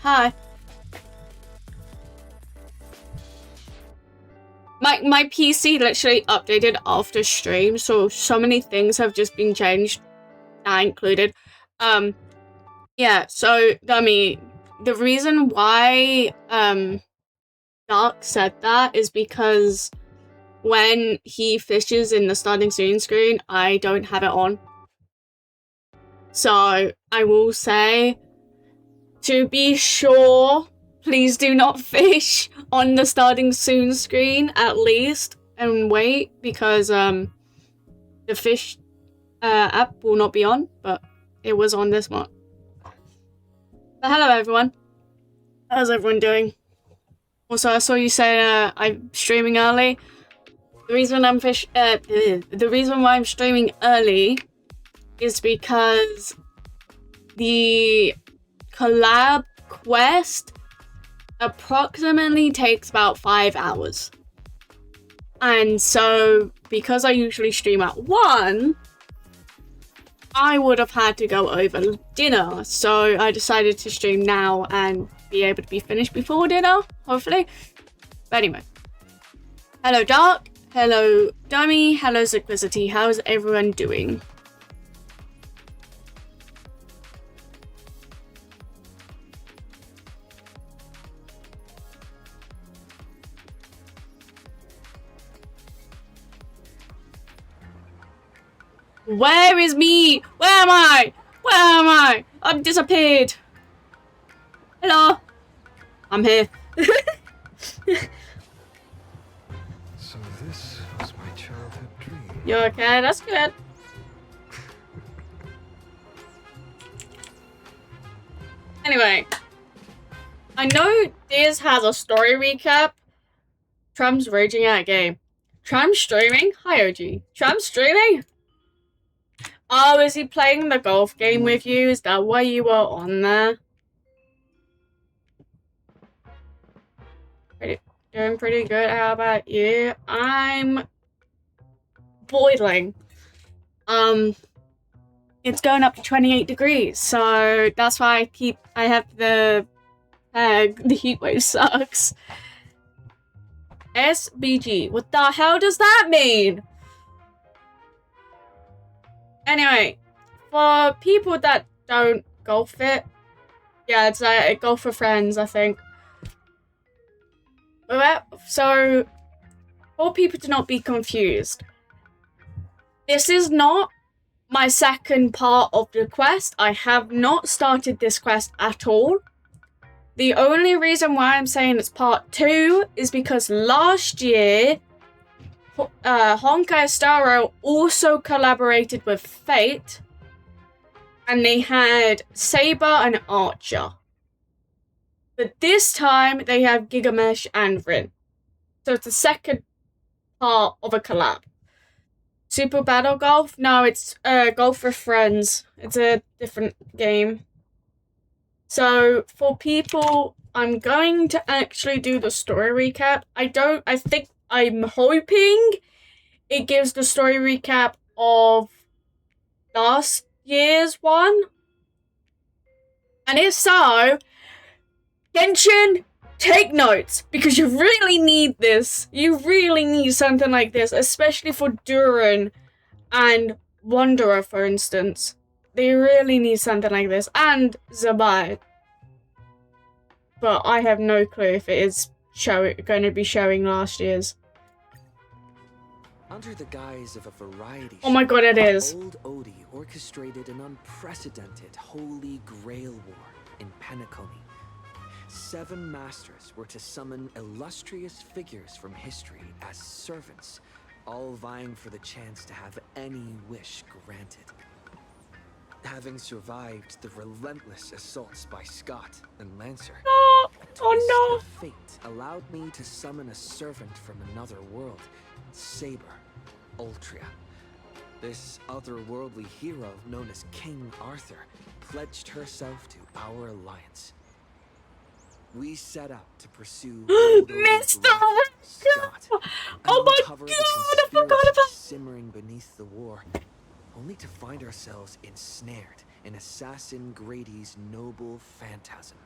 Hi. My PC literally updated after stream, so many things have just been changed, I included. Yeah, so, Dummy, the reason why, Dark said that is because when he fishes in the starting soon screen, I don't have it on. So, I will say, to be sure, please do not fish on the starting soon screen, at least, and wait, because, the fish, app will not be on, but it was on this one. But hello, everyone. How's everyone doing? Also, I saw you say, I'm streaming early. The reason the reason why I'm streaming early is because the collab quest approximately takes about 5 hours. And so, because I usually stream at 1, I would have had to go over dinner. So I decided to stream now and be able to be finished before dinner, hopefully. But anyway. Hello, Dark. Hello, Dummy. Hello, Simplicity. How's everyone doing? Where is me? Where am I? Where am I? I've disappeared. Hello. I'm here. So this was my childhood dream. You okay? That's good. Anyway. I know Diz has a story recap. Trump's raging at a game. Trump streaming? Hi, OG. Trump streaming? Oh, is he playing the golf game with you? Is that why you were on there? Doing pretty good. How about you? I'm boiling. It's going up to 28 degrees, so that's why I have the heat wave sucks. SBG. What the hell does that mean? Anyway, for people that don't golf it, yeah, it's a golf for friends, I think. So, for people to not be confused, this is not my second part of the quest. I have not started this quest at all. The only reason why I'm saying it's part 2 is because last year, Honkai Star Rail also collaborated with Fate, and they had Saber and Archer. But this time, they have Gigamesh and Rin. So it's the second part of a collab. Super Battle Golf? No, it's Golf for Friends. It's a different game. So, for people, I'm going to actually do the story recap. I'm hoping it gives the story recap of last year's one. And if so, Genshin, take notes, because you really need this. You really need something like this, especially for Duran and Wanderer, for instance. They really need something like this, and Zabai. But I have no clue if it is going to be showing last year's. Under the guise of a variety oh my god, it is. Old Odie orchestrated an unprecedented Holy Grail war in Penacony. 7 masters were to summon illustrious figures from history as servants, all vying for the chance to have any wish granted. Having survived the relentless assaults by Scott and Lancer, Oh no! of fate allowed me to summon a servant from another world, Saber, Ultria. This otherworldly hero, known as King Arthur, pledged herself to our alliance. We set out to pursue Mr. Scott. Oh my god, I forgot about simmering beneath the war, only to find ourselves ensnared in Assassin Grady's noble phantasm.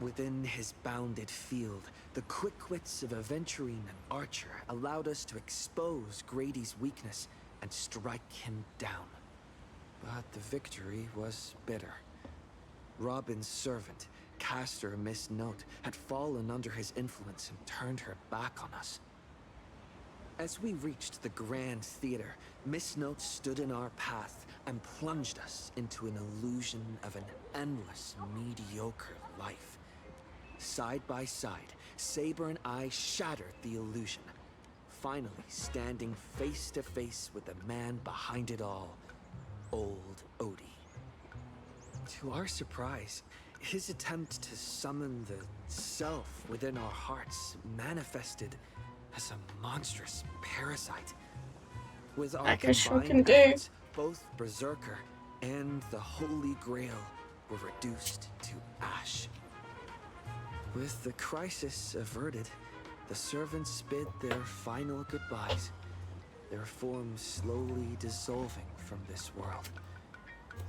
Within his bounded field, the quick wits of aventurine and archer allowed us to expose Grady's weakness and strike him down. But the victory was bitter. Robin's servant, caster Miss Note, had fallen under his influence and turned her back on us. As we reached the Grand Theater, Miss Note stood in our path and plunged us into an illusion of an endless, mediocre life. Side by side, Saber and I shattered the illusion, finally standing face to face with the man behind it all, Old Odie. To our surprise, his attempt to summon the self within our hearts manifested as a monstrous parasite. With our combined efforts, both Berserker and the Holy Grail were reduced to ash. With the crisis averted, the servants bid their final goodbyes, their forms slowly dissolving from this world.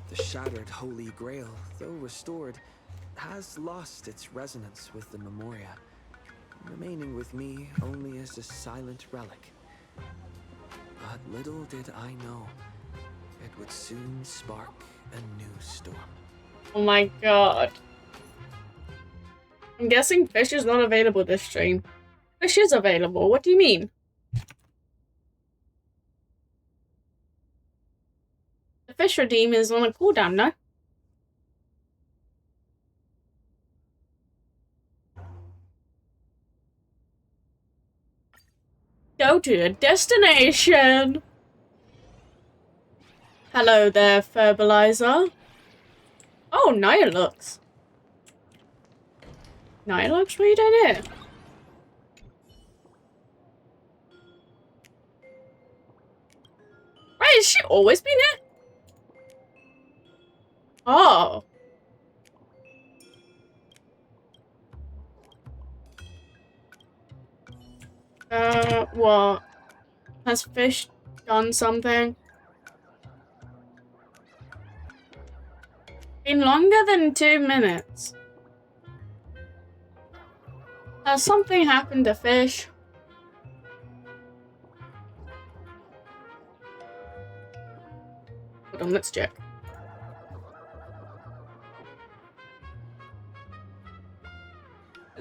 The shattered Holy Grail, though restored, has lost its resonance with the Memoria, remaining with me only as a silent relic. But little did I know, it would soon spark a new storm. Oh my god. I'm guessing Fish is not available this stream. Fish is available, what do you mean? The Fish redeem is on a cooldown, no? Go to the destination! Hello there, Ferbalizer. Oh, Nihilux. Nihilux, what are you doing here? Right, has she always been here? Oh. What? Has Fish done something? Been longer than 2 minutes. Has something happened to Fish? Hold on, let's check.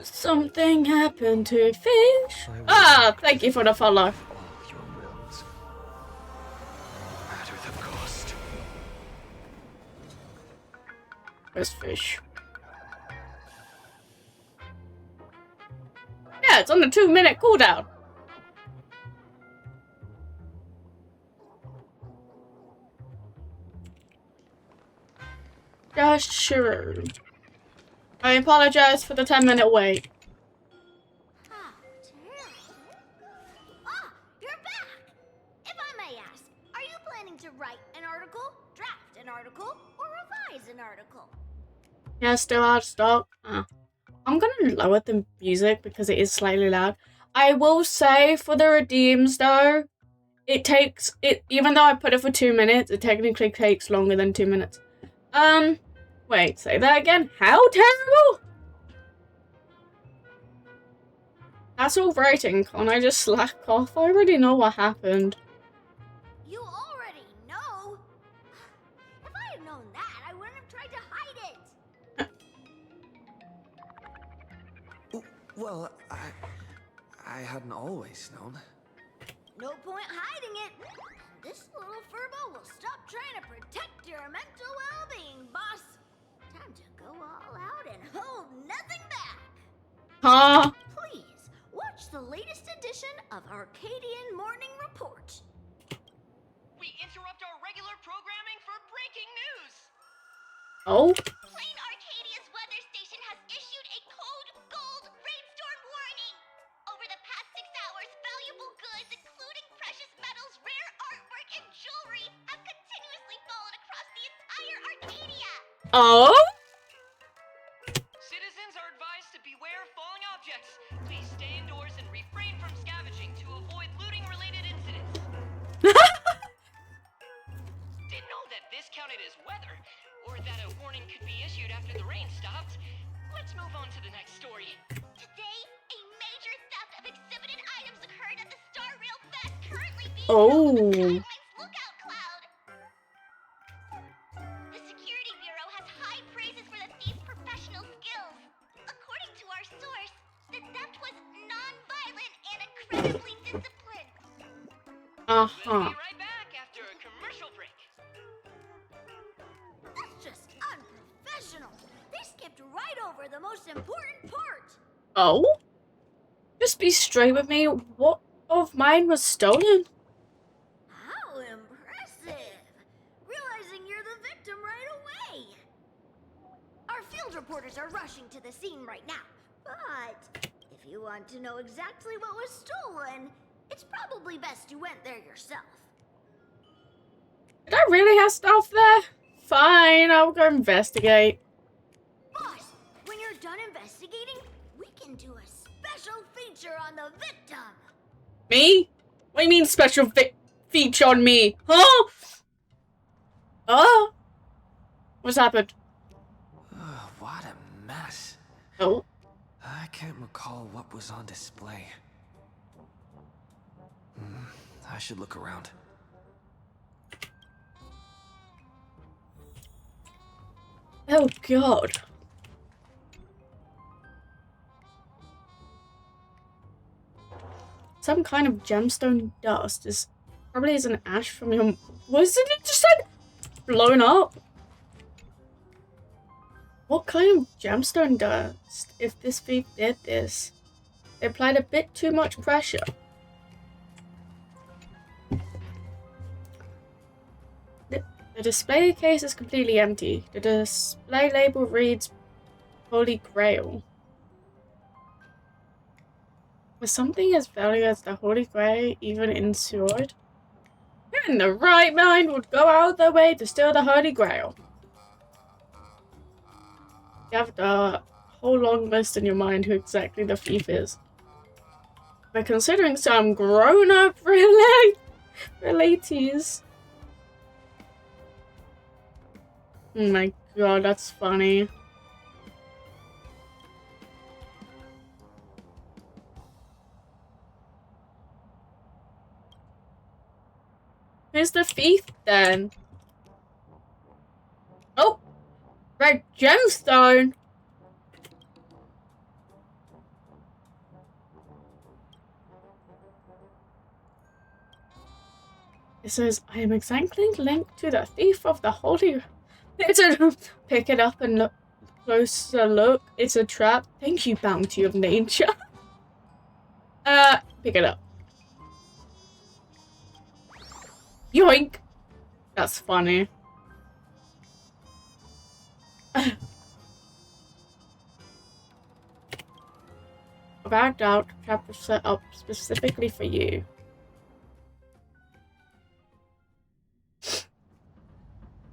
Something happened to Fish. Ah, thank you for the follow. All your wills, no matter the cost. Where's Fish? Yeah, it's on the 2-minute cooldown. Just sure. I apologize for the 10-minute wait. Ah, you're back! If I may ask, are you planning to write an article, draft an article, or revise an article? Yeah, still out of stock. I'm gonna lower the music because it is slightly loud. I will say for the redeems though, it takes even though I put it for 2 minutes, it technically takes longer than 2 minutes. Wait, say that again. How terrible? That's all writing. Can't I just slack off? I already know what happened. You already know? If I had known that, I wouldn't have tried to hide it. Well, I hadn't always known. No point hiding it. This little furbo will stop trying to protect your mental well-being, boss. Time to go all out and hold nothing back. Huh? Please, watch the latest edition of Arcadian Morning Report. We interrupt our regular programming for breaking news. Oh? Plain Arcadia's weather station has issued a code gold rainstorm warning. Over the past 6 hours, valuable goods, including precious metals, rare artwork, and jewelry, have continuously fallen across the entire Arcadia. Oh? Citizens are advised to beware of falling objects. Please stay indoors and refrain from scavenging to avoid looting-related incidents. Didn't know that this counted as weather, or that a warning could be issued after the rain stopped. let's move on to the next story. Today, a major theft of exhibited items occurred at the Star Rail Fest currently being Oh. held at the Skyline's lookout cloud. The Security Bureau has high praises for the thief's professional skills. According to our source, the theft was non-violent and incredibly disciplined. We'll Uh-huh. be right back after a commercial break. That's just unprofessional. They skipped right over the most important part. Oh? Just be straight with me. What of mine was stolen? How impressive. Realizing you're the victim right away. Our field reporters are rushing to the scene right now. But if you want to know exactly what was stolen, it's probably best you went there yourself. Did I really have stuff there? Fine, I'll go investigate. Boss, when you're done investigating, we can do a special feature on the victim. Me? What do you mean special feature on me? Huh? Oh? What's happened? What a mess. Oh? I can't recall what was on display. I should look around. Oh god. Some kind of gemstone dust is probably as an ash from your. Wasn't it just like blown up? What kind of gemstone dust? If this thief did this, they applied a bit too much pressure. The display case is completely empty. The display label reads Holy Grail. Was something as valuable as the Holy Grail even insured? Who in the right mind would go out of their way to steal the Holy Grail? You have the whole long list in your mind who exactly the thief is. But considering some grown-up relatees. Oh my god, that's funny. Who's the thief then? Oh! Red gemstone! It says, I am exactly linked to the thief of the Holy... Pick it up and look closer look. It's a trap. Thank you, bounty of nature. Pick it up. Yoink! That's funny. Without doubt, trap was set up specifically for you.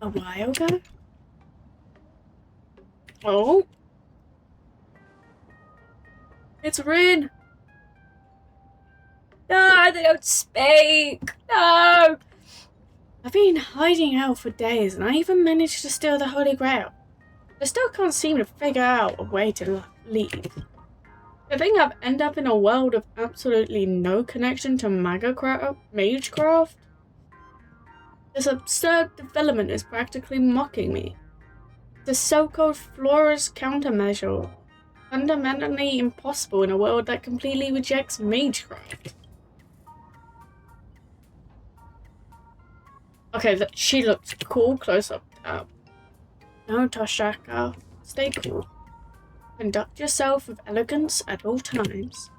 A while ago? Oh? It's Rin! No, they don't speak! No! I've been hiding out for days and I even managed to steal the Holy Grail. I still can't seem to figure out a way to leave. I think I've ended up in a world of absolutely no connection to Magecraft. This absurd development is practically mocking me. The so-called flawless countermeasure, fundamentally impossible in a world that completely rejects Magecraft. Okay, she looks cool close up. No, Toshaka, stay cool. Conduct yourself with elegance at all times.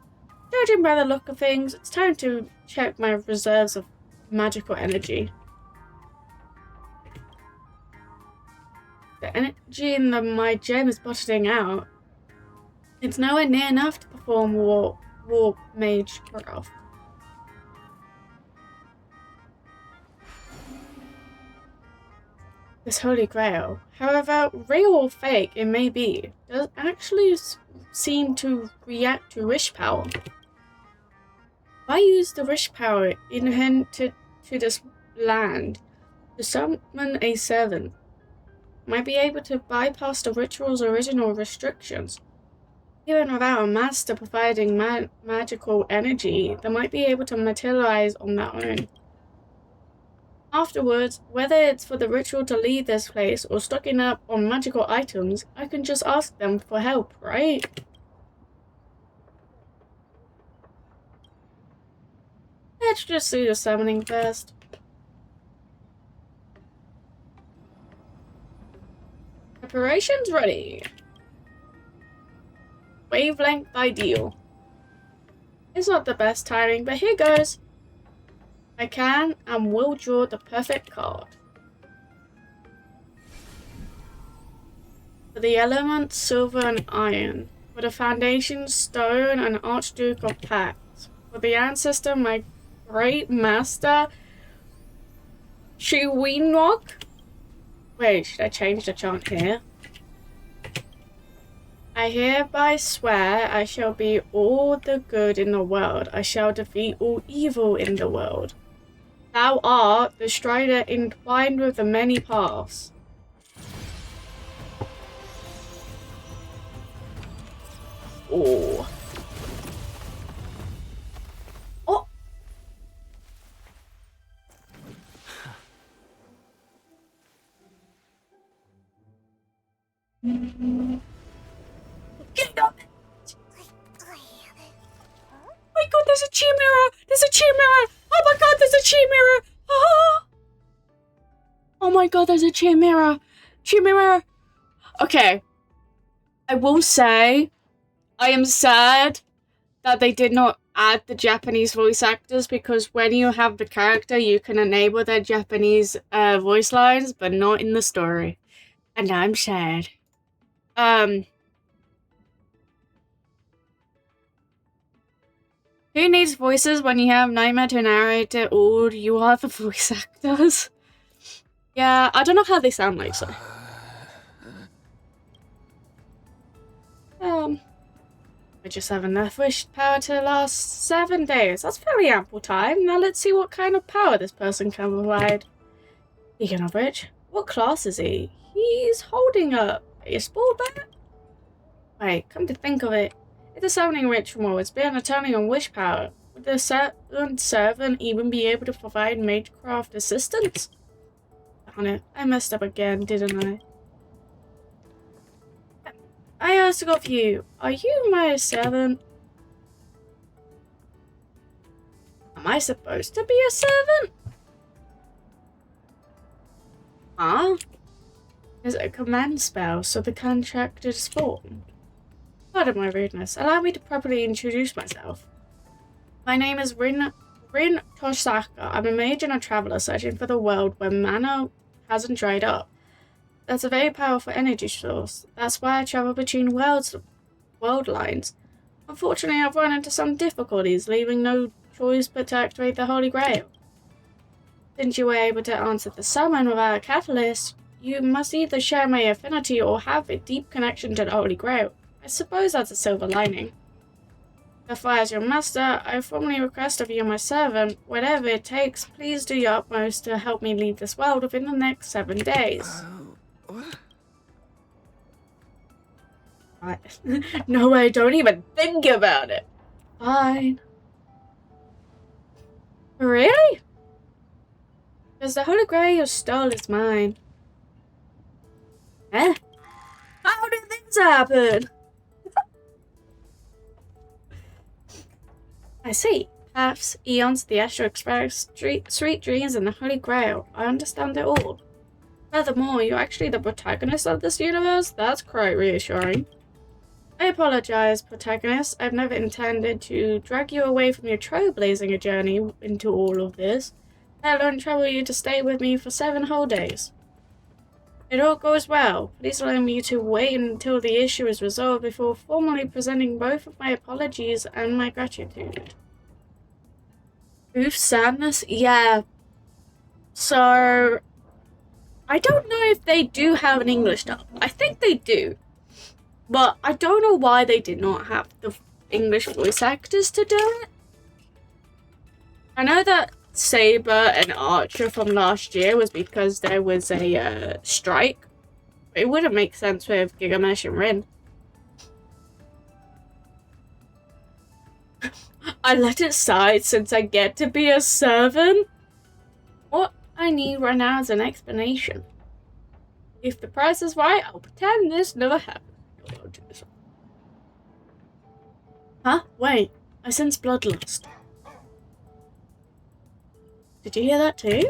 Judging by the look of things, it's time to check my reserves of magical energy. The energy in my gem is bottoming out. It's nowhere near enough to perform war mage craft. This Holy Grail, however real or fake it may be, does actually seem to react to wish power. If I use the wish power inherent to this land to summon a servant, might be able to bypass the ritual's original restrictions. Even without a master providing magical energy, they might be able to materialize on their own. Afterwards, whether it's for the ritual to leave this place or stocking up on magical items, I can just ask them for help, right? Let's just do the summoning first. Preparations ready. Wavelength ideal. It's not the best timing, but here goes. I can and will draw the perfect card. For the elements, silver and iron. For the foundation, stone and Archduke of Pact. For the ancestor, my great master, Shuwinok. Wait, should I change the chant here? I hereby swear I shall be all the good in the world. I shall defeat all evil in the world. Thou art the strider entwined with the many paths. Oh. Oh. Get up. Oh my god, there's a chimera! There's a chimera! Oh my god, there's a chimera! Ah! Oh my god, there's a chimera! Chimera! Okay. I will say, I am sad that they did not add the Japanese voice actors, because when you have the character, you can enable their Japanese voice lines, but not in the story. And I'm sad. Who needs voices when you have Nightmare to narrate it all? You are the voice actors. Yeah, I don't know how they sound like, so. I just have enough wish power to last 7 days. That's fairly ample time. Now let's see what kind of power this person can provide. Speaking of which, what class is he? He's holding a baseball bat? Wait, come to think of it, if the summoning ritual is being a turning on wish power, would the servant even be able to provide magecraft assistance? Darn it, I messed up again, didn't I? I asked of you, are you my servant? Am I supposed to be a servant? Huh? Is it a command spell, so the contract is formed? Pardon my rudeness. Allow me to properly introduce myself. My name is Rin Tosaka. I'm a mage and a traveler searching for the world where mana hasn't dried up. That's a very powerful energy source. That's why I travel between world lines. Unfortunately, I've run into some difficulties, leaving no choice but to activate the Holy Grail. Since you were able to answer the summon without a catalyst, you must either share my affinity or have a deep connection to the Holy Grail. I suppose that's a silver lining. Therefore, as your master, I formally request of you, my servant, whatever it takes, please do your utmost to help me leave this world within the next 7 days. What? No way, don't even think about it. Fine. Really? Because the Holy Grail stole is mine. Eh? How did this happen? I see. Paths, eons, the Astral Express, sweet dreams, and the Holy Grail. I understand it all. Furthermore, you're actually the protagonist of this universe? That's quite reassuring. I apologize, protagonist. I've never intended to drag you away from your trailblazing journey into all of this, let alone trouble you to stay with me for 7 whole days. It all goes well. Please allow me to wait until the issue is resolved before formally presenting both of my apologies and my gratitude. Oof, sadness? Yeah. So, I don't know if they do have an English dub. I think they do. But I don't know why they did not have the English voice actors to do it. I know that Saber and Archer from last year was because there was a strike It wouldn't make sense with Gigamesh and Rin. I let it slide since I get to be a servant. What I need right now is an explanation. If the price is right, I'll pretend this never happened. I'll do this. Huh? Wait, I sense bloodlust. Did you hear that too?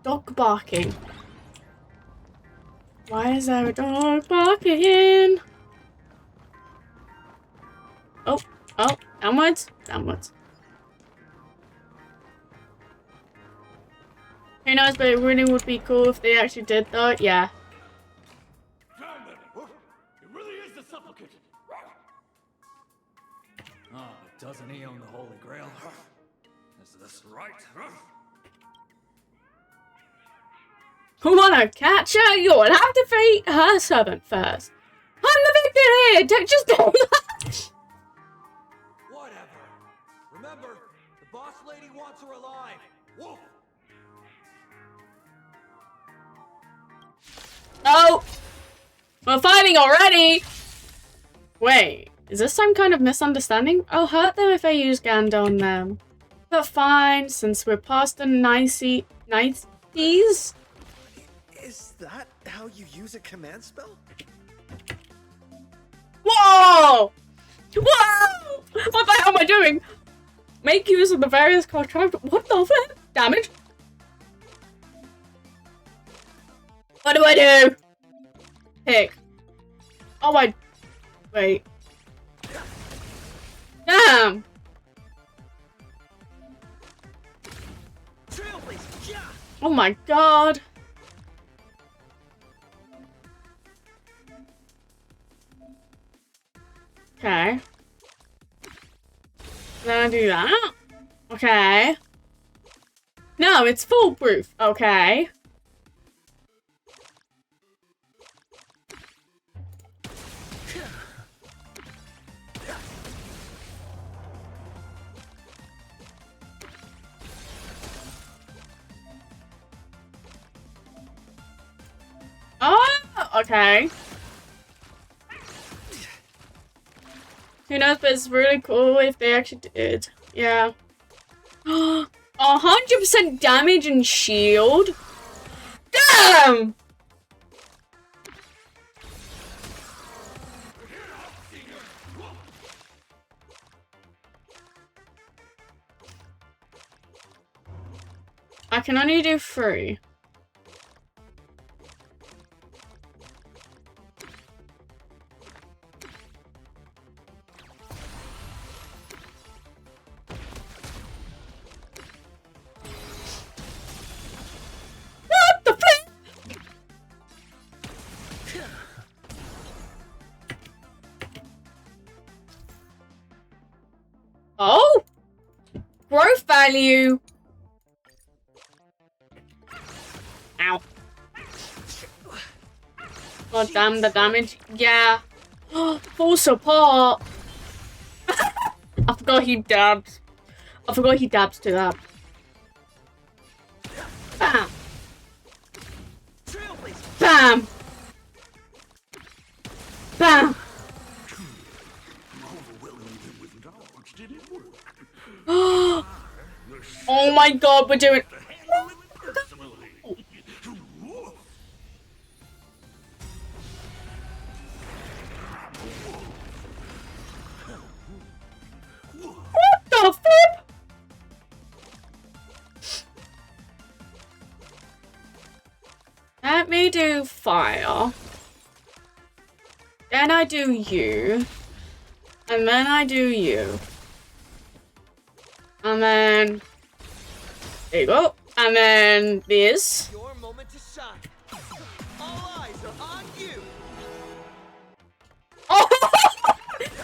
Dog barking. Why is there a dog barking? Oh, oh, downwards, downwards. Who knows, but it really would be cool if they actually did though, yeah. Damn it! It really is the supplicant! Oh, but doesn't he own the Holy Grail? Is this right? Who wanna catch her? You'll have to defeat her servant first. I'm the victor here! Don't just do that! Whatever. Remember, the boss lady wants her alive. Wolf! Oh! We're fighting already! Wait, is this some kind of misunderstanding? I'll hurt them if I use Gand on them. But fine, since we're past the niceties. Is that how you use a command spell? Whoa! Whoa! What the hell am I doing? Make use of the various contract. What the fuck? Damage? What do I do? Pick. Oh, I. Wait. Damn! Oh my god! Okay. Then I do that. Okay. No, it's foolproof. Okay. Oh, okay. Who knows, but it's really cool if they actually did. Yeah. 100% damage and shield? Damn! I can only do 3. Oh! Growth value! Ow. God damn the damage. Yeah. Full support! I forgot he dabs. I forgot he dabs to that. Bam! Bam! Bam! Oh my god, we're doing. What the flip? Let me do fire. Then I do you. And then I do you. And then there you go. And then this. Your moment to shine. All eyes are on you. Oh!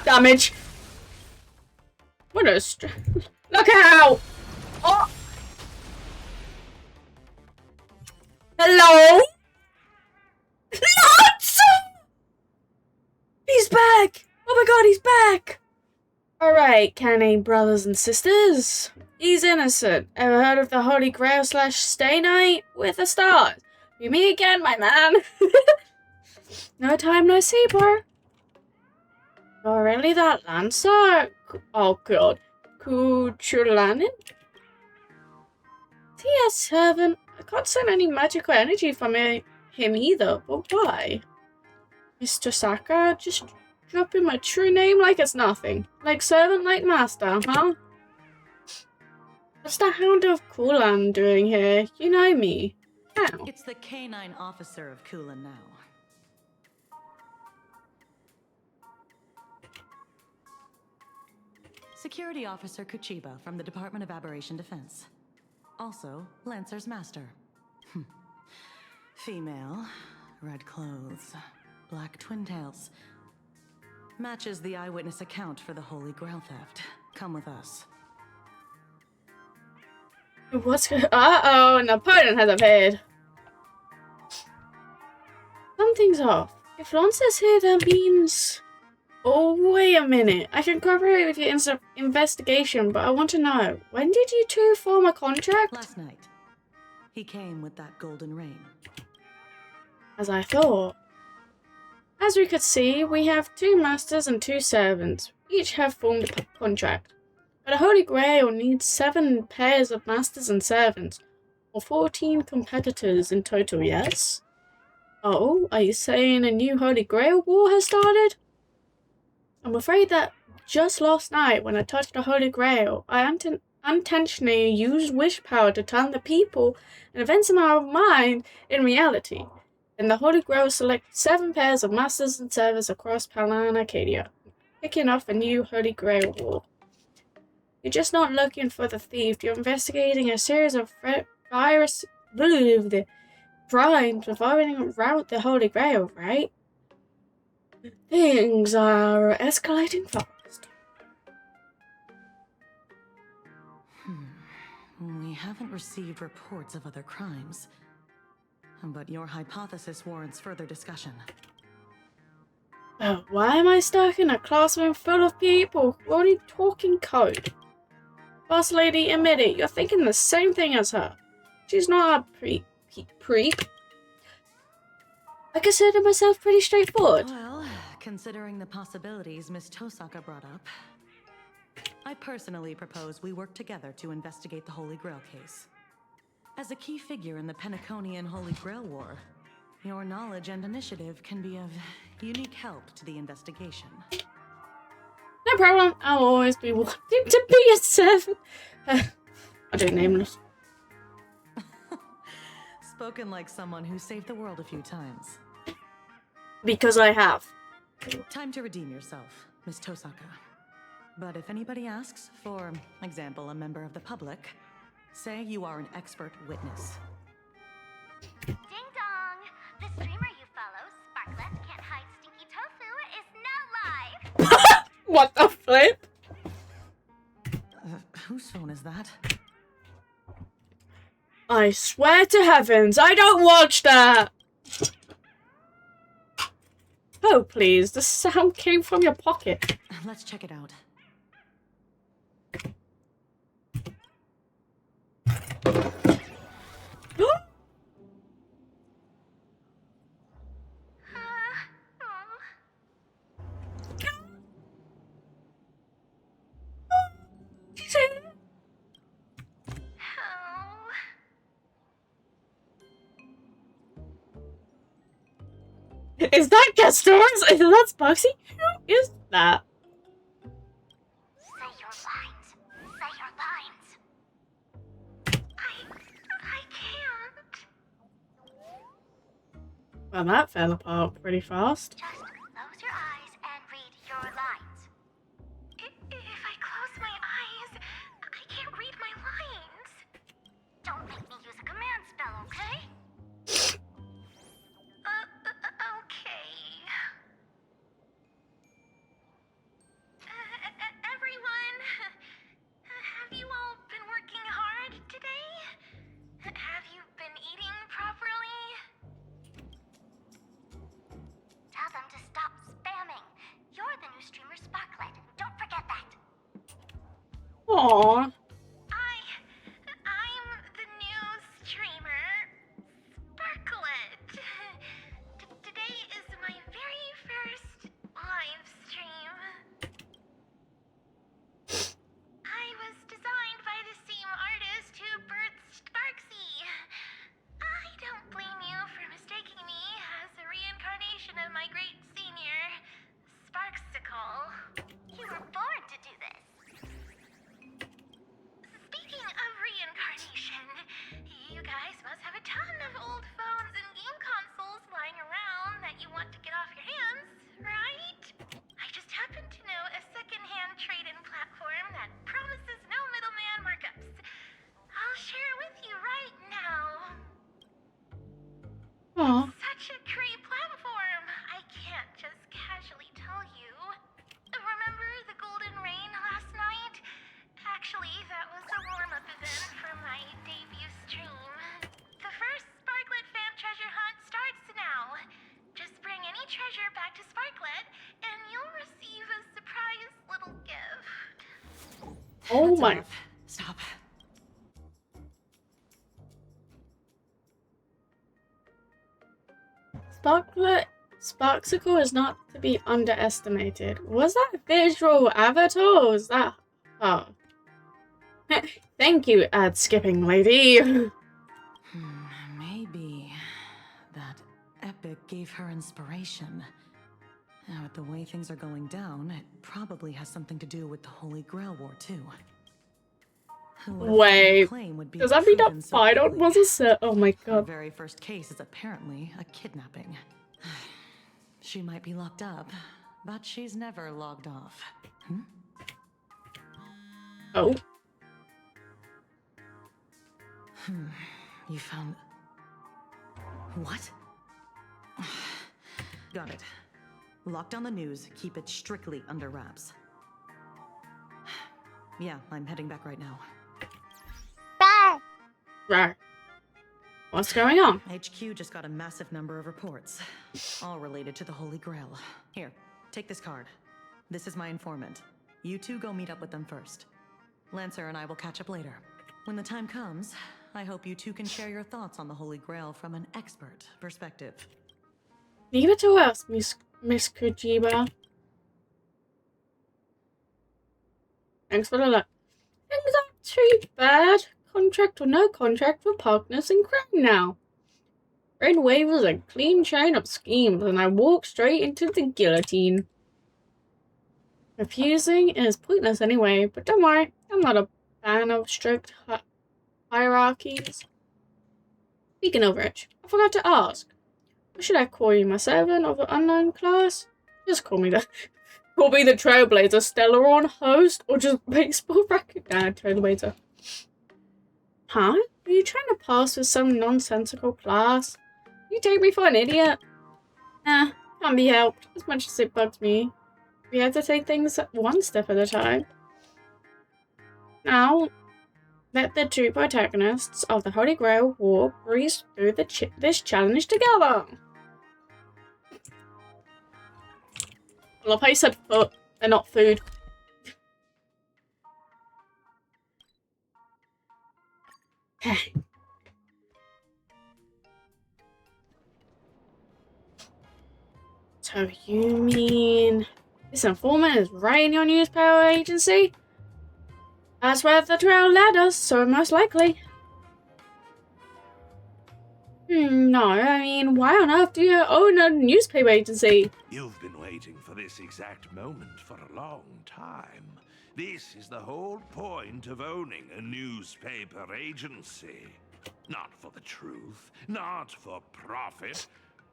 Damage. What a look out! Oh! Hello? What? He's back! Oh my god, he's back! Alright, Canny brothers and sisters. He's innocent. Ever heard of the Holy Grail / Stay Night? With the stars. You me again, my man. No time, no see, bro. Oh, really? That Lancer? Oh, God. Kuchulanin? TS7? I can't send any magical energy from him either, but why? Mr. Saka, just dropping my true name like it's nothing. Like servant, like master, huh? What's the Hound of Kulan doing here? You know me. How? It's the canine officer of Kulan now. Security Officer Kuchiba from the Department of Aberration Defense. Also, Lancer's master. Female, red clothes, black twin tails. Matches the eyewitness account for the Holy Grail theft. Come with us. What's uh-oh, an opponent has appeared. Something's off. If Lancer's here, that means... Oh, wait a minute. I can cooperate with your investigation, but I want to know, when did you two form a contract? Last night. He came with that golden rain. As I thought. As we could see, we have 2 masters and 2 servants. Each have formed a contract. But a Holy Grail needs 7 pairs of masters and servants, or 14 competitors in total, yes? Oh, are you saying a new Holy Grail war has started? I'm afraid that just last night, when I touched the Holy Grail, I unintentionally used wish power to turn the people and events in my mind in reality. And the Holy Grail selected 7 pairs of masters and servants across Palan Arcadia, kicking off a new Holy Grail war. You're just not looking for the thief, you're investigating a series of crimes revolving around the Holy Grail, right? Things are escalating fast. We haven't received reports of other crimes. But your hypothesis warrants further discussion. Why am I stuck in a classroom full of people who are only talking code? Boss lady, admit it, you're thinking the same thing as her. She's not a preep. I consider myself pretty straightforward. Well, considering the possibilities Miss Tosaka brought up, I personally propose we work together to investigate the Holy Grail case. As a key figure in the Penaconian Holy Grail War, your knowledge and initiative can be of unique help to the investigation. No problem, I'll always be wanting to be a servant. I do nameless. Spoken like someone who saved the world a few times. Because I have. Time to redeem yourself, Miss Tosaka. But if anybody asks, for example, a member of the public, say you are an expert witness. Ding dong! The streamer you follow, Sparklet Can't Hide Stinky Tofu, is now live! What the flip? Whose phone is that? I swear to heavens, I don't watch that! Oh, please, the sound came from your pocket. Let's check it out. Is that Gaston? Is that Sparksy? Who is that? Say your lines. Say your lines. I can't. Well, that fell apart pretty fast. Just close your eyes and read your lines. If I close my eyes, I can't read my lines. Don't make me use a command spell, okay? Okay. Everyone, have you all been working hard today? Have you been eating properly? Tell them to Aww. I'm the new streamer, Sparklet. Today is my very first live stream. I was designed by the same artist who birthed Sparksy. I don't blame you for mistaking me as a reincarnation of my great senior, Sparksicle. You were born to do this. Speaking of reincarnation, you guys must have a ton of old phones and game consoles lying around that you want to get off your hands, right? I just happen to know a secondhand trade-in platform that promises no middleman markups. I'll share it with you right now. Aww. Such a great platform. I can't just casually tell you. Remember the Golden Rain last night? Actually, that was a warm-up event for my debut stream. The first Sparklet fan treasure hunt starts now. Just bring any treasure back to Sparklet, and you'll receive a surprise little gift. Oh That's my. enough. Stop. Sparksicle is not to be underestimated. Was that visual avatar or was that... Oh. Thank you, ad skipping lady. Maybe that epic gave her inspiration. Now, with the way things are going down, it probably has something to do with the Holy Grail War, too. Who would have thought Wait, her claim would be does that mean that proven so Fidon quickly? was a set? Oh my Her god. very first case is apparently a kidnapping. She might be locked up, but she's never logged off. Oh. You found... What? Got it. Lock down the news, keep it strictly under wraps. Yeah, I'm heading back right now. Right. What's going on? HQ just got a massive number of reports, all related to the Holy Grail. Here, take this card. This is my informant. You two go meet up with them first. Lancer and I will catch up later. When the time comes, I hope you two can share your thoughts on the Holy Grail from an expert perspective. Leave it to us, Miss Kujiba. Thanks for the luck. Things aren't too bad. Contract or no contract for partners in Grail now. Red Wave was a clean chain of schemes, and I walked straight into the guillotine. Refusing is pointless anyway, but don't worry, I'm not a fan of strict hierarchies. Speaking of which, I forgot to ask. What should I call you, my servant of an unknown class? Just call me the Trailblazer, Stellaron host, or just baseball bracket? Nah, Trailblazer. Huh? Are you trying to pass with some nonsensical class? You take me for an idiot? Nah, can't be helped, as much as it bugs me. We have to take things one step at a time. Now, let the two protagonists of the Holy Grail War breeze through this challenge together. I love how you said foot and not food. So you mean this informant is right in your newspaper agency? That's where the trail led us, so most likely. No, I mean, why on earth do you own a newspaper agency? You've been waiting for this exact moment for a long time. This is the whole point of owning a newspaper agency. Not for the truth, not for profit,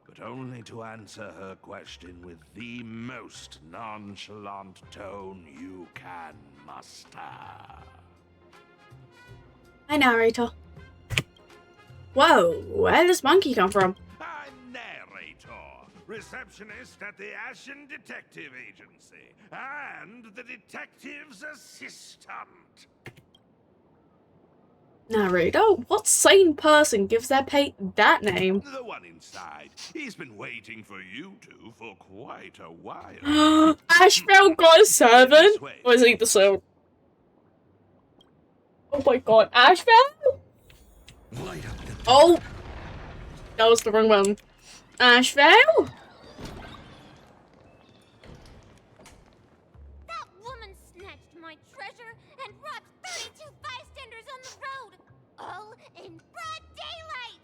but only to answer her question with the most nonchalant tone you can muster. Hi, narrator. Whoa, where did this monkey come from? I'm narrator, receptionist at the Ashen Detective Agency, and the detective's assistant. Narrator? What sane person gives their pet that name? The one inside. He's been waiting for you two for quite a while. Ashbel got a servant? Or is he the servant? Oh my god, Ashvale? Oh! That was the wrong one. Ashvale? That woman snatched my treasure and robbed 32 bystanders on the road, all in broad daylight.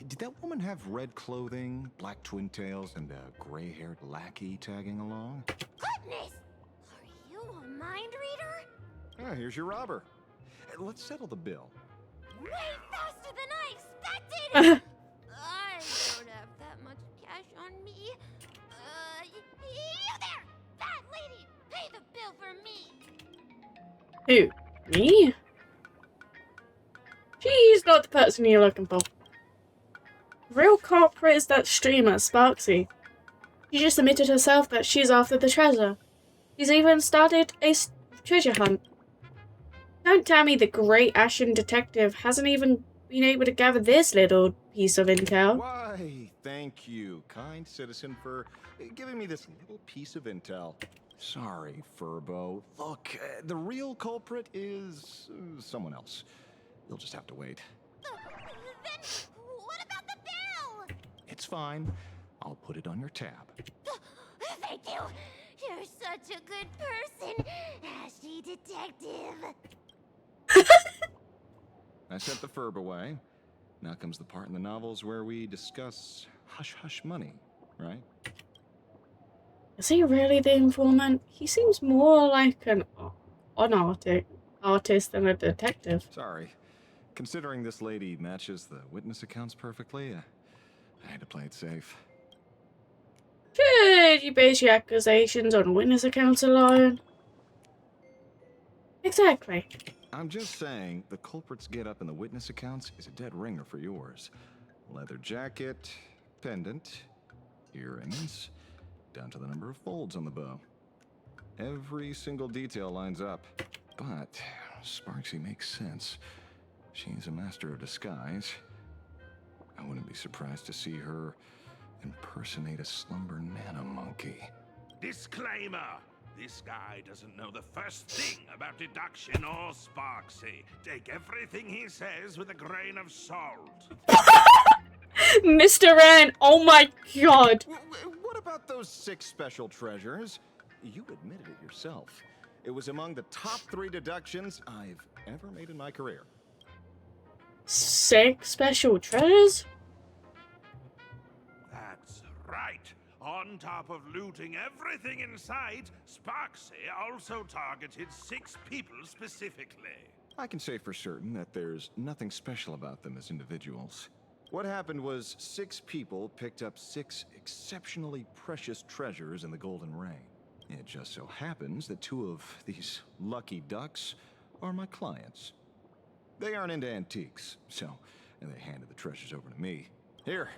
Did that woman have red clothing, black twin tails, and a gray-haired lackey tagging along? Goodness! Are you a mind reader? Ah, here's your robber. Let's settle the bill. Way faster than I expected! I don't have that much cash on me. You there! That lady! Pay the bill for me! Who? Me? She's not the person you're looking for. The real culprit is that streamer, Sparksy. She just admitted herself that she's after the treasure. She's even started a treasure hunt. Don't tell me the great Ashen detective hasn't even been able to gather this little piece of intel. Why, thank you, kind citizen, for giving me this little piece of intel. Sorry, Furbo. Look, the real culprit is someone else. You'll just have to wait. Then what about the bill? It's fine. I'll put it on your tab. Thank you. You're such a good person, Ashy Detective. I sent the Furb away. Now comes the part in the novels where we discuss hush-hush money, right? Is he really the informant? He seems more like an artist than a detective. Sorry. Considering this lady matches the witness accounts perfectly, I had to play it safe. Should you base your accusations on witness accounts alone? Exactly. I'm just saying, the culprit's get-up in the witness accounts is a dead ringer for yours. Leather jacket, pendant, earrings, down to the number of folds on the bow. Every single detail lines up. But Sparksy makes sense. She's a master of disguise. I wouldn't be surprised to see her impersonate a slumber nana monkey. Disclaimer! This guy doesn't know the first thing about deduction or Sparksy. Take everything he says with a grain of salt. Mr. N, oh my god. What about those 6 special treasures? You admitted it yourself. It was among the top 3 deductions I've ever made in my career. 6 special treasures? That's right. On top of looting everything in sight, Sparksy also targeted 6 people specifically. I can say for certain that there's nothing special about them as individuals. What happened was 6 people picked up 6 exceptionally precious treasures in the Golden Rain. It just so happens that 2 of these lucky ducks are my clients. They aren't into antiques, so they handed the treasures over to me. Here,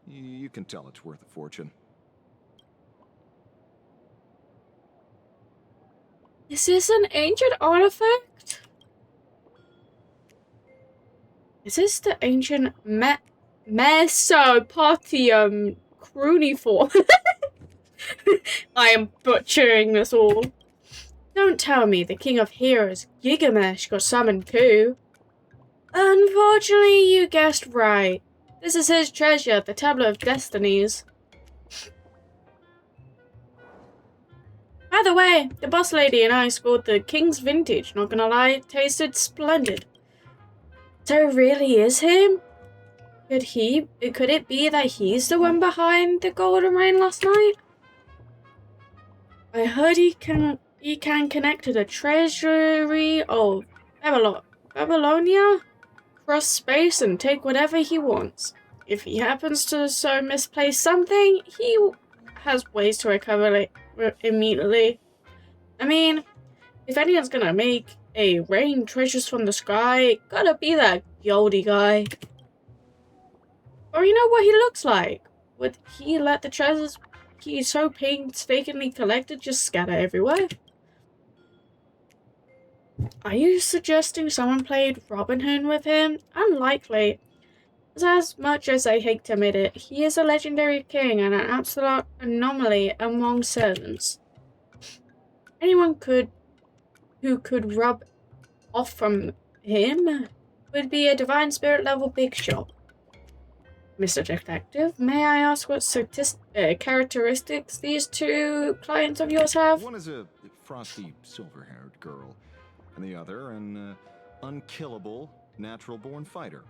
you can tell it's worth a fortune. Is this an ancient artifact? Is this the ancient Mesopotamian cuneiform? I am butchering this all. Don't tell me the king of heroes, Gilgamesh, got summoned too. Unfortunately, you guessed right. This is his treasure, the Tablet of Destinies. By the way, the boss lady and I scored the King's Vintage. Not gonna lie, it tasted splendid. So it really is him? Could it be that he's the one behind the Golden Rain last night? I heard he can connect to the treasury of Babylonia, cross space and take whatever he wants. If he happens to so misplace something, he has ways to recover it immediately. I mean, if anyone's gonna make a rain treasures from the sky, gotta be that Goldie guy. Or you know what he looks like? Would he let the treasures he so painstakingly collected just scatter everywhere? Are you suggesting someone played Robin Hood with him? Unlikely. As much as I hate to admit it, he is a legendary king and an absolute anomaly among servants. Anyone who could rub off from him would be a divine spirit level big shot. Mr. Detective, may I ask what characteristics these two clients of yours have? One is a frosty, silver-haired girl, and the other an unkillable, natural-born fighter.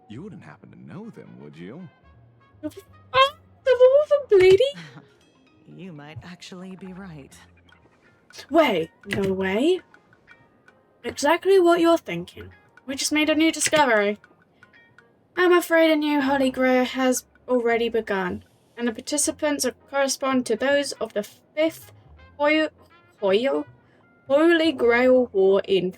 You wouldn't happen to know them, would you? Oh, the wolf lady? You might actually be right. Wait, no way. Exactly what you're thinking. We just made a new discovery. I'm afraid a new Holy Grail has already begun, and the participants correspond to those of the 5th Holy Grail War in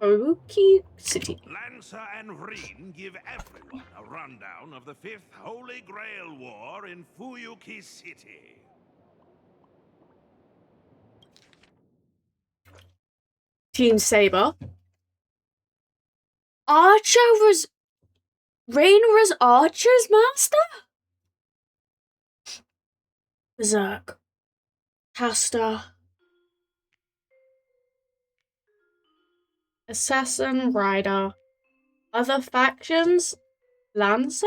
Furuki City. Lancer and Vreen give everyone a rundown of the 5th Holy Grail War in Fuyuki City. Team Saber. Archer was... Rainer was Archer's master? Berserk. Caster. Assassin Rider. Other factions? Lancer?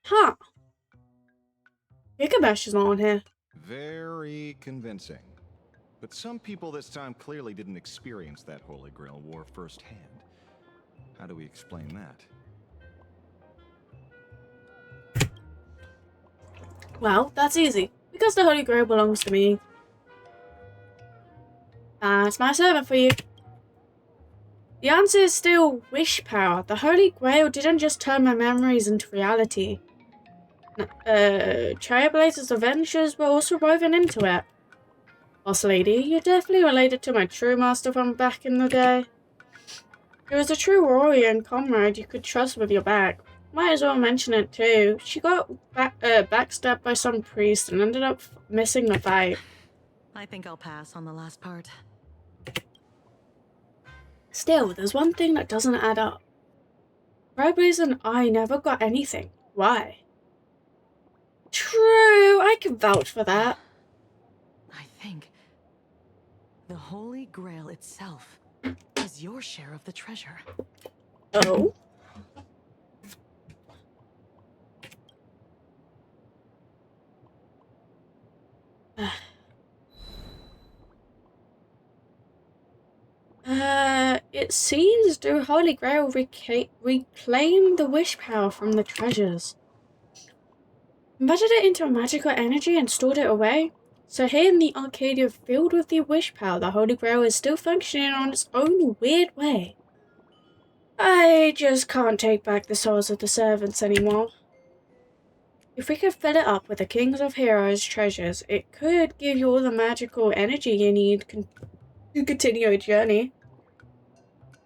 Huh. Gigabash is not on here. Very convincing. But some people this time clearly didn't experience that Holy Grail War firsthand. How do we explain that? Well, that's easy. Because the Holy Grail belongs to me. That's my servant for you. The answer is still wish power. The Holy Grail didn't just turn my memories into reality. Trailblazer's adventures were also woven into it. Boss lady, you're definitely related to my true master from back in the day. He was a true warrior and comrade you could trust with your back. Might as well mention it too. She got backstabbed by some priest and ended up missing the fight. I think I'll pass on the last part. Still, there's one thing that doesn't add up. Trailblazer and I never got anything. Why? True, I can vouch for that. I think the Holy Grail itself is your share of the treasure. Oh? It seems the Holy Grail reclaimed the wish power from the treasures. Embedded it into a magical energy and stored it away. So here in the Arcadia filled with the wish power, the Holy Grail is still functioning on its own weird way. I just can't take back the souls of the servants anymore. If we could fill it up with the Kings of Heroes treasures, it could give you all the magical energy you need to continue your journey.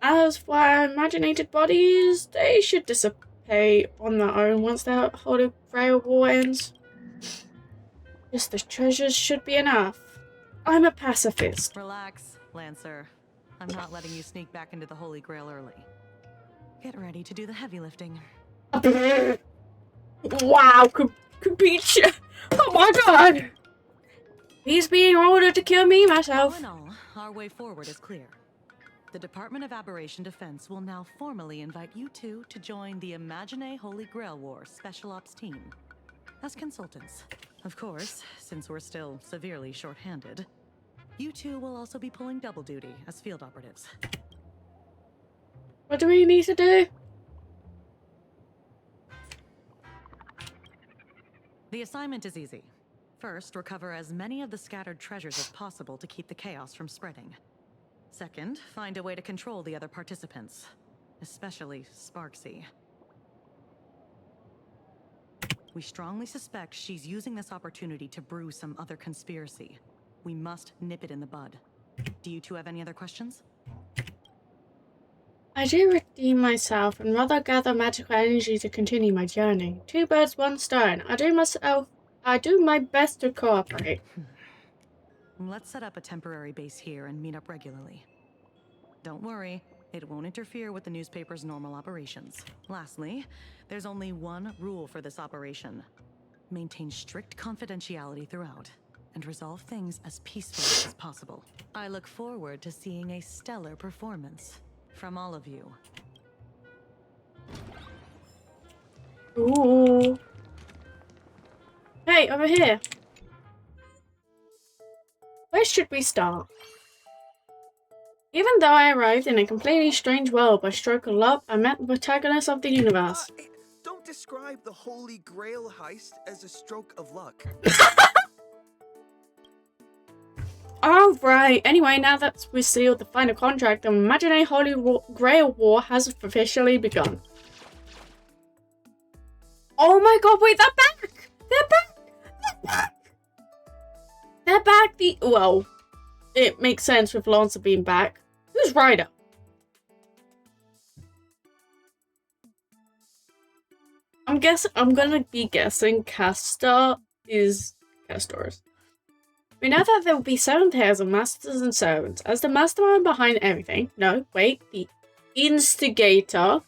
As for our imaginated bodies, they should dissipate on their own once the Holy Grail War ends. Just the treasures should be enough. I'm a pacifist. Relax, Lancer. I'm not letting you sneak back into the Holy Grail early. Get ready to do the heavy lifting. Wow, Kapicha! Oh my god! He's being ordered to kill me myself. All in all, our way forward is clear. The Department of Aberration Defense will now formally invite you two to join the Imagenae Holy Grail War Special Ops team as consultants. Of course, since we're still severely short-handed, you two will also be pulling double duty as field operatives. What do we need to do? The assignment is easy. First, recover as many of the scattered treasures as possible to keep the chaos from spreading. Second, find a way to control the other participants, especially Sparksy. We strongly suspect she's using this opportunity to brew some other conspiracy. We must nip it in the bud. Do you two have any other questions? I do redeem myself and rather gather magical energy to continue my journey. 2 birds, 1 stone. I do my best to cooperate. Let's set up a temporary base here and meet up regularly. Don't worry, it won't interfere with the newspaper's normal operations. Lastly, there's only one rule for this operation. Maintain strict confidentiality throughout. and resolve things as peacefully as possible. I look forward to seeing a stellar performance from all of you. Ooh. Hey, over here. Where should we start? Even though I arrived in a completely strange world by stroke of luck, I met the protagonist of the universe. Don't describe the Holy Grail heist as a stroke of luck. Alright, anyway, now that we've sealed the final contract, the Imagenae Holy Grail War has officially begun. Oh my god, wait, they're back! They're back! They're back! They're back! Well, it makes sense with Lancer being back. Who's Ryder? I'm gonna be guessing Castor is Castor's. We know that there will be 7 pairs of masters and servants. As the mastermind behind everything, no, wait, the instigator.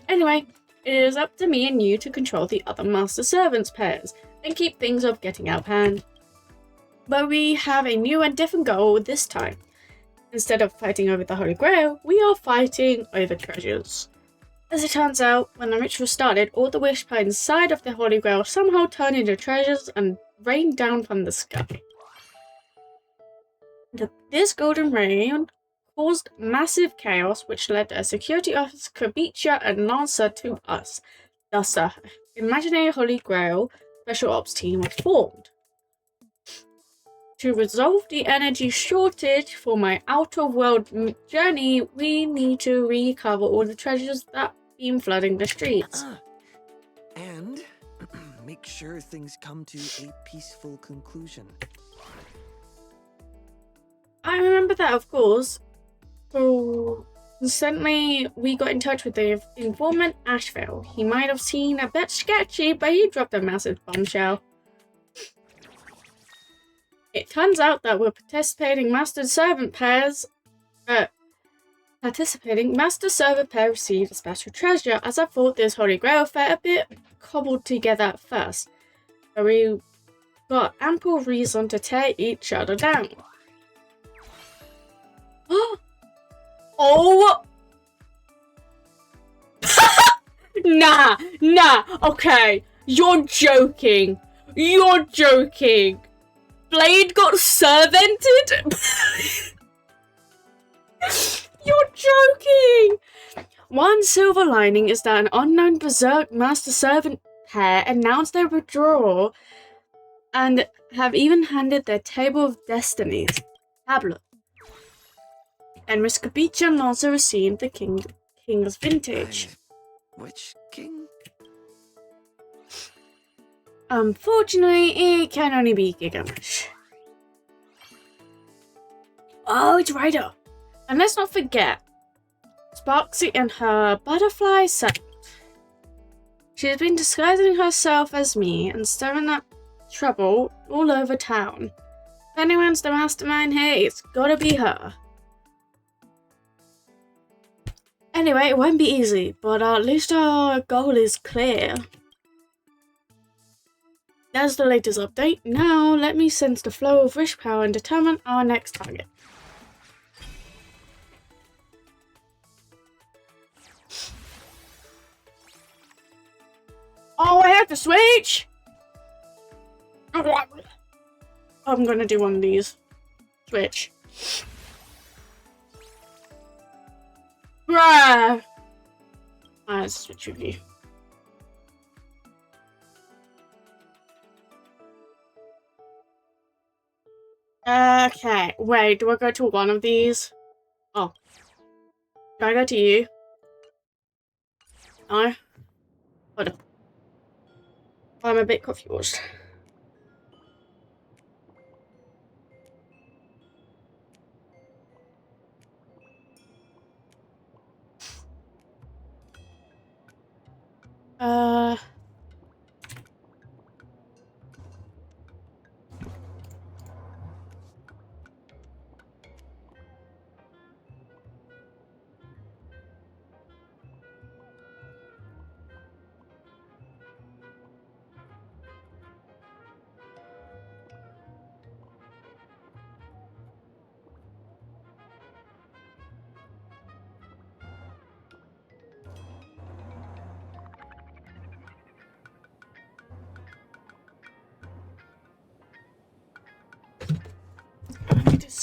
Anyway, it is up to me and you to control the other master servants pairs and keep things from getting out of hand. But we have a new and different goal this time. Instead of fighting over the Holy Grail, we are fighting over treasures. As it turns out, when the ritual started, all the wish pie inside of the Holy Grail somehow turned into treasures and rained down from the sky. This golden rain caused massive chaos, which led a security officer, Kabicha, and Lancer to us. Thus, the Imagenae Holy Grail Special Ops team was formed. To resolve the energy shortage for my outer world journey, we need to recover all the treasures that have been flooding the streets. And make sure things come to a peaceful conclusion. I remember that, of course. So, instantly, we got in touch with the informant Asheville. He might have seemed a bit sketchy, but he dropped a massive bombshell. It turns out that we're participating master servant pair received a special treasure, as I thought this Holy Grail felt a bit cobbled together at first. But we got ample reason to tear each other down. Oh! Nah, okay. You're joking. Blade got servanted? You're joking! One silver lining is that an unknown berserk master servant pair announced their withdrawal and have even handed their Table of Destinies tablet. And Miss Kabicha and Lancer received the King's Vintage. Which king? Unfortunately, it can only be Gilgamesh. Oh, it's Ryder. And let's not forget, Sparksy and her butterfly set. She has been disguising herself as me and stirring up trouble all over town. If anyone's the mastermind here, it's gotta be her. Anyway, it won't be easy, but at least our goal is clear. That's the latest update. Now, let me sense the flow of wish power and determine our next target. Oh, I have to switch! I'm gonna do one of these. Switch. Bruh! Let's switch with you. Okay, wait, do I go to one of these? Oh. Do I go to you? No? Hold on. I'm a bit confused.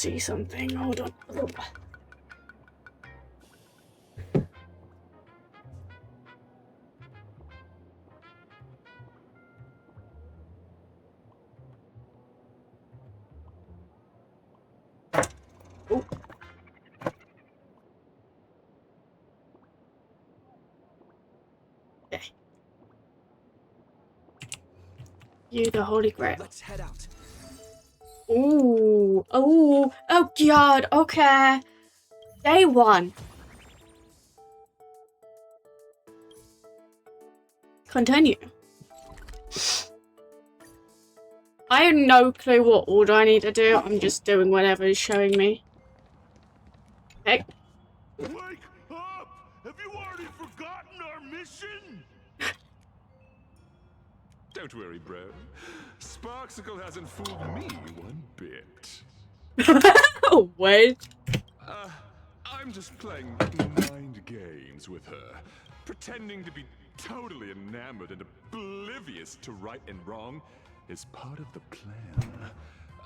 see something. Hold on. Oh. Oh. Okay. You, the Holy Grail. Let's head out. Ooh. Oh. Oh, God. Okay. Day one. Continue. I have no clue what order I need to do. I'm just doing whatever is showing me. Okay. Wake up! Have you already forgotten our mission? Don't worry, bro. Sparksicle hasn't fooled me one bit. Oh, wait. I'm just playing mind games with her, pretending to be totally enamored and oblivious to right and wrong is part of the plan.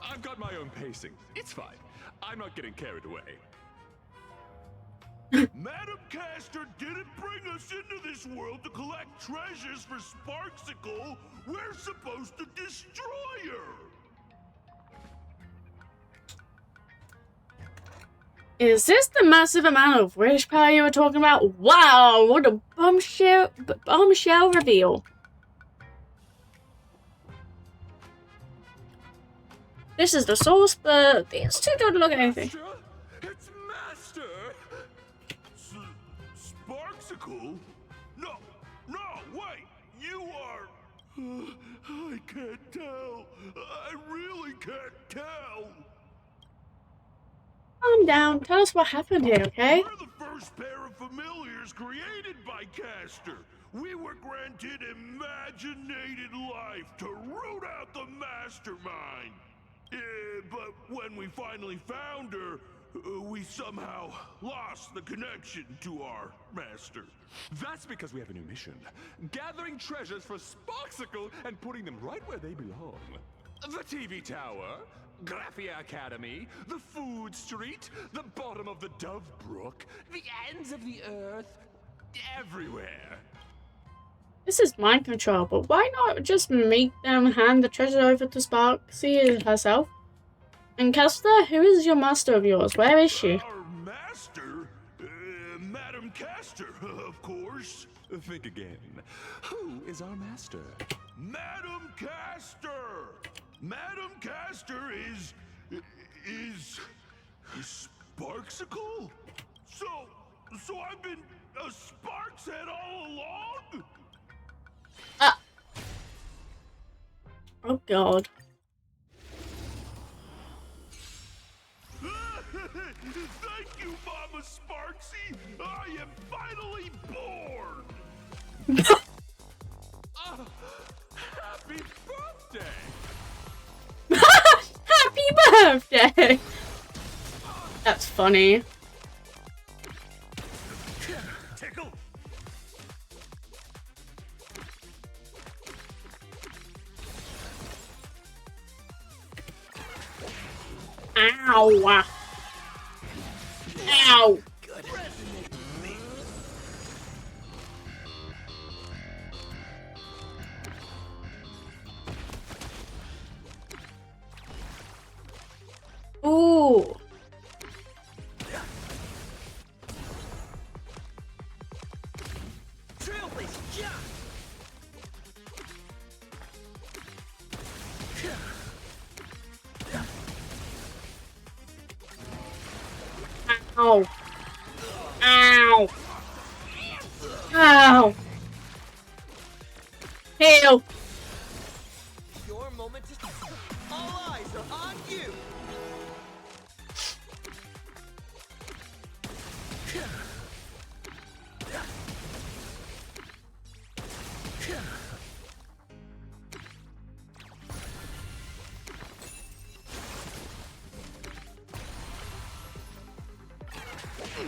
I've got my own pacing. It's fine. I'm not getting carried away. Madam Castor didn't bring us into this world to collect treasures for Sparksicle. We're supposed to destroy her. Is this the massive amount of wish power you were talking about? Wow, what a bombshell reveal. This is the source, but these two don't look at anything. Master? It's Master! Sparksicle? No, wait! You are... I can't tell. I really can't tell. Calm down. Tell us what happened here, okay? We're the first pair of familiars created by Castor. We were granted imaginated life to root out the mastermind. But when we finally found her, we somehow lost the connection to our master. That's because we have a new mission. Gathering treasures for Sparksicle and putting them right where they belong. The TV tower, Graphia Academy, the food street, the bottom of the Dove Brook, the ends of the earth, everywhere. This is mind control, but why not just make them hand the treasure over to Sparksy herself? And Castor, who is your master of yours? Where is she? Our master? Madam Castor, of course. Think again. Who is our master? Madam Castor! Madam Castor is Sparksicle? So I've been a Sparks head all along? Oh god. Thank you, Mama Sparksy! I am finally born! Happy birthday! Happy birthday! That's funny. Tickle! Ow! Ow! Ooh! Ow! Ow! Ow! Heal! Your moment to... All eyes are on you!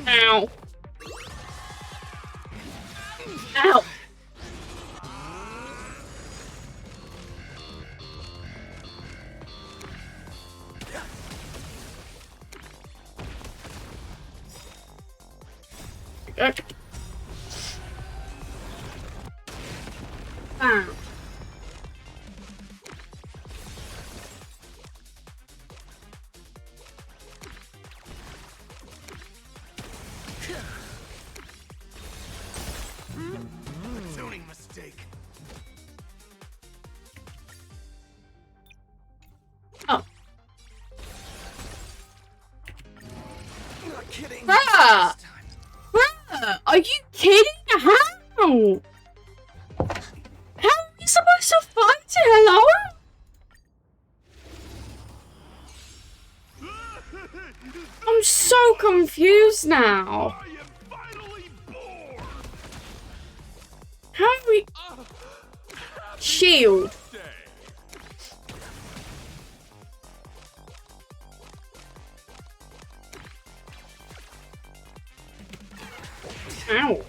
Ow! Ow! Bam. Tuning mistake. Oh. Not kidding. Bruh! Bruh! Are you kidding? How? How are we supposed to fight it? Hello? I'm so confused now. I am finally bored. How are we... Shield. Day. Ow.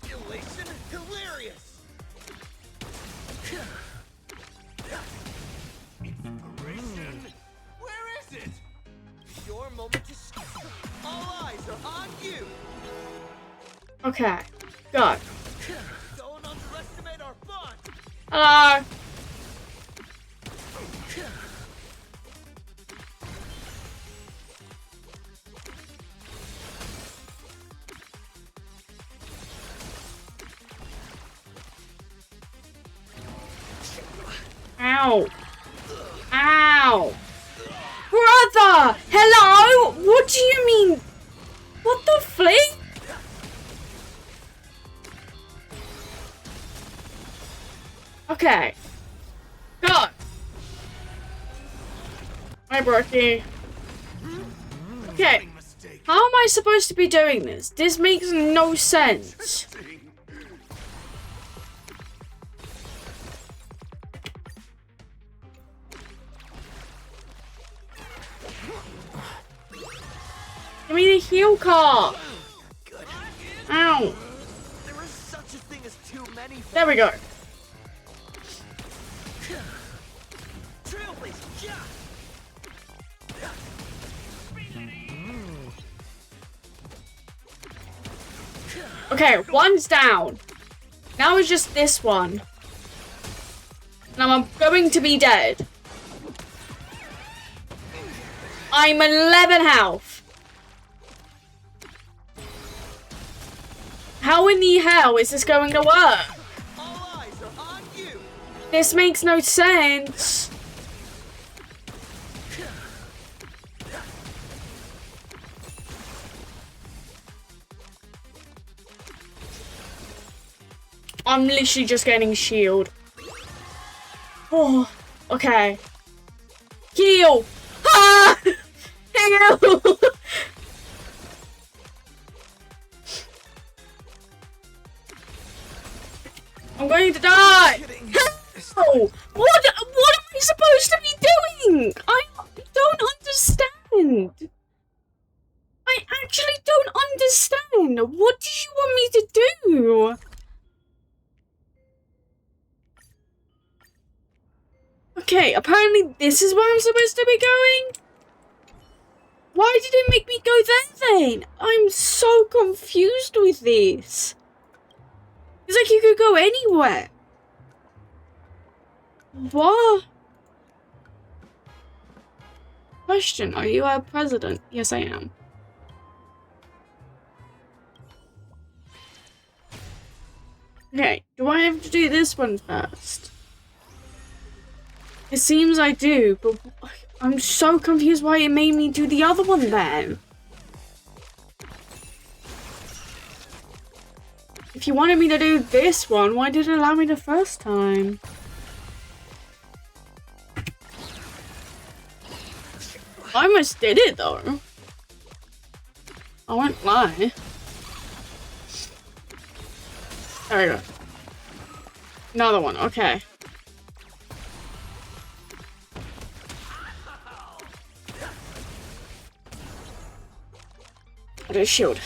Elation hilarious. Inspiration. Where is it? Your moment to shine. All eyes are on you. Okay. Go. Don't underestimate our fun. Hello. Ow. Ow. Brother! Hello? What do you mean? What the flip? Okay. Go. Hi, Brookie. Okay. How am I supposed to be doing this? This makes no sense. Give me the heal card. Good. Ow. There is such a thing as too many. There we go. Trailblazer. Yeah. Okay, one's down. Now it's just this one. Now I'm going to be dead. I'm 11 health. How in the hell is this going to work? All eyes are on you. This makes no sense. I'm literally just getting shield. Oh, okay. Heal! Ah! Heal! I'm going to die! How? What am I supposed to be doing? I don't understand. I actually don't understand. What do you want me to do? Okay, apparently this is where I'm supposed to be going? Why did it make me go there then? I'm so confused with this. It's like you could go anywhere. What? Question, are you our president? Yes, I am. Okay, do I have to do this one first? It seems I do, but I'm so confused why it made me do the other one then. If you wanted me to do this one, why did it allow me the first time? I almost did it though. I won't lie. There we go. Another one, okay. I got a shield.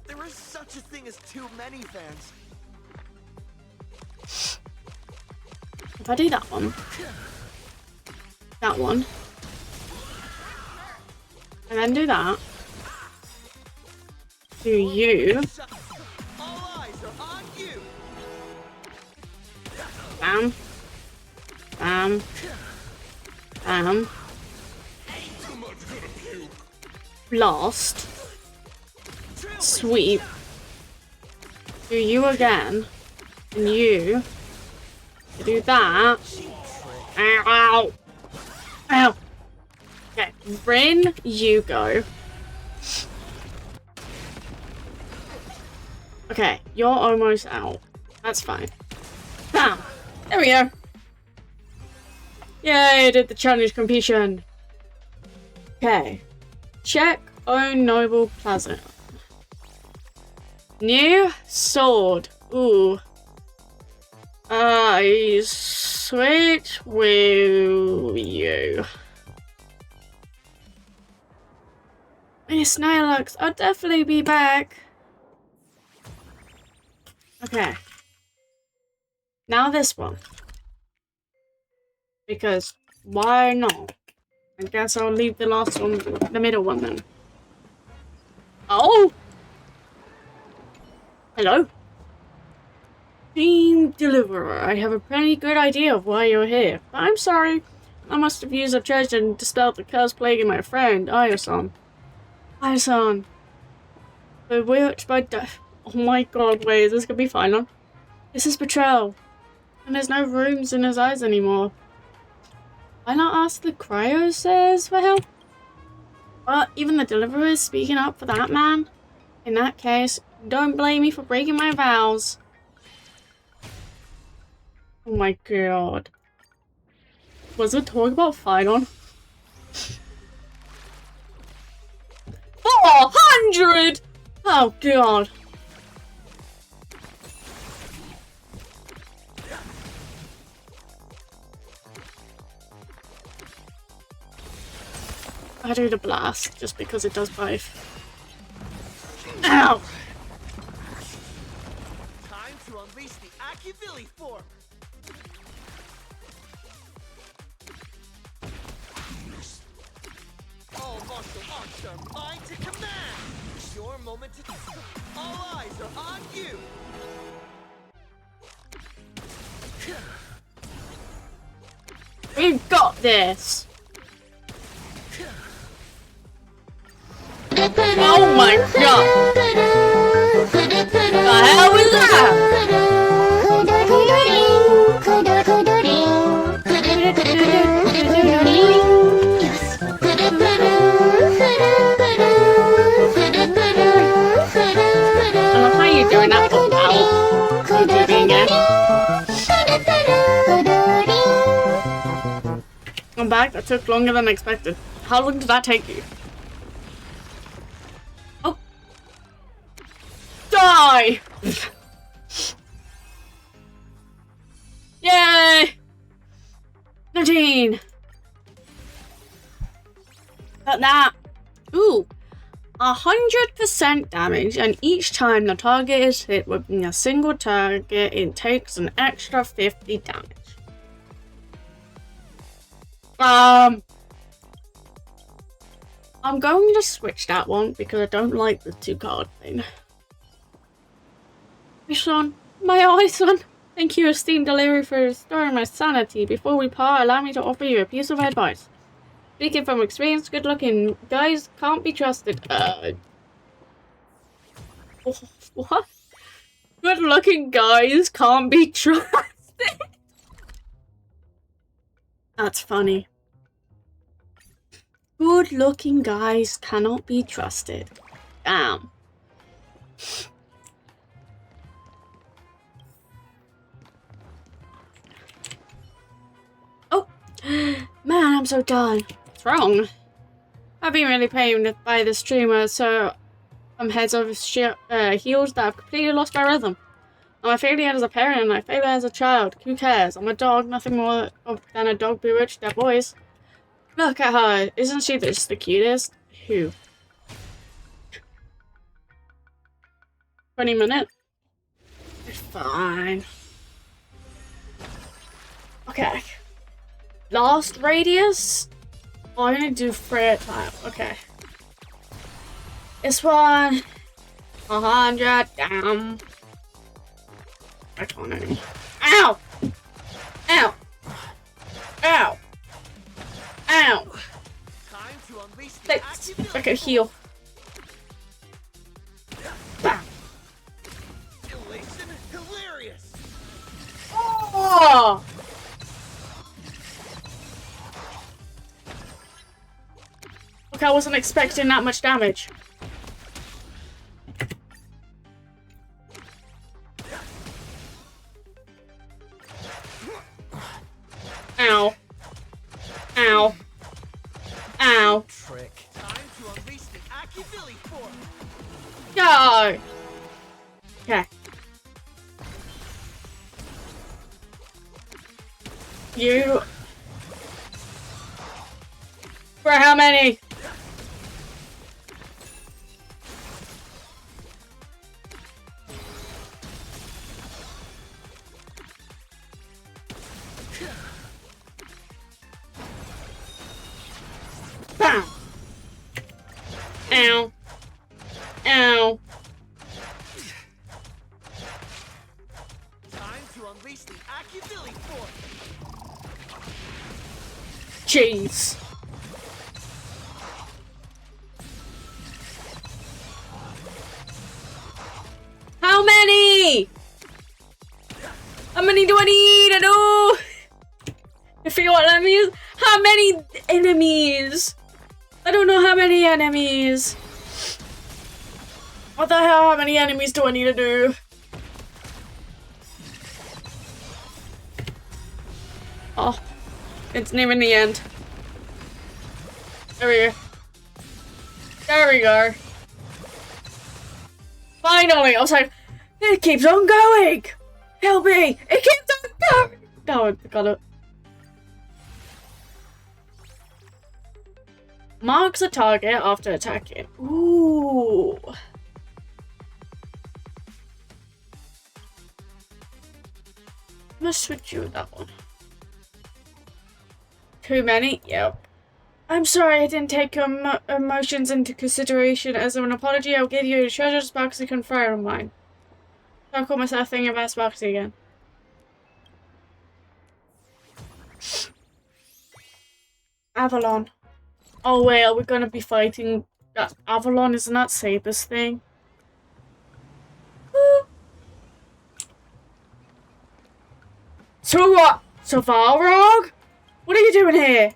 There is such a thing as too many fans. If I do that one, and then do that, do you, All eyes are on you. bam, bam, bam, blast, sweep, do you again, and you do that. Ow! Ow! Okay, Rin, you go. Okay, you're almost out. That's fine. Bam! There we go. Yay, I did the challenge completion. Okay. Check own noble plaza. New sword. Ooh. I switch with you. Miss Nylux, I'll definitely be back. Okay. Now this one. Because why not? I guess I'll leave the last one, the middle one then. Oh! Hello? Team Deliverer, I have a pretty good idea of why you're here. But I'm sorry. I must have used a treasure and dispelled the curse plaguing my friend, Iosan. Iosan. Bewitched by death. Oh my god, wait, is this gonna be final? This is betrayal. And there's no rooms in his eyes anymore. Why not ask the cryo says for help? But even the Deliverer is speaking up for that man. In that case, don't blame me for breaking my vows. Oh my god. Was it talk about Phynon? 400! Oh god. I do the blast just because it does both. Ow! Time to unleash the Akivilli form. All martial arts are mine to command. Your moment to... All eyes are on you. We've got this. Oh my god! The hell is I love how you're doing that without doing it. I'm back. That took longer than expected. How long did that take you? Oh. Die! Yay! 19! Got that. Ooh. 100% damage, and each time the target is hit with a single target, it takes an extra 50 damage. I'm going to switch that one because I don't like the 2-card thing. My son, my eyes, son. Thank you, esteemed delivery, for restoring my sanity. Before we part, allow me to offer you a piece of advice. Speaking from experience, good-looking guys can't be trusted. What? Good-looking guys can't be trusted. That's funny. Good-looking guys cannot be trusted. Damn. Oh, man, I'm so done. What's wrong? I've been really pained by the streamer, so I'm heads over heels that I've completely lost my rhythm. I'm a failure as a parent and I failure as a child. Who cares? I'm a dog, nothing more than a dog bewitched their boys. Look at her. Isn't she just the cutest? Who? 20 minutes? Fine. Okay. Last radius? Oh, I only do 3 at a time. Okay. This one. 100. Damn. I can't anymore. Ow! Ow! Ow! Ow! Time to unleash the Thanks. active I could heal. Bam. elation. Hilarious. Oh! Look, I wasn't expecting that much damage. Ow. Ow. Ow. Trick. Time to unleash the Akivili form. Go! Okay. You... For how many? Bam! Ow. Ow. Time to unleash the Akivili form. Jeez. How many? How many do I need? I know. You figure what that means? How many enemies? I don't know how many enemies. What the hell? How many enemies do I need to do? Oh, it's nearing the end. There we go. There we go. Finally, I was like, it keeps on going. Help me! It keeps on going. No, I got it. Marks a target after attacking. Ooh. I'm gonna switch you with that one. Too many? Yep. I'm sorry I didn't take your emotions into consideration. As an apology, I'll give you a treasure Sparksy can fire of mine. I'll call myself thinking about Sparksy again. Avalon. Oh wait, are we gonna be fighting that Avalon? Isn't that Saber's thing? So what? Savarog? What are you doing here?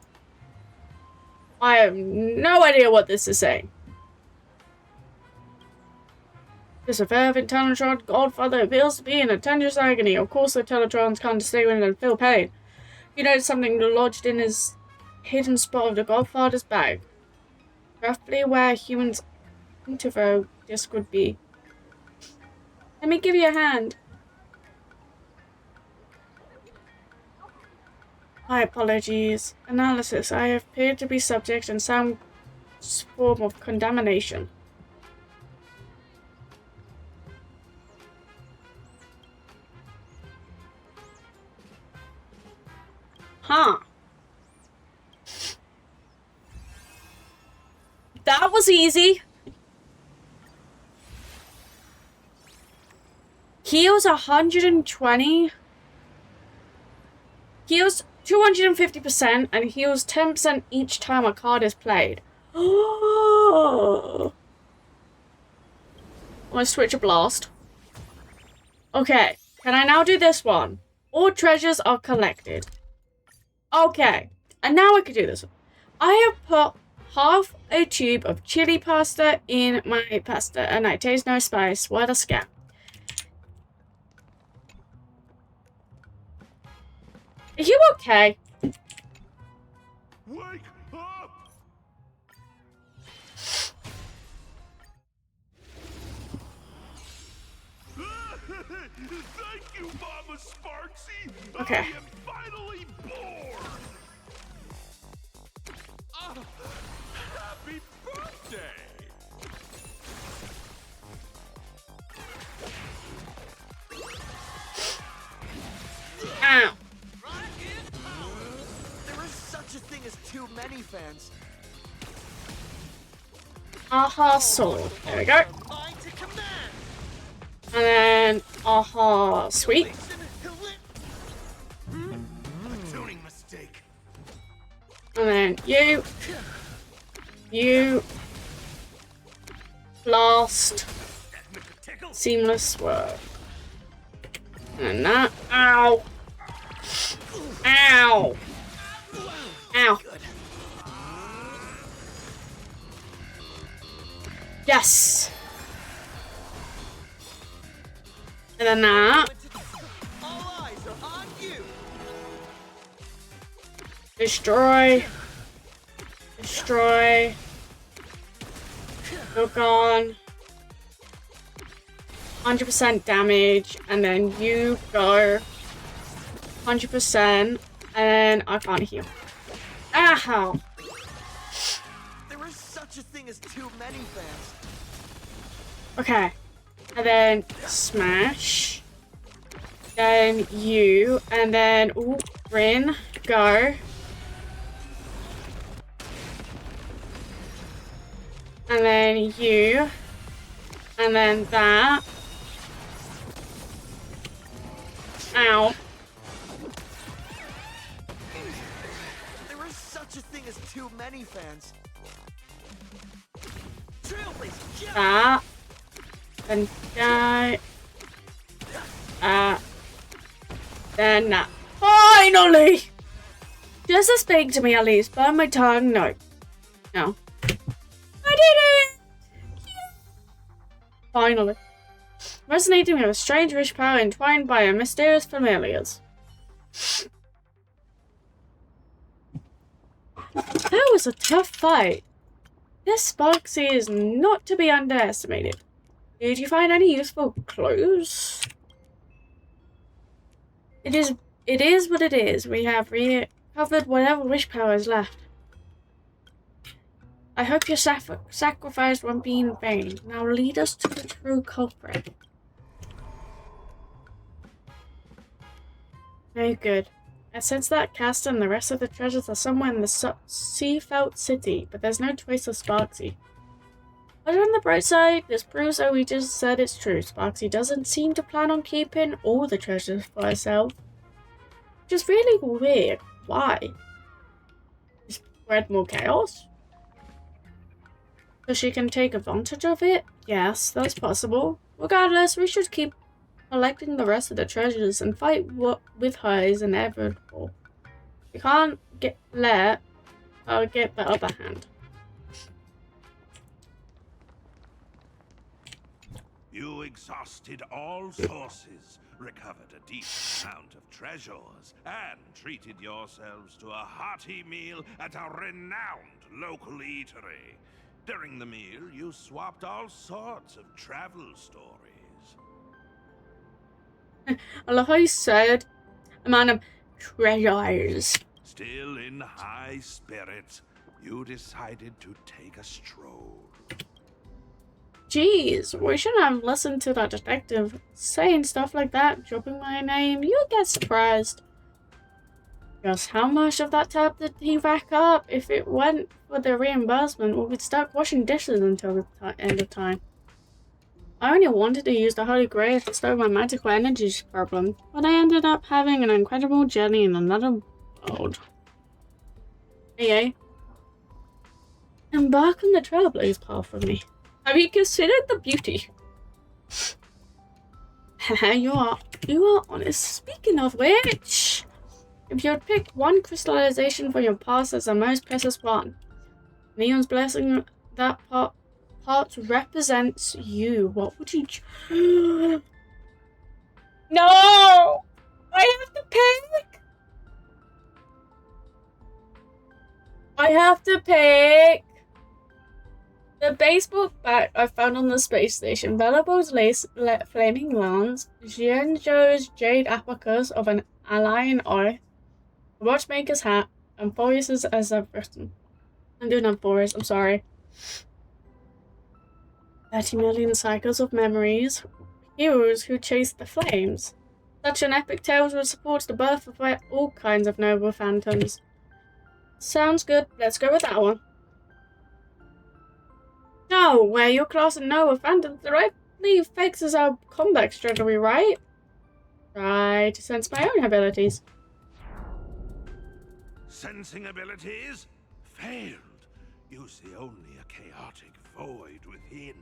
I have no idea what this is saying. This a fervent Teletron godfather appeals to be in a tenuous agony. Of course the Teletrons can't stay in and feel pain. You notice something lodged in his hidden spot of the godfather's bag. Roughly where a human's intervo disc would be. Let me give you a hand. My apologies. Analysis. I appear to be subject in some form of contamination. Huh. That was easy. Heals 120. Heals 250% and heals 10% each time a card is played. Oh. I'm gonna switch a blast. Okay, can I now do this one? All treasures are collected. Okay, and now I can do this one. I have put half a tube of chili pasta in my pasta and I taste no spice. What a scam. Are you okay? Wake up! Thank you, Mama Sparksy. Okay. I am finally born. Happy birthday! Ow. too many fans. Aha sword. There we go. Mine to command. And then aha sweet. A tuning mistake. And then you blast. Seamless swerve. And that. Ow. Ow. Ow. Yes. And then that. All eyes are on you. Destroy. Destroy. Go gone. 100% damage, and then you go 100%, and I can't heal. Ow! There is such a thing as too many fans. Okay, and then smash. Then you, and then ooh, Rin, go. And then you, and then that. Ow. There is such a thing as too many fans. Trailblazer, jump! That. Then die. Then that. Finally! Just to speak to me at least. Burn my tongue. No. No. I did it! Finally. Resonating with a strange wish power entwined by a mysterious familiars. That was a tough fight. This Sparksy is not to be underestimated. Did you find any useful clues? It is what it is. We have recovered whatever wish power is left. I hope your sacrifice won't be in vain. Now lead us to the true culprit. Very good. I sense that Casta and the rest of the treasures are somewhere in the Seafelt City, but there's no trace of Sparksy. But on the bright side, this proves that we just said it's true. Sparksy doesn't seem to plan on keeping all the treasures for herself. Which is really weird. Why? Spread more chaos? So she can take advantage of it? Yes, that's possible. Regardless, we should keep collecting the rest of the treasures and fight what with her is inevitable. We can't let her get the upper hand. You exhausted all sources, recovered a decent amount of treasures, and treated yourselves to a hearty meal at a renowned local eatery. During the meal, you swapped all sorts of travel stories. I love how you said amount of treasures. Still in high spirits, you decided to take a stroll. Jeez, we shouldn't have listened to that detective saying stuff like that, dropping my name. You'll get surprised. Just how much of that tab did he rack up? If it went for the reimbursement, we'll be stuck washing dishes until the end of time. I only wanted to use the Holy Grail to stop my magical energies problem, but I ended up having an incredible journey in another world. Hey, embark on the trailblaze path with me. Have you considered the beauty? you are honest. Speaking of which, if you had picked one crystallization for your past as the most precious one, Neon's blessing that part represents you. What would you choose? No! I have to pick! I have to pick the baseball bat I found on the space station, Velobo's flaming lance, Jianzhou's jade abacus of an alien eye, a watchmaker's hat, and Boris's as I've written. I'm doing on Boris, I'm sorry. 30 million cycles of memories, heroes who chased the flames. Such an epic tale would support the birth of all kinds of noble phantoms. Sounds good. Let's go with that one. No, where your class and Noah Phantom directly fixes our combat strategy, right? Try to sense my own abilities. Sensing abilities? Failed. You see only a chaotic void within.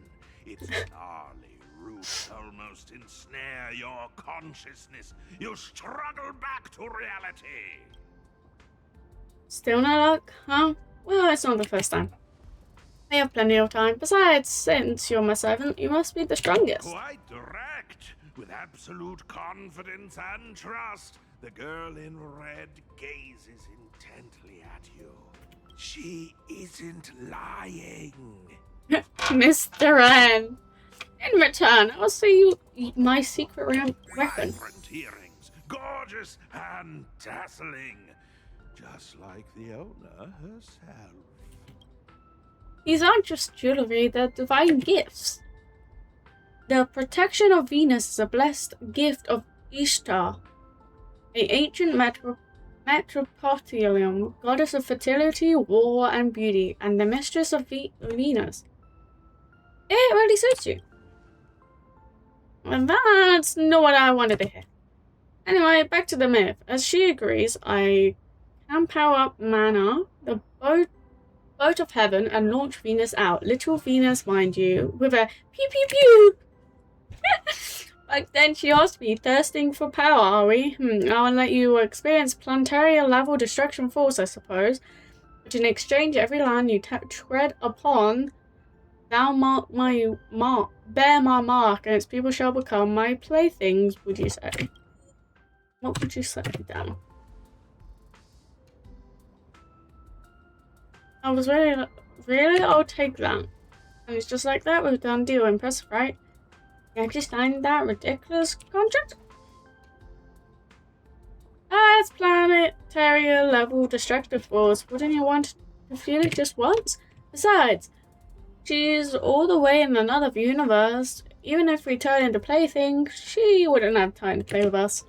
Its gnarly roots almost ensnare your consciousness. You struggle back to reality. Still no luck, huh? Well, it's not the first time. We have plenty of time. Besides, since you're my servant, you must be the strongest. Quite direct. With absolute confidence and trust, the girl in red gazes intently at you. She isn't lying. Mr. N. In return, I'll say you my secret weapon. Vibrant earrings, gorgeous and dazzling. Just like the owner herself. These aren't just jewelry, they're divine gifts. The protection of Venus is a blessed gift of Ishtar, an ancient metropolitan goddess of fertility, war, and beauty, and the mistress of Venus. It really suits you. And that's not what I wanted to hear. Anyway, back to the myth. As she agrees, I can power up Mana, the boat of heaven, and launch Venus out. Little Venus, mind you, with a pew pew pew. Back then she asked me, thirsting for power, are we? I'll let you experience planetary level destruction force, I suppose. But in exchange, every land you tread upon, thou bear my mark, and its people shall become my playthings, would you say? What would you say, Dan? I was really, I'll take that. And it's just like that, we've done a deal. Impressive, right? You actually signed that ridiculous contract? It's planetary level destructive force. Wouldn't you want to feel it just once? Besides, she's all the way in another universe. Even if we turn into playthings, she wouldn't have time to play with us.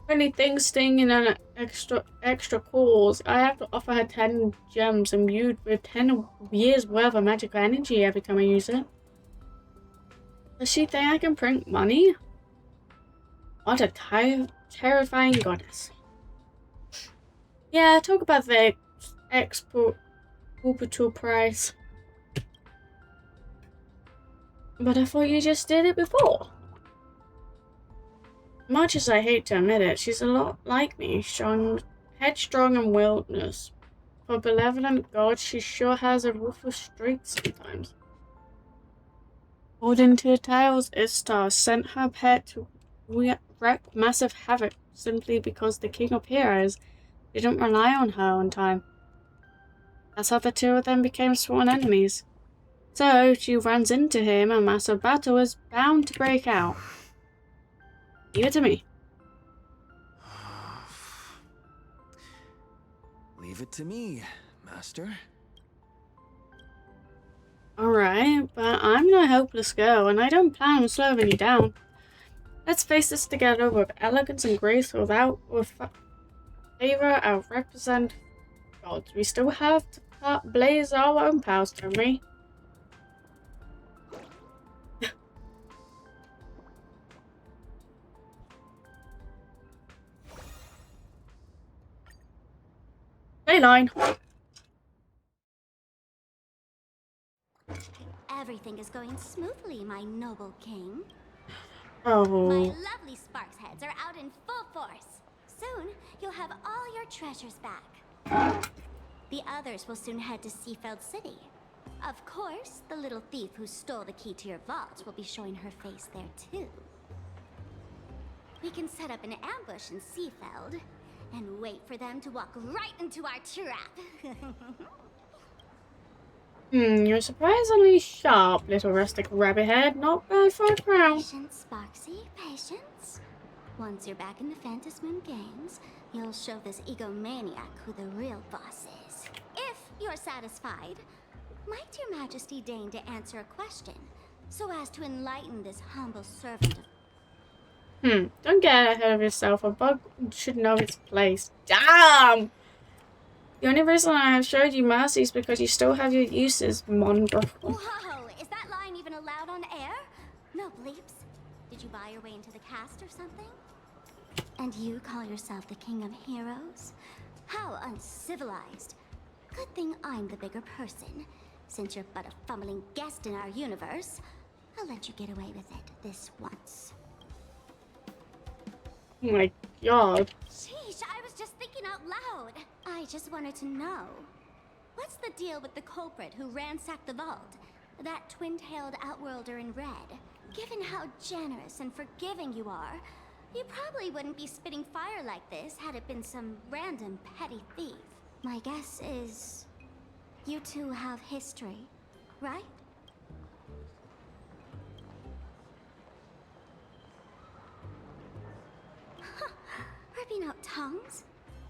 Only things sting in an extra cause. I have to offer her 10 gems imbued with 10 years worth of magical energy every time I use it. Does she think I can print money? What a terrifying goddess. Yeah, talk about the orbital price. But I thought you just did it before. Much as I hate to admit it, she's a lot like me, headstrong and wildness. For benevolent God, she sure has a ruthless streak sometimes. According to the tales, Ishtar sent her pet to wreak massive havoc simply because the King of Heroes didn't rely on her on time. That's how the two of them became sworn enemies. So, if she runs into him, a massive battle is bound to break out. Leave it to me. Leave it to me, Master. Alright, but I'm no helpless girl, and I don't plan on slowing you down. Let's face this together with elegance and grace with favor and represent gods. We still have to blaze our own paths, don't we? Play line. Everything is going smoothly, my noble king. Oh. My lovely Sparks heads are out in full force. Soon, you'll have all your treasures back. The others will soon head to Seafeld City. Of course, the little thief who stole the key to your vault will be showing her face there too. We can set up an ambush in Seafeld and wait for them to walk right into our trap. You're surprisingly sharp, little rustic rabbit head. Not bad for a crown. Patience, Sparksy, patience. Once you're back in the Phantasmoon Games, you'll show this egomaniac who the real boss is. If you're satisfied, might your majesty deign to answer a question, so as to enlighten this humble servant of... Don't get ahead of yourself. A bug should know its place. Damn! The only reason I have showed you mercy is because you still have your uses, mongrel. Whoa, is that line even allowed on air? No bleeps. Did you buy your way into the cast or something? And you call yourself the king of heroes? How uncivilized. Good thing I'm the bigger person. Since you're but a fumbling guest in our universe, I'll let you get away with it this once. Oh my god. Sheesh, I was just thinking out loud. I just wanted to know. What's the deal with the culprit who ransacked the vault? That twin-tailed outworlder in red. Given how generous and forgiving you are, you probably wouldn't be spitting fire like this had it been some random petty thief. My guess is you two have history, right? Ripping out tongues?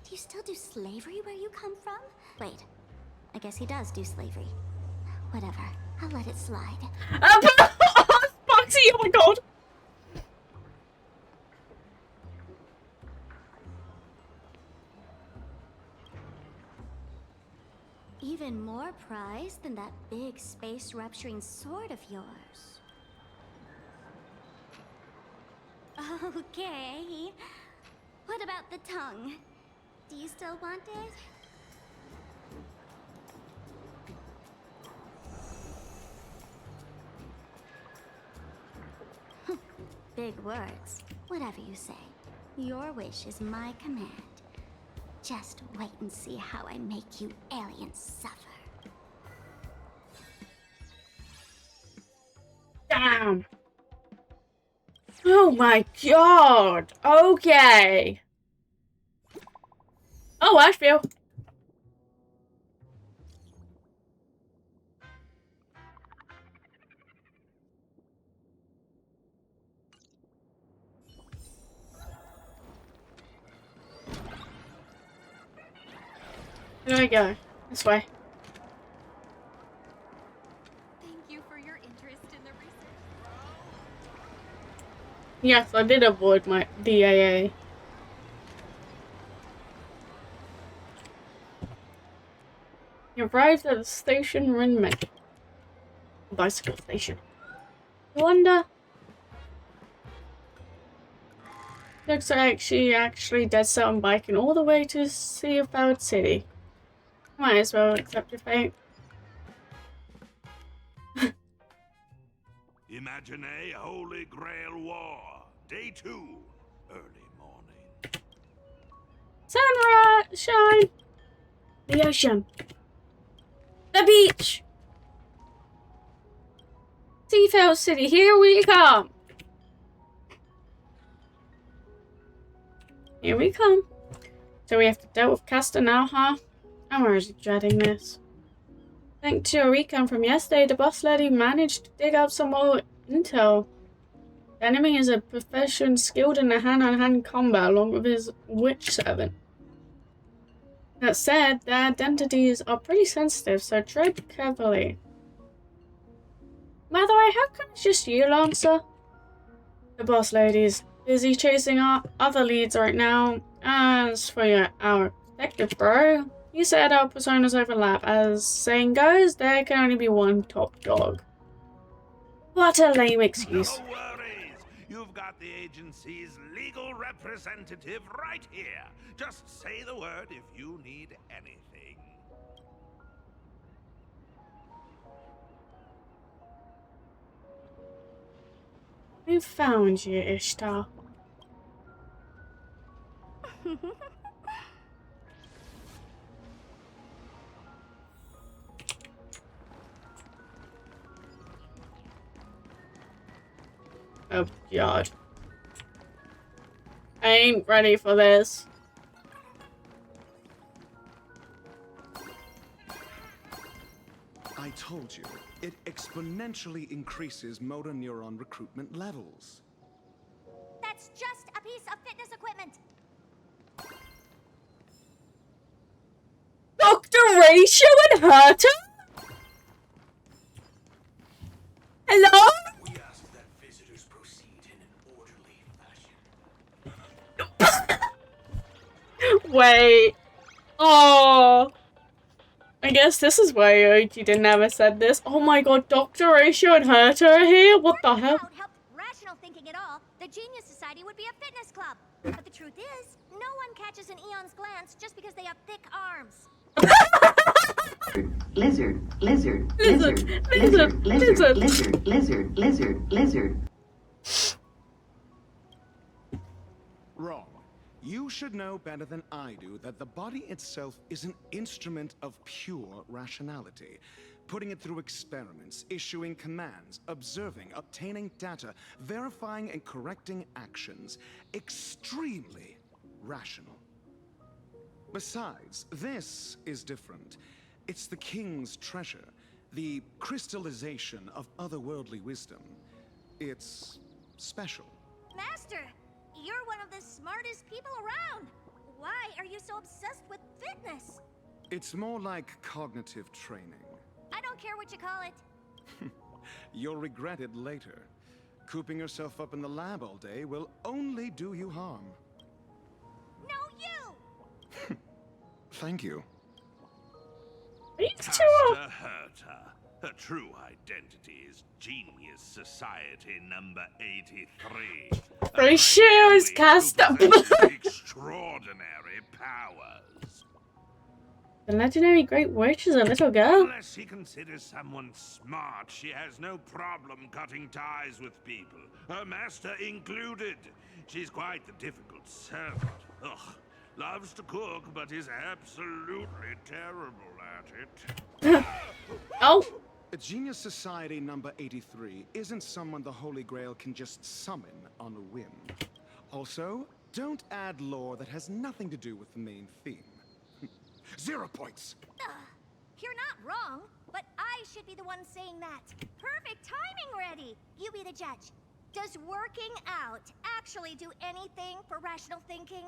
Do you still do slavery where you come from? Wait, I guess he does do slavery. Whatever, I'll let it slide. Foxy, oh my god! Even more prize than that big space-rupturing sword of yours. Okay. What about the tongue? Do you still want it? Big words. Whatever you say. Your wish is my command. Just wait and see how I make you aliens suffer. Damn. Oh my god. Okay. Oh, Asheville. There we go. This way. Thank you for your interest in the research. Yes, I did avoid my DAA. You arrived at the station Rinmen. Bicycle station. I wonder. Looks like she actually dead set on biking all the way to Seafood City. Might as well accept your fate. Imagenae Holy Grail War. Day 2. Early morning. Sunshine! The ocean. The beach! Seafood City, here we come! Here we come. So we have to deal with Castor now, huh? I'm already dreading this. Thanks to your recon from yesterday, the boss lady managed to dig up some more intel. The enemy is a profession skilled in hand-on-hand combat along with his witch servant. That said, their identities are pretty sensitive, so tread carefully. By the way, how come it's just you, Lancer? The boss lady is busy chasing our other leads right now. As for our detective bro, you said our personas overlap. As saying goes, there can only be one top dog. What a lame excuse. No worries. You've got the agency's legal representative right here. Just say the word if you need anything. Who found you, Ishtar? Oh god. I ain't ready for this. I told you, it exponentially increases motor neuron recruitment levels. That's just a piece of fitness equipment. Dr. Ratio and Herta? Hello? We ask that visitors proceed in an orderly fashion. Wait. Oh, I guess this is why Oichi didn't ever said this. Oh my god, Dr. Ratio and Herta are here? What the hell? Without help rational thinking at all, the Genius Society would be a fitness club. But the truth is, no one catches an Eon's glance just because they have thick arms. Lizard, lizard, lizard, lizard, lizard, lizard, lizard, lizard, lizard. Wrong. You should know better than I do that the body itself is an instrument of pure rationality. Putting it through experiments, issuing commands, observing, obtaining data, verifying and correcting actions. Extremely rational. Besides, this is different. It's the king's treasure, the crystallization of otherworldly wisdom. It's special. Master, you're one of the smartest people around. Why are you so obsessed with fitness? It's more like cognitive training. I don't care what you call it. You'll regret it later. Cooping yourself up in the lab all day will only do you harm. No, you! Thank you. Master Herta. Her true identity is Genius Society number 83. Ratio is cast up. Extraordinary powers. The legendary Great Witch is a little girl. Unless he considers someone smart, she has no problem cutting ties with people, her master included. She's quite the difficult servant. Ugh. Loves to cook, but is absolutely terrible at it. Oh! A Genius Society number 83 isn't someone the Holy Grail can just summon on a whim. Also, don't add lore that has nothing to do with the main theme. 0 points! You're not wrong, but I should be the one saying that. Perfect timing, Reddy. You be the judge. Does working out actually do anything for rational thinking?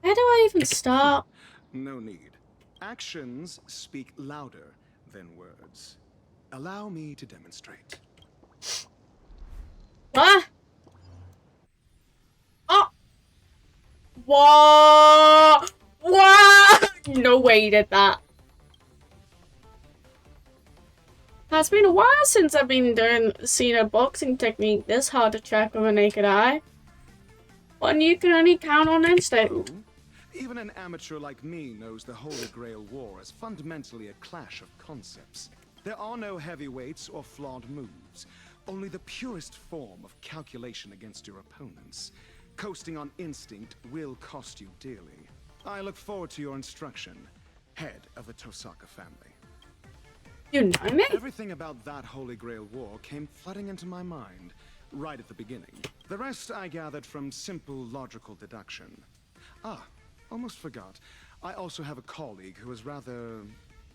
Where do I even start? No need. Actions speak louder than words. Allow me to demonstrate. What? Oh! What? What? No way you did that. It's been a while since I've been seen a boxing technique this hard to track with a naked eye. One you can only count on instinct. Even an amateur like me knows the Holy Grail War is fundamentally a clash of concepts. There are no heavyweights or flawed moves, only the purest form of calculation against your opponents. Coasting on instinct will cost you dearly. I look forward to your instruction, head of the Tosaka family. You know me? Everything about that Holy Grail War came flooding into my mind right at the beginning. The rest I gathered from simple logical deduction. Ah, almost forgot. I also have a colleague who is rather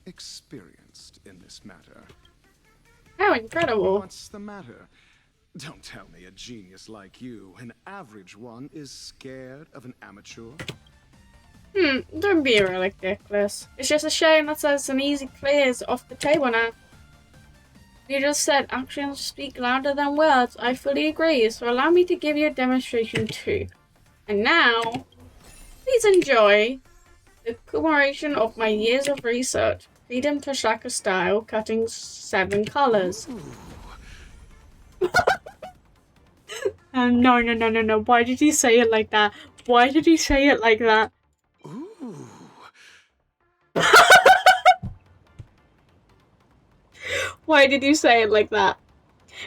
experienced in this matter. How incredible. What's the matter? Don't tell me a genius like you, an average one, is scared of an amateur. Don't be ridiculous. It's just a shame that there's some easy clears off the table now. You just said actions speak louder than words. I fully agree, so allow me to give you a demonstration too. And now, please enjoy the culmination of my years of research. Freedom Tosaka style, cutting 7 colors. No. Why did he say it like that? Why did he say it like that? Ooh. Why did you say it like that?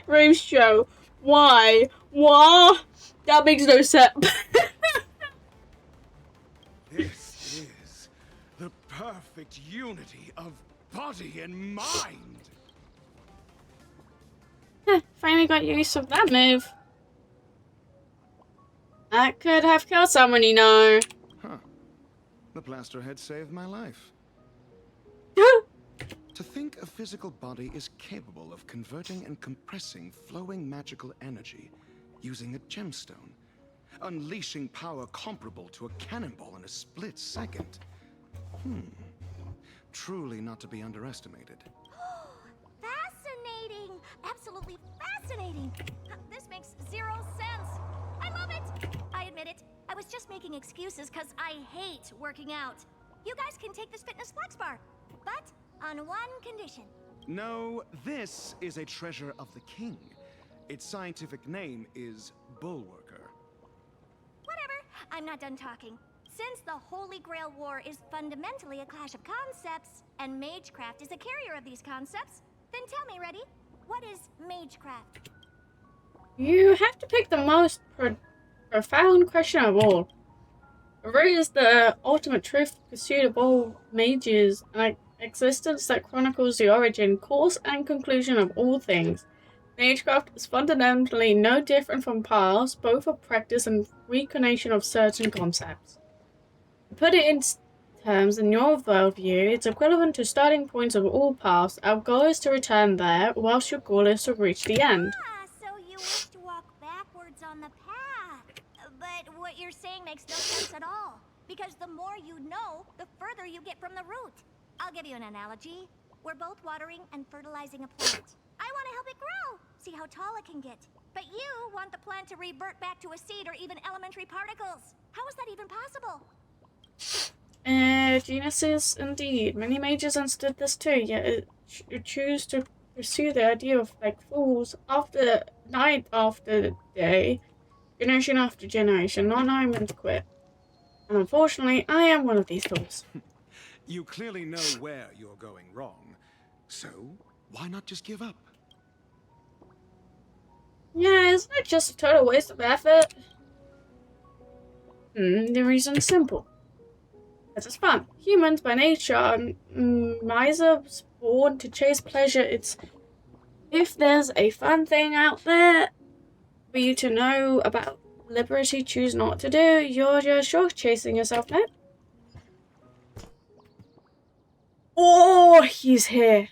Rose Joe, why? What? That makes no sense. This is the perfect unity of body and mind. Finally got use of that move. That could have killed someone, you know. Huh. The plaster head saved my life. To think a physical body is capable of converting and compressing flowing magical energy using a gemstone, unleashing power comparable to a cannonball in a split second. Truly not to be underestimated. Fascinating! Absolutely fascinating! This makes 0 sense. I love it! I admit it. I was just making excuses because I hate working out. You guys can take this fitness flex bar. But on one condition. No, this is a treasure of the king. Its scientific name is Bulwarker. Whatever, I'm not done talking. Since the Holy Grail War is fundamentally a clash of concepts, and Magecraft is a carrier of these concepts, then tell me, Reddy, what is Magecraft? You have to pick the most profound question of all. Where is the ultimate truth pursuit of all mages, an existence that chronicles the origin, course, and conclusion of all things? Magecraft is fundamentally no different from paths, both of practice and reincarnation of certain concepts. To put it in terms in your worldview, it's equivalent to starting points of all paths. Our goal is to return there, whilst your goal is to reach the end. Ah, so you wish to walk backwards on the path. But what you're saying makes no sense at all. Because the more you know, the further you get from the root. I'll give you an analogy. We're both watering and fertilizing a plant. I want to help it grow, see how tall it can get. But you want the plant to revert back to a seed or even elementary particles. How is that even possible? Geniuses indeed. Many mages understood this too, yet choose to pursue the idea of like fools after night after day, generation after generation, not knowing when to quit. And unfortunately, I am one of these fools. You clearly know where you're going wrong. So, why not just give up? Yeah, isn't it just a total waste of effort? The reason's simple. It's fun. Humans by nature are misers born to chase pleasure. It's if there's a fun thing out there for you to know about, liberty choose not to do, you're just sure chasing yourself now. Oh, he's here.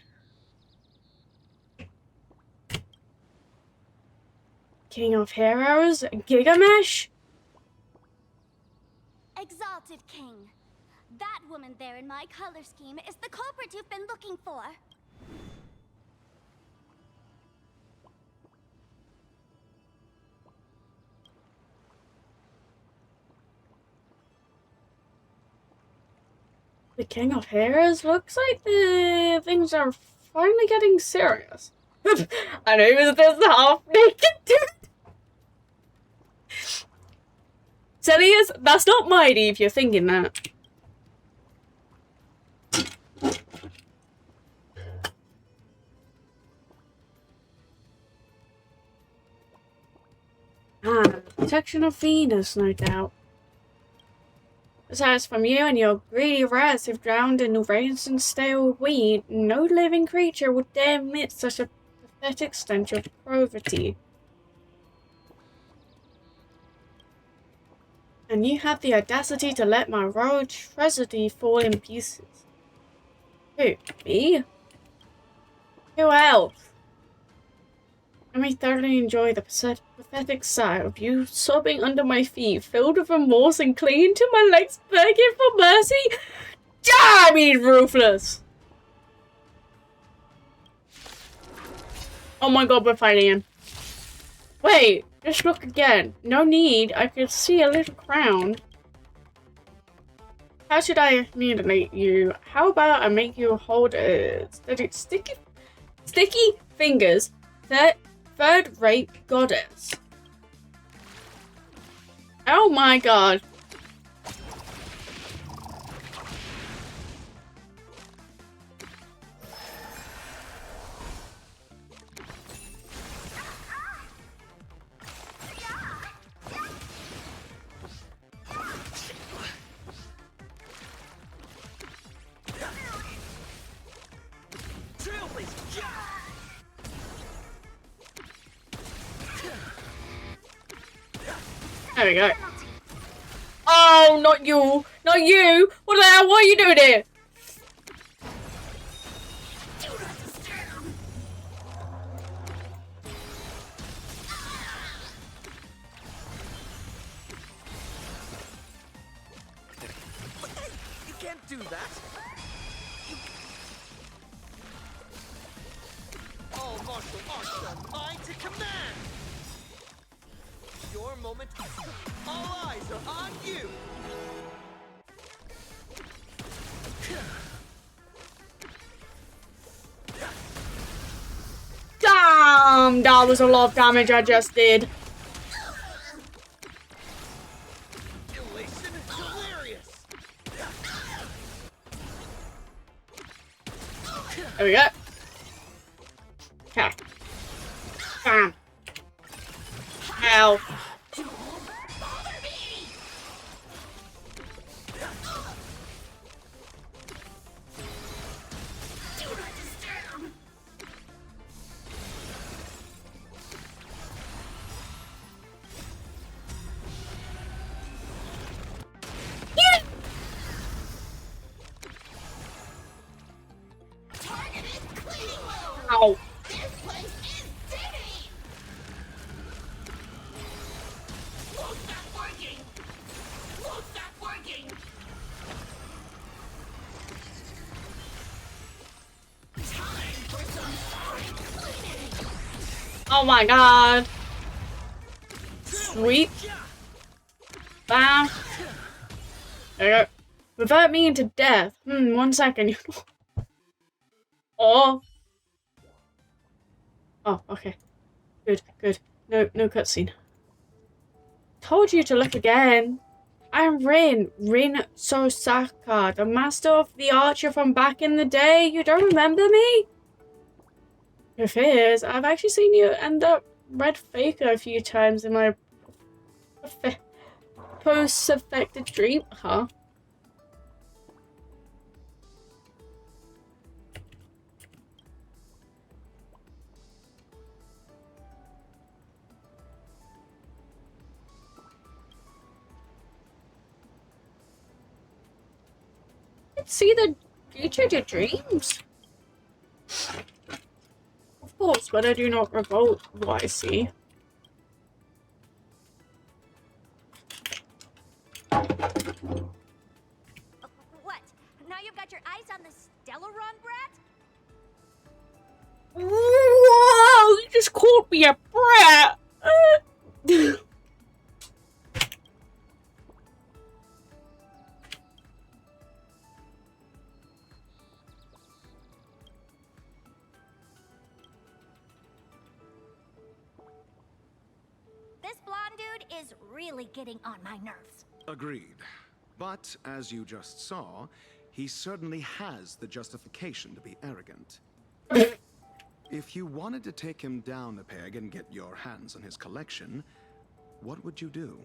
King of Heroes, Gigamesh? Exalted King. That woman there in my color scheme is the culprit you've been looking for. The King of Heroes? Looks like the things are finally getting serious. I know he was this half naked dude. Celius, that's not mighty if you're thinking that. Protection of Venus, no doubt. Besides, from you and your greedy rats who've drowned in rains and stale weed, no living creature would dare admit such a pathetic stench of poverty. And you have the audacity to let my royal treasury fall in pieces. Who? Me? Who else? I may thoroughly enjoy the pathetic sight of you sobbing under my feet, filled with remorse and clinging to my legs, begging for mercy. Damn, he's ruthless! Oh my god, we're fighting him. Wait, just look again. No need, I could see a little crown. How should I mutilate you? How about I make you hold a sticky fingers? Third-rate goddess. Oh my god. There we go. Oh, not you! Not you! What the hell? What are you doing here? You can't do that. All martial arts are mine to command. Your moment. All eyes are on you. that was a lot of damage I just did. There we go. Okay. Bam. Ow. Ow. Oh my god. Sweet. Bam. There we go. Revert me into death. 1 second. Oh. Oh, okay. Good, good. No cutscene. Told you to look again. I'm Rin Tosaka, the master of the archer from back in the day. You don't remember me? If it is, I've actually seen you end up Red Faker a few times in my post-affected dream. Huh? See the future of your dreams. Of course, but I do not revolt what I see. What? Now you've got your eyes on the Stellaron brat? Whoa! You just called me a brat! This blonde dude is really getting on my nerves. Agreed. But, as you just saw, he certainly has the justification to be arrogant. If you wanted to take him down a peg and get your hands on his collection, what would you do?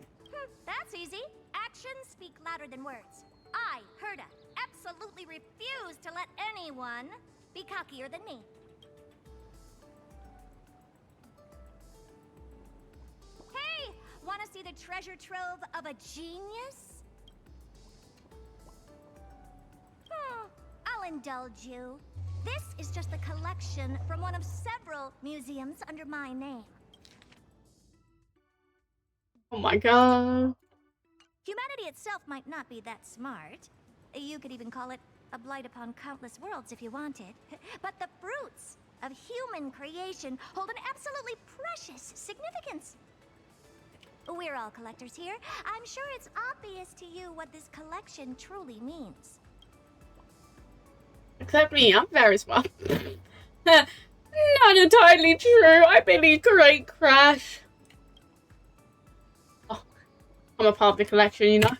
That's easy. Actions speak louder than words. I, Herda, absolutely refuse to let anyone be cockier than me. Hey, want to see the treasure trove of a genius? I'll indulge you. This is just the collection from one of several museums under my name. Oh my god. Humanity itself might not be that smart. You could even call it a blight upon countless worlds if you wanted. But the fruits of human creation hold an absolutely precious significance. We're all collectors here. I'm sure it's obvious to you what this collection truly means. Except me, I'm very smart. Not entirely true. I believe Great Crash. Oh, I'm a part of the collection, you know.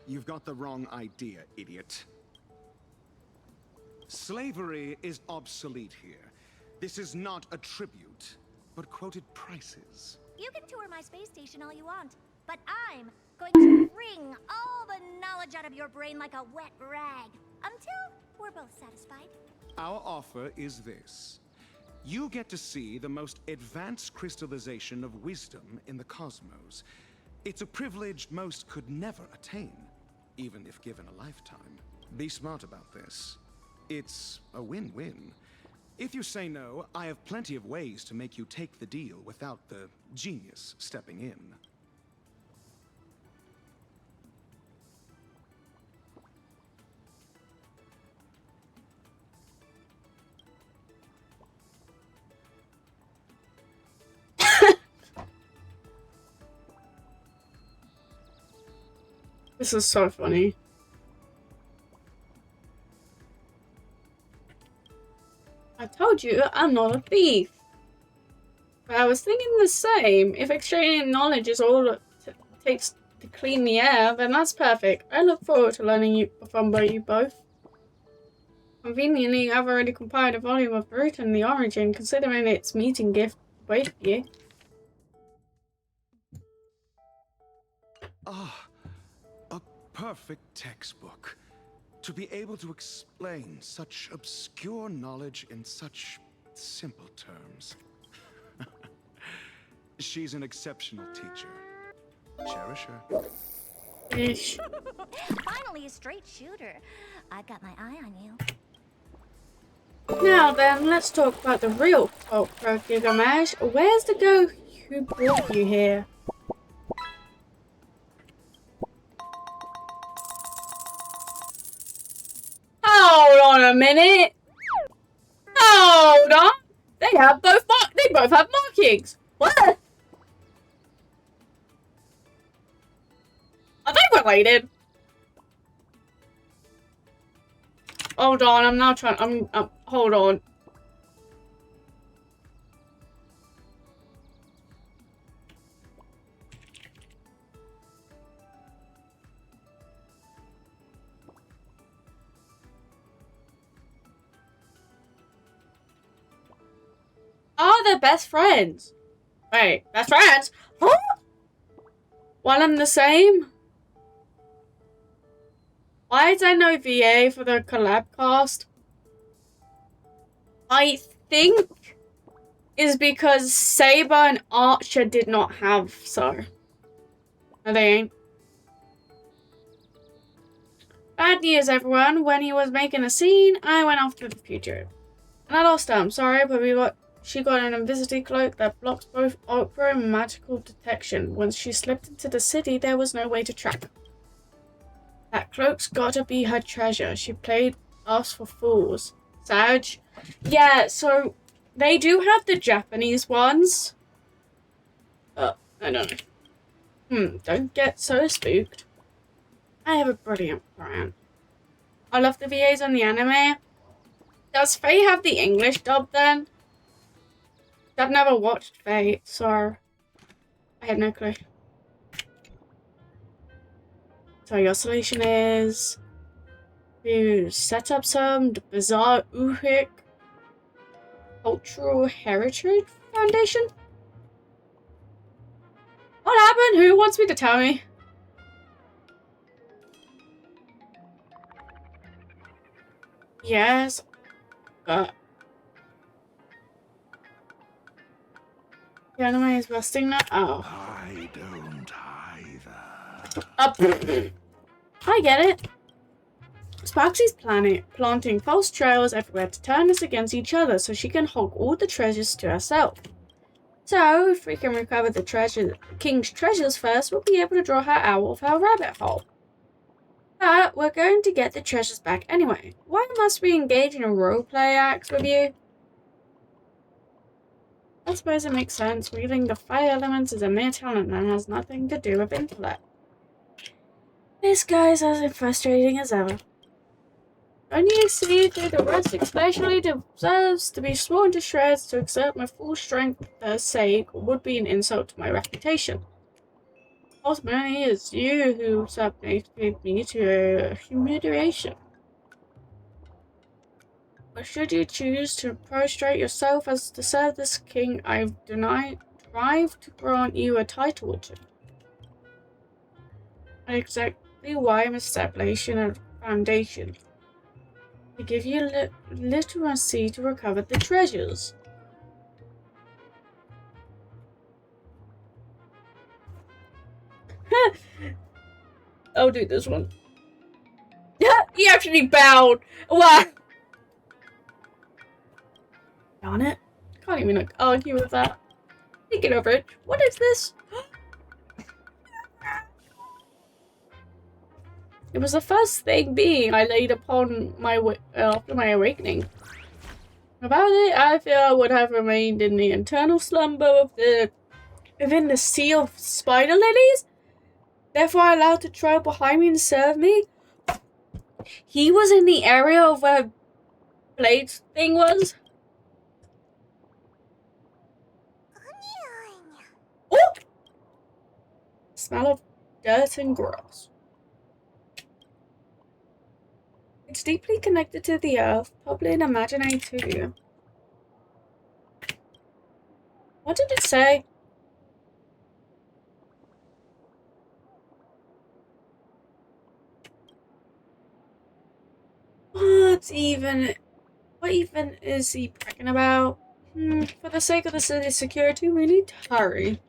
You've got the wrong idea, idiot. Slavery is obsolete here. This is not a tribute, but quoted prices. You can tour my space station all you want, but I'm going to wring all the knowledge out of your brain like a wet rag, until we're both satisfied. Our offer is this. You get to see the most advanced crystallization of wisdom in the cosmos. It's a privilege most could never attain, even if given a lifetime. Be smart about this. It's a win-win. If you say no, I have plenty of ways to make you take the deal without the genius stepping in. This is so funny. I told you I'm not a thief. But I was thinking the same. If exchanging knowledge is all it takes to clean the air, then that's perfect. I look forward to learning from you both. Conveniently, I've already compiled a volume of Brute and the Origin, considering its meeting gift both of you. Ah, a perfect textbook. To be able to explain such obscure knowledge in such simple terms. She's an exceptional teacher. Cherish her. Ish. Finally, a straight shooter. I've got my eye on you. Now then, let's talk about the real culprit, Gilgamesh. Where's the girl who brought you here? Hold on a minute. Hold on. They both have markings. What? Are they related? Hold on, I'm not trying. Hold on. Oh, they're best friends. Wait, best friends? Huh? One and the same? Why is there no VA for the collab cast? I think is because Saber and Archer did not have so. No, they ain't. Bad news, everyone. When he was making a scene, I went off to the future. And I lost her. I'm sorry, but she got an invisibility cloak that blocks both opera and magical detection. Once she slipped into the city, there was no way to track her. That cloak's gotta be her treasure. She played us for fools. Sag? Yeah, so they do have the Japanese ones. I don't know. Don't get so spooked. I have a brilliant plan. I love the VAs on the anime. Does Faye have the English dub then? I've never watched Faye, so I have no clue. So your solution is to set up some bizarre Uhik Cultural Heritage Foundation? What happened? Who wants me to tell me? Yes. The anime is busting now. Oh. I don't either. I get it. Sparksy's planting false trails everywhere to turn us against each other so she can hog all the treasures to herself. So, if we can recover the king's treasures first, we'll be able to draw her out of her rabbit hole. But we're going to get the treasures back anyway. Why must we engage in a roleplay act with you? I suppose it makes sense. Wielding the fire elements is a mere talent and has nothing to do with intellect. This guy's as frustrating as ever. Don't you see that the rest especially deserves to be sworn to shreds to exert my full strength for their sake would be an insult to my reputation. Ultimately, it's you who subjected me to humiliation. But should you choose to prostrate yourself as to serve this king, I've tried to grant you a title or two. Exactly why I'm establishing a foundation. To give you literacy to recover the treasures. I'll do this one. He actually bowed. Wow. Darn it. Can't even argue with that. Get over it. What is this? It was the first thing being I laid upon my after my awakening. Without it, I fear I would have remained in the eternal slumber of within the sea of spider lilies. therefore allowed to trail behind me and serve me? He was in the area of where Blade's thing was? Oh! Smell of dirt and grass. It's deeply connected to the earth, probably an Imagenae too. What did it say? What even is he bragging about? For the sake of the city's security, we need to hurry.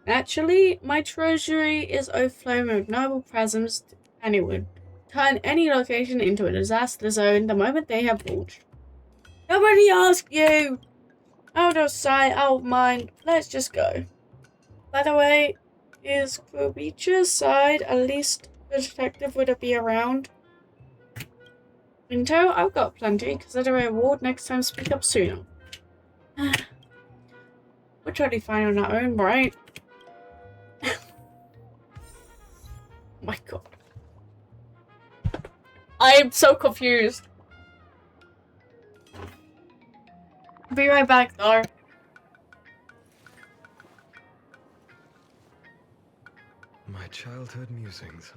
Naturally, my treasury is overflowing with noble presents and it would turn any location into a disaster zone the moment they have launched. Nobody asked you! Out of sight, out of mind, let's just go. By the way, is Kubicha's side at least the detective would it be around? In tow, I've got plenty. Consider a reward next time, speak up sooner. We're totally fine on our own, right? Oh my god. I am so confused. Be right back, though. My childhood musings.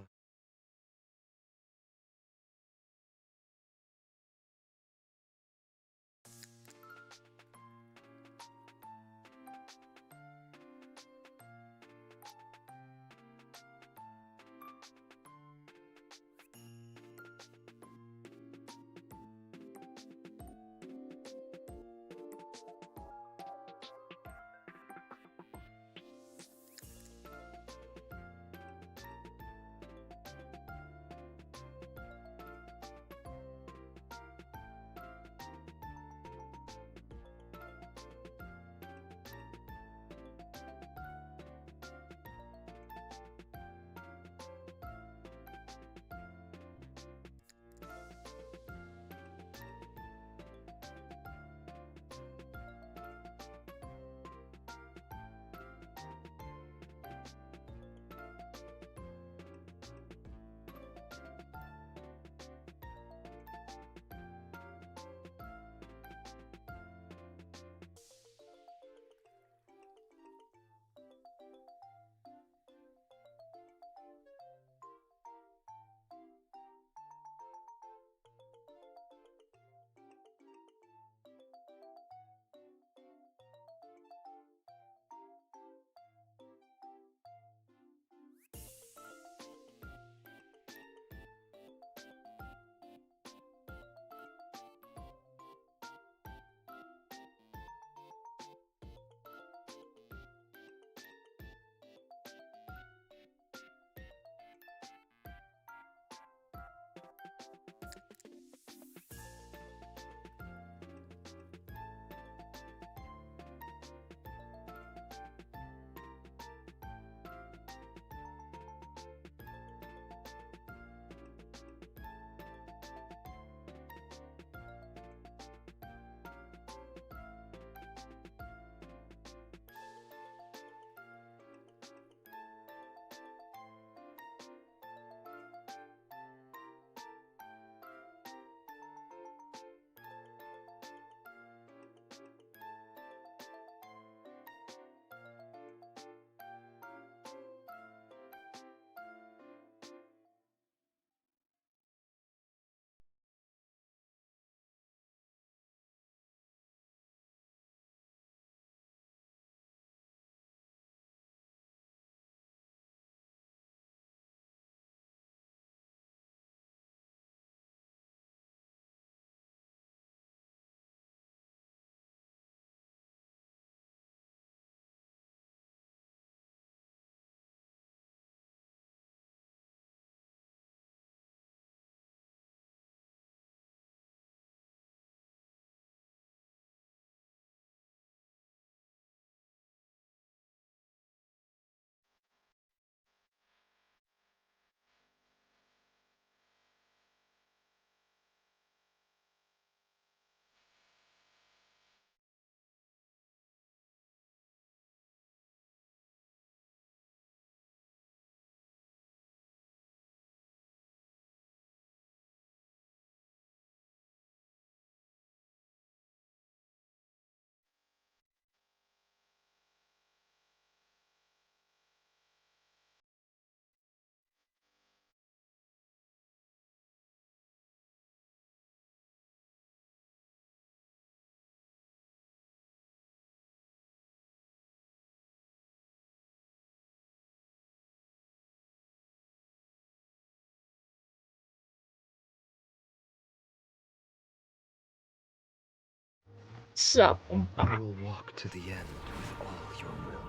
So, I will walk to the end with all your will.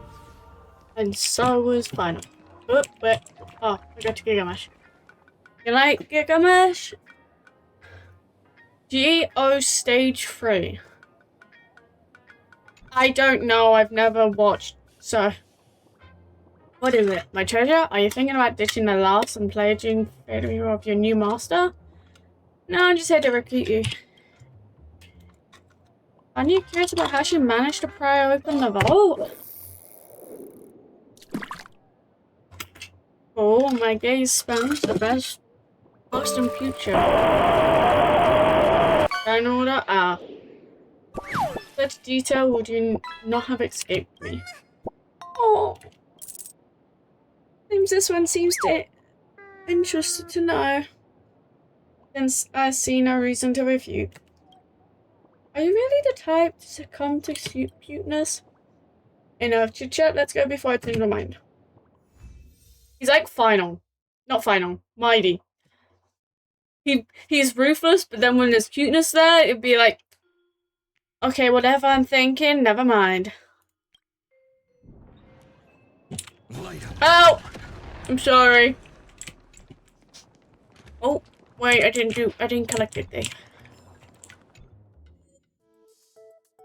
and so was final. Oh, wait. Oh, I got to Gigamash. You like Gigamash? GO Stage 3. I don't know, I've never watched, so... What is it? My treasure? Are you thinking about ditching the last and pledging failure of your new master? No, I'm just here to recruit you. Aren't you curious about how she managed to pry open the vault? Oh, my gaze spans the best past and future. In order, such detail would you not have escaped me. Oh, seems this one seems to interested to know. Since I see no reason to refute. Are you really the type to succumb to cuteness? Enough chit chat, let's go before I change my mind. He's like final. Not final. Mighty. He's ruthless, but then when there's cuteness there, it'd be like, okay, whatever I'm thinking, never mind. Oh! I'm sorry. Oh, wait, I didn't collect it there.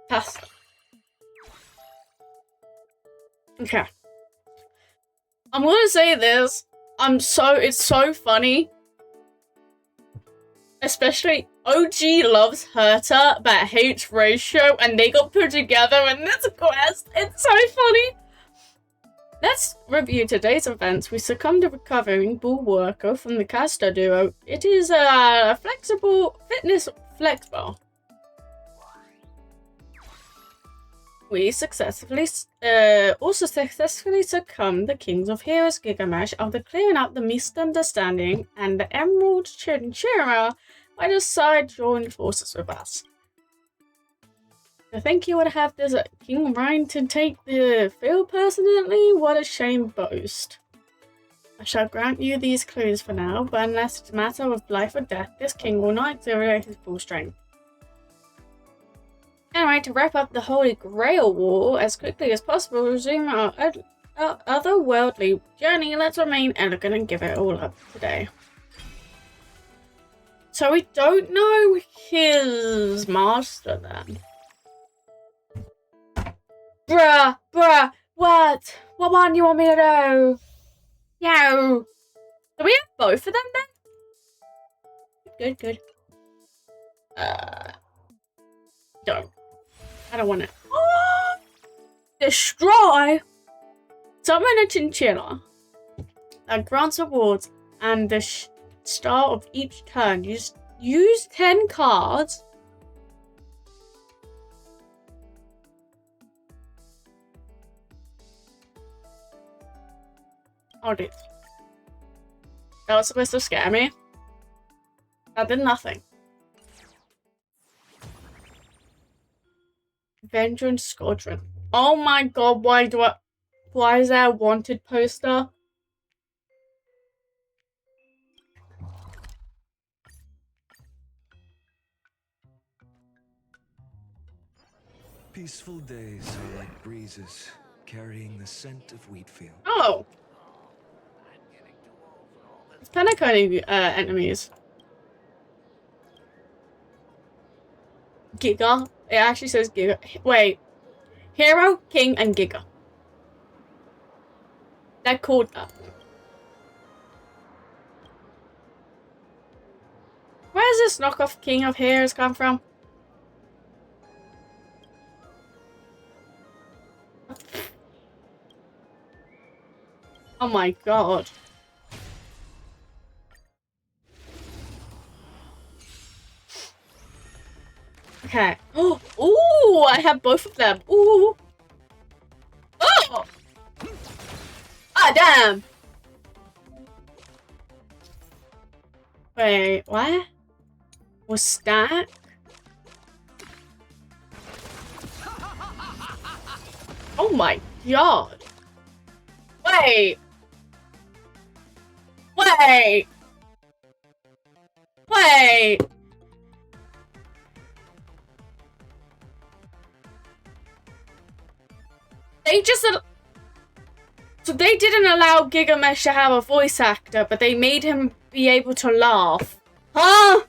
Pass. Okay. I'm gonna say this. It's so funny. Especially, OG loves Herta, but hates Ratio, and they got put together in this quest. It's so funny. Let's review today's events. We succumbed to recovering Bull Worker from the caster duo. It is a fitness flexible. We also successfully succumbed the Kings of Heroes Gigamash after clearing up the misunderstanding and the Emerald Chinchilla by the side joined forces with us. I think you would have this King Ryan to take the field personally? What a shame boast. I shall grant you these clues for now, but unless it's a matter of life or death, this king will not exhibit his full strength. Anyway, to wrap up the Holy Grail War as quickly as possible, resume our otherworldly journey, let's remain elegant and give it all up today. So we don't know his master then. Bruh, what? What one you want me to do? Yo. Do we have both of them then? Good. Don't. I don't want it. Oh! Destroy! Summon a chinchilla that grants rewards and the start of each turn. Use 10 cards. Oh, dude. That was supposed to scare me. That did nothing. Vengeance Squadron. Oh my god, why is there a wanted poster? Peaceful days are like breezes, carrying the scent of wheat field. Oh! It's Penacony enemies. Giga? It actually says Giga. Wait. Hero, King, and Giga. They're called that. Where does this knockoff King of Heroes come from? Oh my god. Okay. Oh, ooh, I have both of them. Ooh. Oh! Ah, damn. Wait, what? Was that? Oh my god. Wait. Wait. Wait. They just... So they didn't allow Gigamesh to have a voice actor, but they made him be able to laugh. Huh?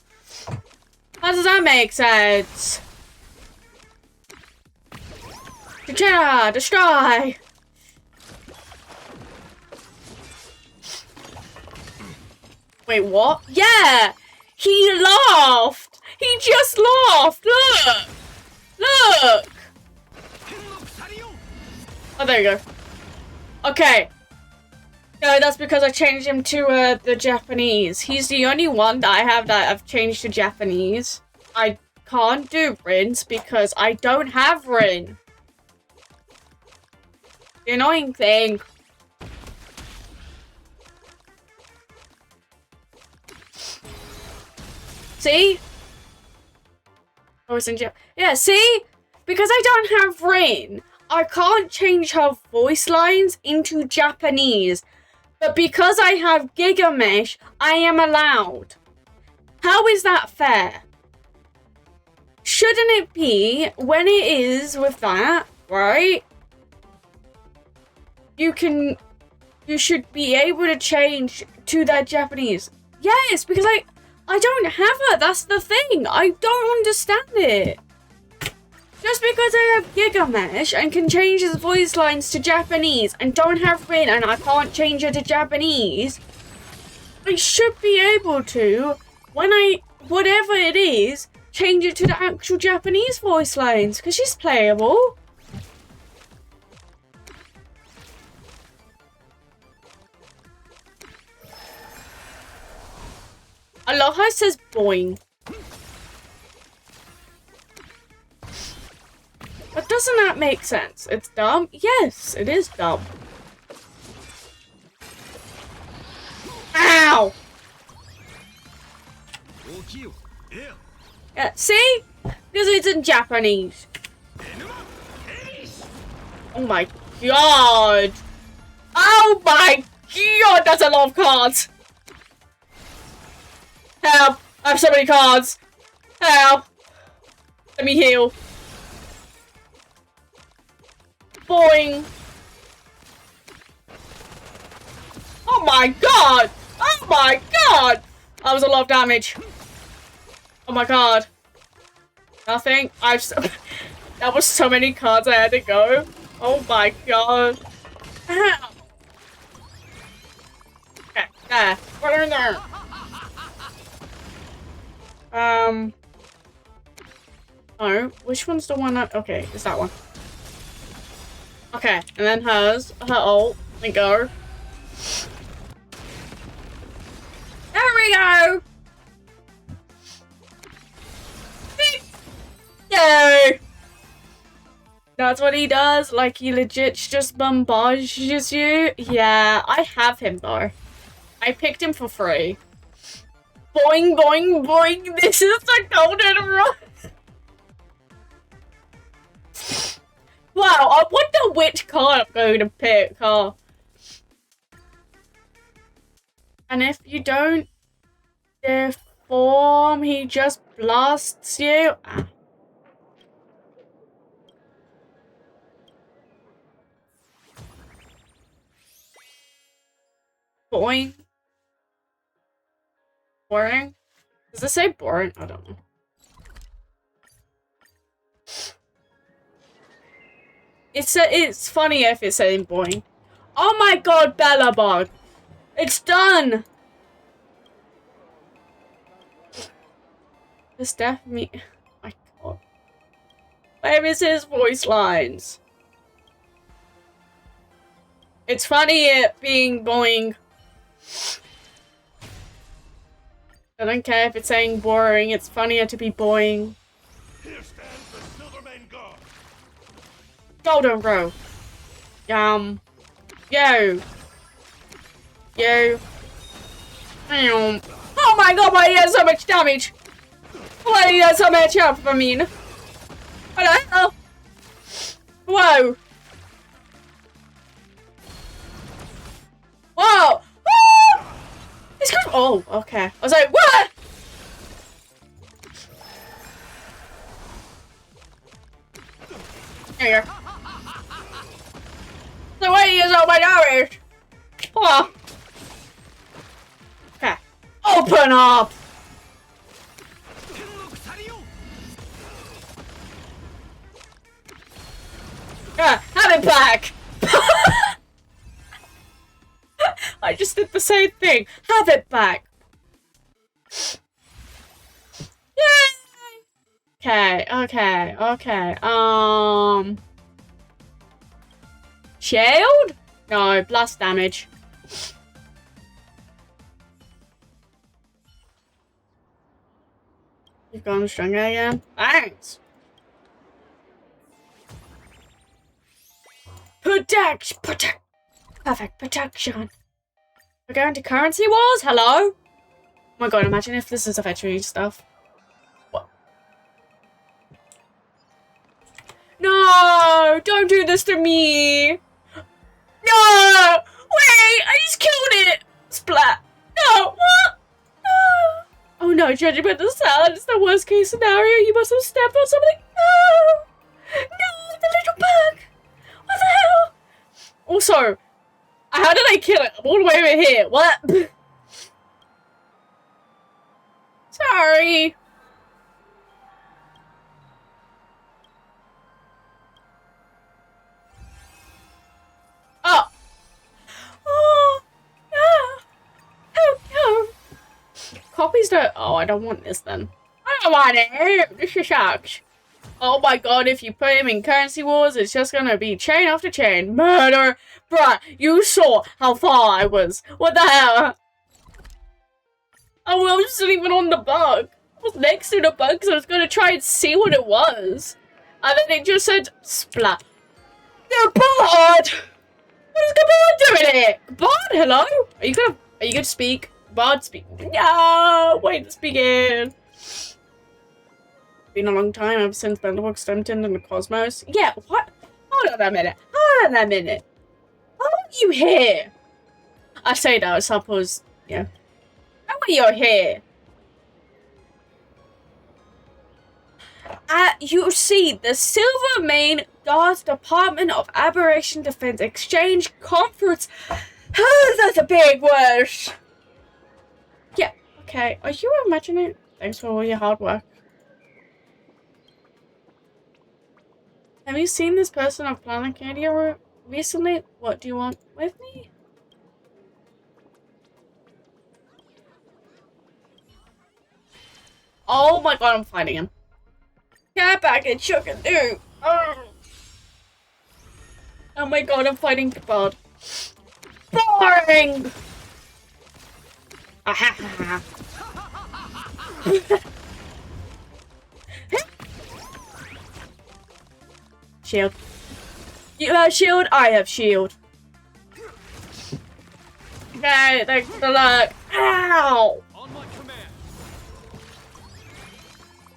How does that make sense? Ja, destroy! Wait, what? Yeah! He laughed! He just laughed! Look! Look! Oh, there you go. Okay. No, that's because I changed him to the Japanese. He's the only one that I have that I've changed to Japanese. I can't do Rin's because I don't have Rin. The annoying thing. See? Oh, it's in Japan. Yeah, see? Because I don't have Rin, I can't change her voice lines into Japanese. But because I have Gigamesh, I am allowed. How is that fair? Shouldn't it be, when it is with that, right? You should be able to change to that Japanese. Yes, because I don't have her. That's the thing. I don't understand it. Just because I have Gigamesh and can change his voice lines to Japanese and don't have Rin and I can't change her to Japanese, I should be able to, when whatever it is, change it to the actual Japanese voice lines because she's playable. I love how it says boing. But doesn't that make sense? It's dumb? Yes, it is dumb. Ow! Yeah, see? Because it's in Japanese. Oh my god! Oh my god, that's a lot of cards! Help! I have so many cards! Help! Let me heal. Boing! Oh my god! Oh my god! That was a lot of damage. Oh my god. Nothing. That was so many cards I had to go. Oh my god. Ow. Okay, there. Put her in there. Oh, which one's the one that... Okay, it's that one. Okay, and then her ult. And go. There we go! Yay! That's what he does? Like, he legit just bombards you? Yeah, I have him, though. I picked him for free. Boing, boing, boing! This is the golden run! Wow, I wonder which card I'm going to pick, huh? And if you don't deform, he just blasts you. Ah. Boing. Boring? Does it say boring? I don't know. It's funny if it's saying boing. Oh my god, Bellabug! It's done! This definitely... Oh my god. Where is his voice lines? It's funny it being boing. I don't care if it's saying boring, it's funnier to be boing. Here stands the Silvermane God. Golden row. Yo. Yo. Oh my god, why he has so much damage? Why he has so much health, I mean? What the hell? Whoa. Whoa. Woo! It's good. Oh, okay. I was like, what? There you go. the way he is on my damage. Oh. Okay. Open up. Have it back. I just did the same thing. Have it back. Yay! Okay. Shield? No, blast damage. You've gone stronger again. Thanks. Perfect protection. We're going to currency wars? Hello? Oh my god, imagine if this is a veterinary stuff. What? No! Don't do this to me! No! Wait! I just killed it! Splat! No! What? No! Oh no, judging by the sound, it's the worst case scenario. You must have stepped on something. No! No! The little bug! What the hell? Also, how did I kill it? I'm all the way over here. What? Sorry. Oh. Oh. No. Oh, no. Copies don't... Oh, I don't want this then. I don't want it. This sucks. Oh my god, if you put him in currency wars, it's just gonna be chain after chain. Murder! Bruh, you saw how far I was. What the hell? Oh, I wasn't even on the bug. I was next to the bug because I was gonna try and see what it was. And then it just said, splat. The bard! What is Bard doing here? Bard, hello? Are you gonna speak? Bard, speak. No! Wait to begin. Been a long time ever since Bendelbox stepped into the cosmos. Yeah, what? Hold on a minute. How are you here? I say that, I suppose, yeah. How are you here? You see, the Silvermane Guards Department of Aberration Defense Exchange Conference. Oh, that's a big word. Yeah, okay. Are you imagining? Thanks for all your hard work. Have you seen this person of Planet Candia recently? What do you want with me? Oh my god, I'm fighting him. Get back and chuck and do. Oh my god, I'm fighting Bard. Boring! Ah. Shield. You have shield, I have shield. Okay, thanks for the luck. Ow! On my command.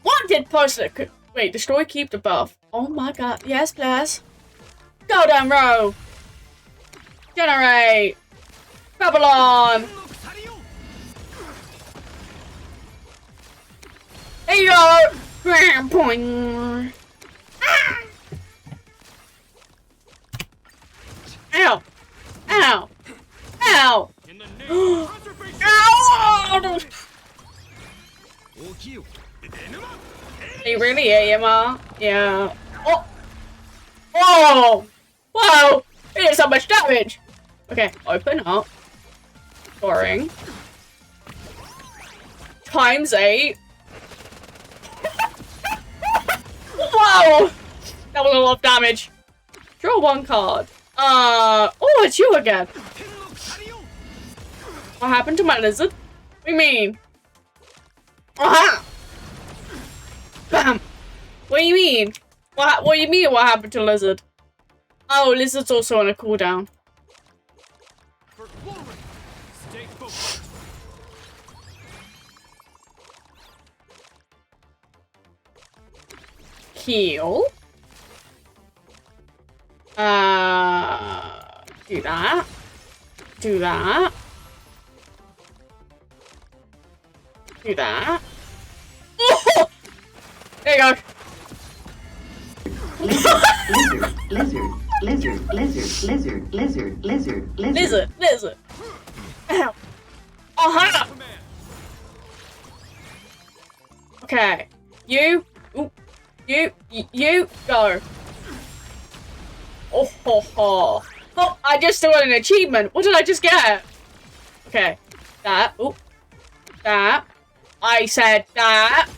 Wanted poster. Wait, destroy, keep the buff. Oh my god. Yes, please. Go down row. Generate. Babylon. There you go. Boing. Ah! Ow. Ow. Ow. Ow. He really ate him, huh? Yeah. Oh! Whoa! Whoa! It did so much damage! Okay, open up. Boring. Times 8. Whoa! That was a lot of damage. Draw one card. Oh, it's you again. What happened to my lizard? What do you mean? Aha! Bam! What do you mean? What do you mean what happened to Lizard? Oh, Lizard's also on a cooldown. Stay focused. Heal. Do that. Do that. Do that. Oh! There you go. Lizard, lizard, lizard, lizard, lizard, lizard, lizard, lizard. Lizard. Ow. Aha! Okay. You go. Oh ho ho. Oh, I just got an achievement. What did I just get? Okay. That. Oh. That. I said that.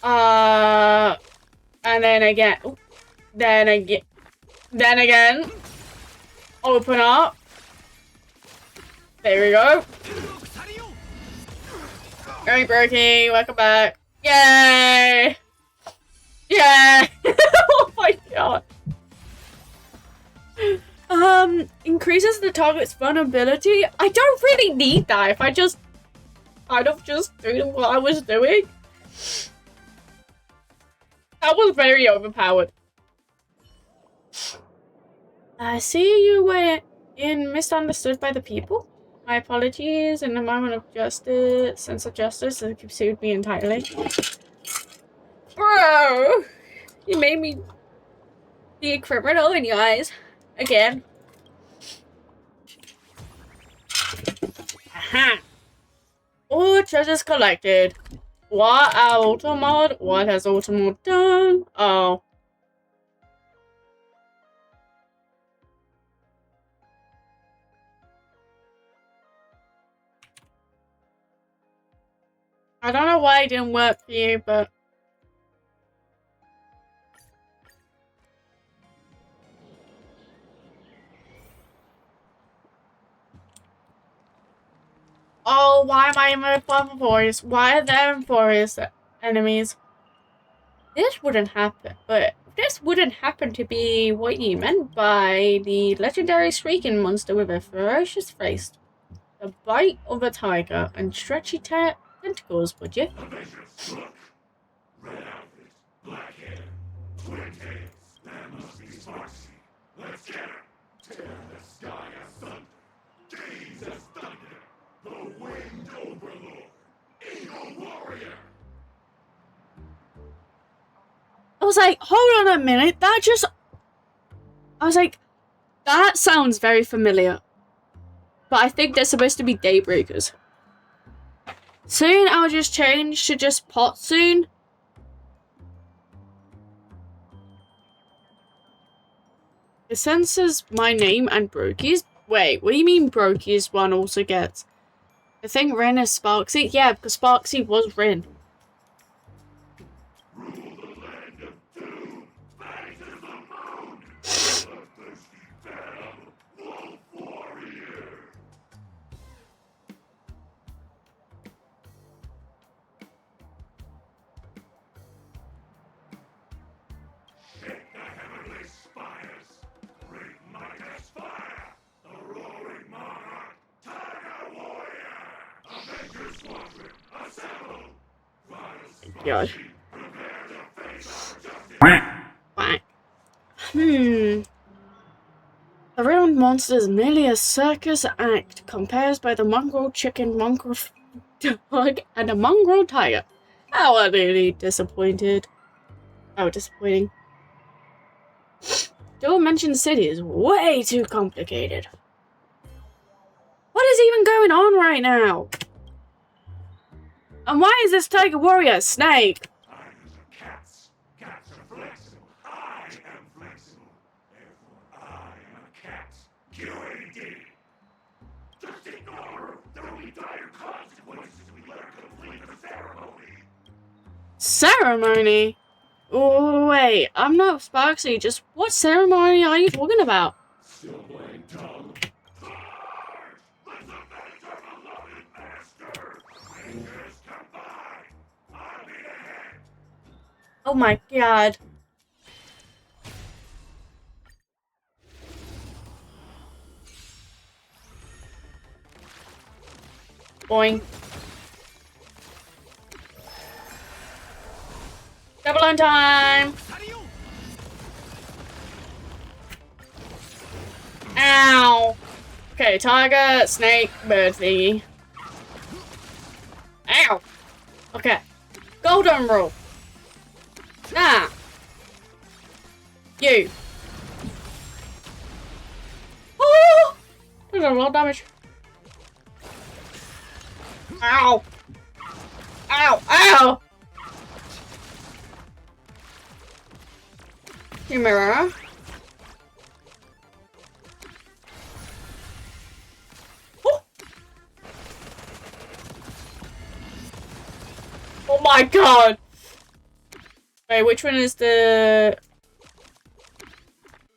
And then again. Ooh, then again. Open up. There we go. Alright, Brokey, welcome back. Yay! Yay! Oh my god. Increases the target's vulnerability. I don't really need that if I just kind of just do what I was doing. That was very overpowered. I see you were misunderstood by the people. My apologies. In a moment of justice, sense of justice, it consumed me entirely. Bro! You made me be a criminal in your eyes. Again. Aha! All treasures collected. What Automod? What has Automod done? Oh. I don't know why it didn't work for you, but... Oh, why am I in my Flopper Forest? Why are there forest enemies? This wouldn't happen, but this wouldn't happen to be what you meant by the legendary shrieking monster with a ferocious face, the bite of a tiger, and stretchy tentacles, would you? Red outfit, black hair, twin tails. That must be Sparksy. Let's get her. Tear the sky as thunder. Gaze as thunder. The winged overlord. Eagle warrior. I was like, hold on a minute, I was like, that sounds very familiar. But I think they're supposed to be Daybreakers. Soon I'll just change to just Pot soon. It censors my name and Brokey's. Wait, what do you mean Brokey's one also gets? I think Rin is Sparksy. Yeah, because Sparksy was Rin. God. The real monster is merely a circus act compared by the mongrel chicken, mongrel dog, and a mongrel tiger. How utterly disappointed. Oh, disappointing. Don't mention the city is way too complicated. What is even going on right now? And why is this tiger warrior a snake? Cats. Cats are flexible. I am flexible. Therefore, I am a cat. QAD. Just ignore her. There will be dire consequences if we let her complete the ceremony. Ceremony? Oh, wait, I'm not Sparksy. Just what ceremony are you talking about? Still playing dumb. Let's avenge our beloved master. Fingers combined. I'll be ahead. Oh my god. Boing. Double on time. Ow. Okay, tiger, snake, bird thingy. Ow. Okay. Golden rule. Ah. You. Oh! There's a lot of damage. Ow! Ow! Ow! You mirror. Oh! Oh my god! Wait, which one is the...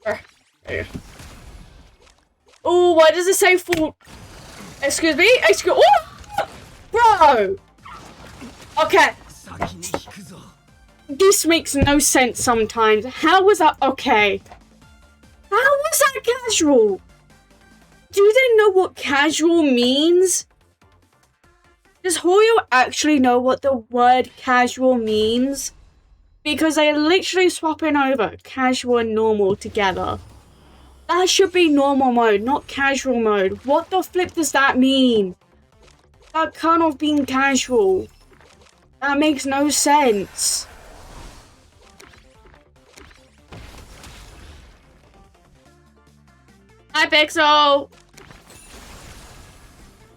There you go. Oh, why does it say full... Excuse me? Excuse... Oh! Bro! Okay. This makes no sense sometimes. How was that... Okay. How was that casual? Do they know what casual means? Does Hoyo actually know what the word casual means? Because they're literally swapping over casual and normal together. That should be normal mode, not casual mode. What the flip does that mean? That can't have been casual. That makes no sense. Hi, Pixel!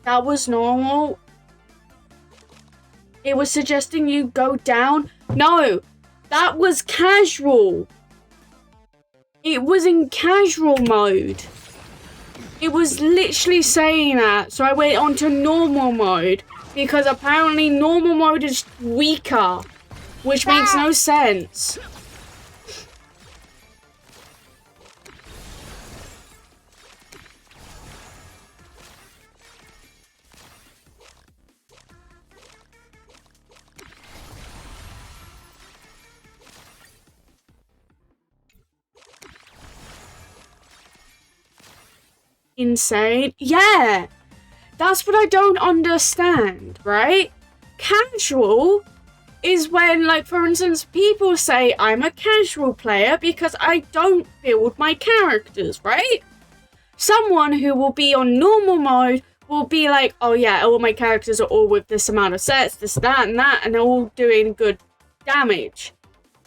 That was normal. It was suggesting you go down. No, that was casual. It was in casual mode. It was literally saying that. So I went on to normal mode. Because apparently normal mode is weaker. Which makes no sense. Insane. Yeah, that's what I don't understand, right? Casual is when, like, for instance, people say I'm a casual player because I don't build my characters, right? Someone who will be on normal mode will be like, oh yeah, all my characters are all with this amount of sets, this, that, and they're all doing good damage.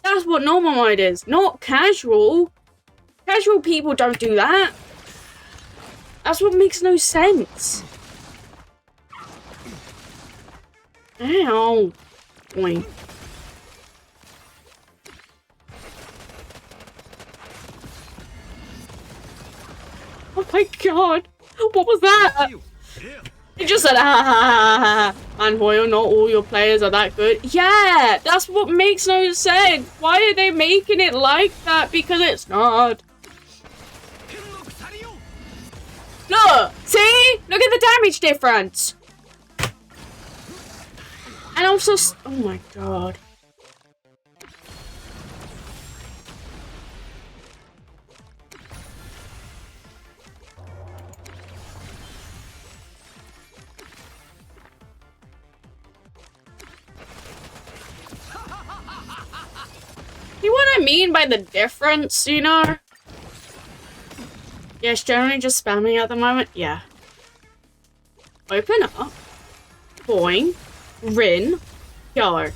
That's what normal mode is, not casual. Casual people don't do that. That's what makes no sense. Ow. Boing. Oh my god. What was that? It just said, ha ha ha ha. And Hoyo, not all your players are that good. Yeah, that's what makes no sense. Why are they making it like that? Because it's not. Look! See? Look at the damage difference! And also... Oh my god. See what I mean by the difference, you know? Yes, generally just spamming at the moment. Yeah. Open up. Boing. Rin. Go.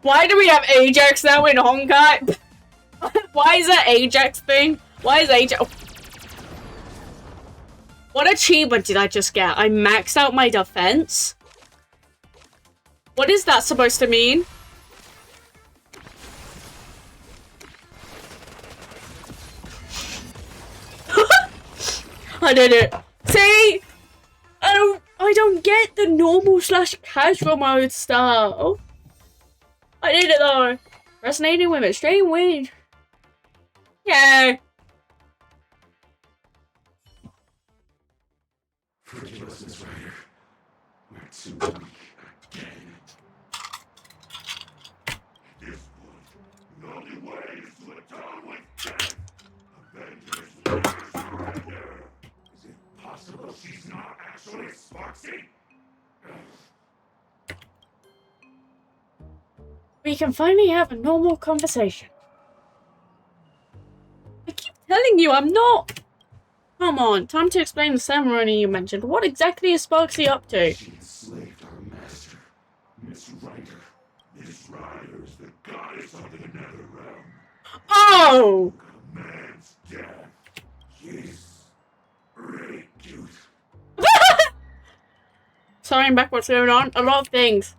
Why do we have Ajax now in Honkai? Why is that Ajax thing? Why is Ajax... What achievement did I just get? I maxed out my defense? What is that supposed to mean? I did it. See? I don't get the normal / casual mode style. I did it though. Resonating with extreme win. Yay. Forgive us, Rider. We're too weak again. This would, the only way is to atone with death. Avengers never surrender. Is it possible she's not actually Sparksy? We can finally have a normal conversation. I keep telling you I'm not. Come on, time to explain the ceremony you mentioned. What exactly is Sparksy up to? She enslaved our master Miss Ryder. Miss Ryder is the goddess of the nether realm. Oh! A man's death. She's really cute. Sorry, I'm back. What's going on? A lot of things.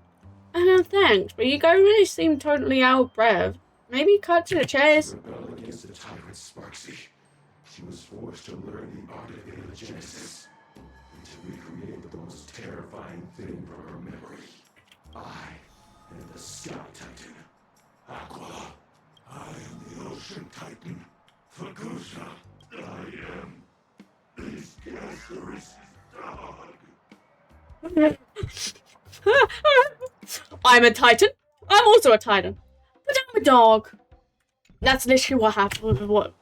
Thanks, but you guys really seem totally out of breath. Maybe cut to the chase. Rebel against the tyrant Sparksy. She was forced to learn the art of Imagenae and to recreate the most terrifying thing from her memory. I am the Sky Titan. Aqua. I am the Ocean Titan. Fagusha. I am this cancerous dog. I'm a Titan. I'm also a Titan. But I'm a dog. That's literally what happened with what.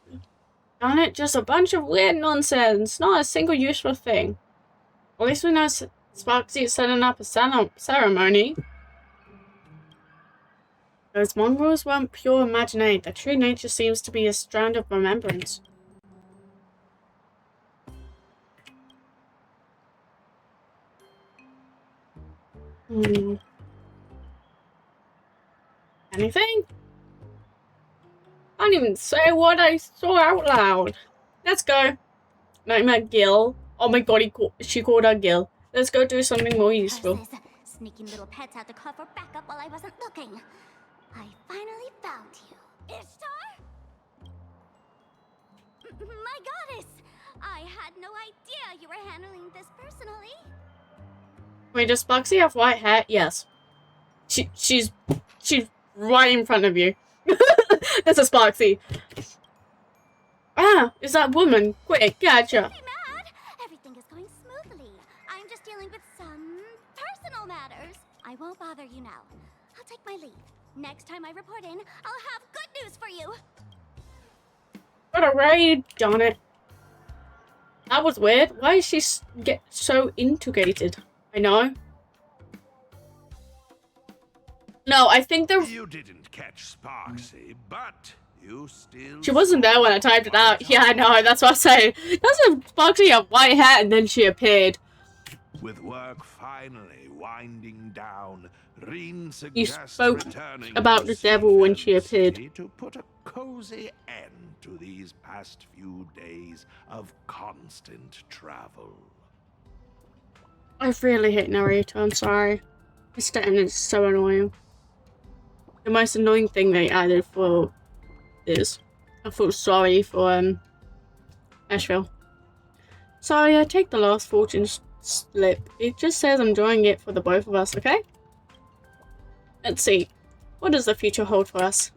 Darn it, just a bunch of weird nonsense. Not a single useful thing. At least we know Sparksy is setting up a ceremony. Those mongrels weren't pure Imagenae. Their true nature seems to be a strand of remembrance. Anything? I didn't even say what I saw out loud. Let's go. Nightmare Gil. Oh my god, she called her Gil. Let's go do something more useful. Sneaking little pets had to call for backup while I wasn't looking. I finally found you. Ishtar? My goddess! I had no idea you were handling this personally. Wait, does Sparksy have white hair? Yes. She's right in front of you. That's a Sparksy. Ah, is that woman? Quick, gotcha. Be mad. Everything is going smoothly. I'm just dealing with some personal matters. I won't bother you now. I'll take my leave. Next time I report in, I'll have good news for you. What a raid, darn it. That was weird. Why is she get so integrated? I know. No, I think You didn't catch Sparksy, but you still. she wasn't there when I typed it out. Yeah, I know. That's what I'm saying. Doesn't Sparksy have white hair and then she appeared? With work finally winding down, Reen You suggests spoke returning about to the devil when she appeared. City to put a cozy end to these past few days of constant travel. I really hate narrator. I'm sorry. This stand is so annoying. The most annoying thing they added for this. I feel sorry for Asheville. Sorry, I take the last fortune slip. It just says I'm drawing it for the both of us, okay? Let's see. What does the future hold for us?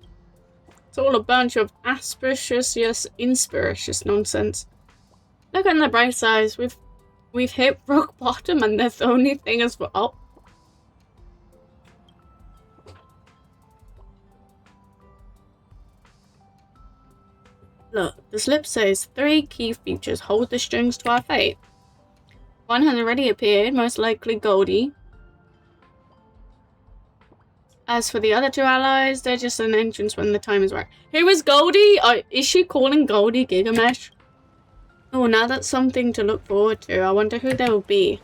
It's all a bunch of aspicious, yes, inspiritious nonsense. Look on the bright side. We've hit rock bottom and the only thing is for up. Look, the slip says 3 key features hold the strings to our fate. One has already appeared, most likely Goldie. As for the other 2 allies, they're just an entrance when the time is right. Who is Goldie? Is she calling Goldie Gigamesh? Oh, now that's something to look forward to. I wonder who they will be.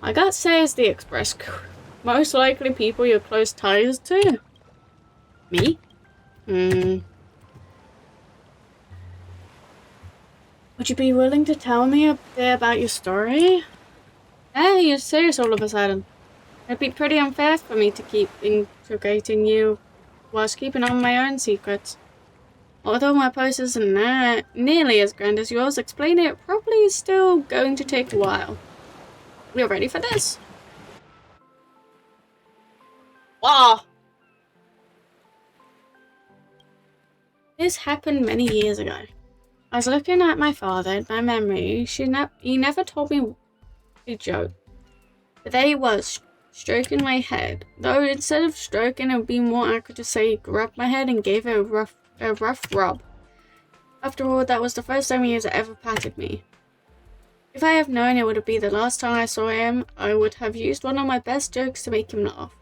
My gut says the Express. Most likely people you're close ties to. Me? Would you be willing to tell me a bit about your story? Hey, you're serious all of a sudden. It'd be pretty unfair for me to keep interrogating you whilst keeping on my own secrets. Although my post isn't nearly as grand as yours, explaining it properly is still going to take a while. You're ready for this? Wow! This happened many years ago. I was looking at my father in my memory. He never told me a joke. But there he was, stroking my head. Though instead of stroking, it would be more accurate to say he grabbed my head and gave it a rough rub. After all, that was the first time he has ever patted me. If I had known it would be the last time I saw him, I would have used one of my best jokes to make him laugh.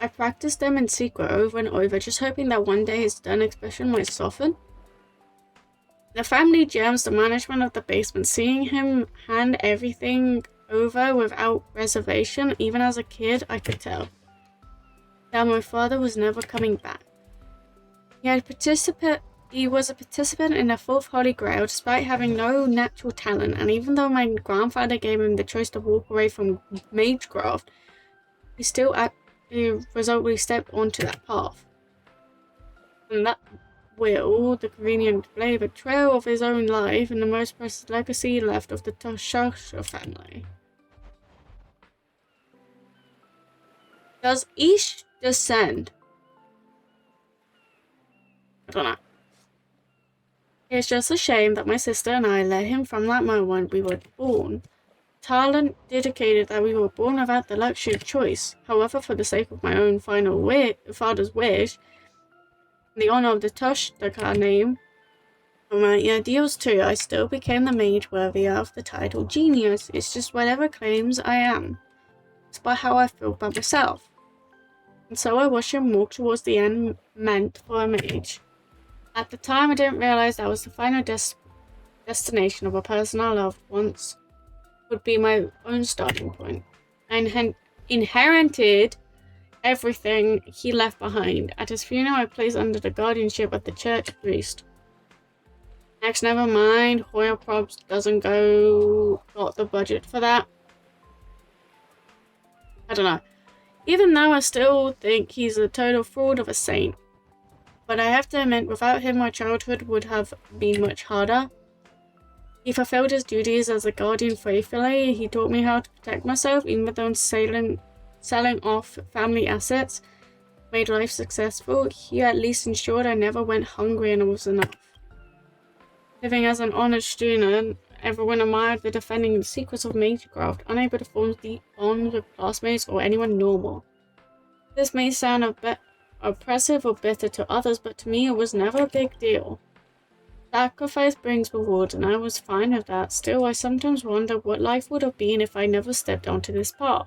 I practiced them in secret over and over, just hoping that one day his stern expression might soften. The family gems, the management of the basement, seeing him hand everything over without reservation. Even as a kid, I could tell that my father was never coming back. He was a participant in the fourth Holy Grail despite having no natural talent, and even though my grandfather gave him the choice to walk away from Magecraft, he still resolutely stepped onto that path. And that will, the convenient blade, a trail of his own life and the most precious legacy left of the Toshasha family. Does each descend? I don't know. It's just a shame that my sister and I let him from that moment we were born. Talent dedicated that we were born without the luxury of choice. However, for the sake of my own father's wish, the honor of the Toshtaka name, and my ideals too, I still became the mage worthy of the title genius. It's just whatever claims I am. It's by how I feel about myself. And so I watched him walk towards the end meant for a mage. At the time, I didn't realize that was the final destination of a person I loved once would be my own starting point. I inherited everything he left behind. At his funeral, I placed under the guardianship of the church priest. Next, never mind. Hoyle Props doesn't got the budget for that. I don't know. Even though I still think he's a total fraud of a saint. But I have to admit, without him, my childhood would have been much harder. He fulfilled his duties as a guardian faithfully. He taught me how to protect myself, even though selling off family assets made life successful. He at least ensured I never went hungry and was enough. Living as an honest student, everyone admired the defending the secrets of Magecraft, unable to form deep bonds with classmates or anyone normal. This may sound a bit oppressive or bitter to others, but to me it was never a big deal. Sacrifice brings reward, and I was fine with that. Still, I sometimes wonder what life would have been if I never stepped onto this path.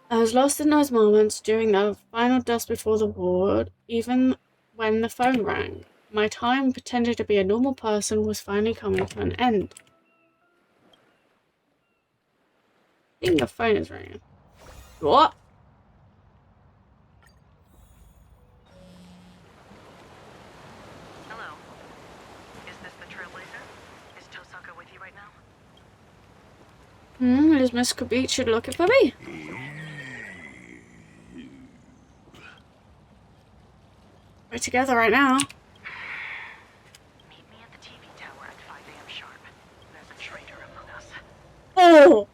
I was lost in those moments during the final dusk before the war, even when the phone rang. My time pretending to be a normal person was finally coming to an end. I think the phone is ringing. What? Hello. Is this the Trailblazer? Is Tosaka with you right now? Is Miss Kabichi looking for me? We're together right now. Meet me at the TV tower at 5 a.m. sharp. There's a traitor among us. Oh!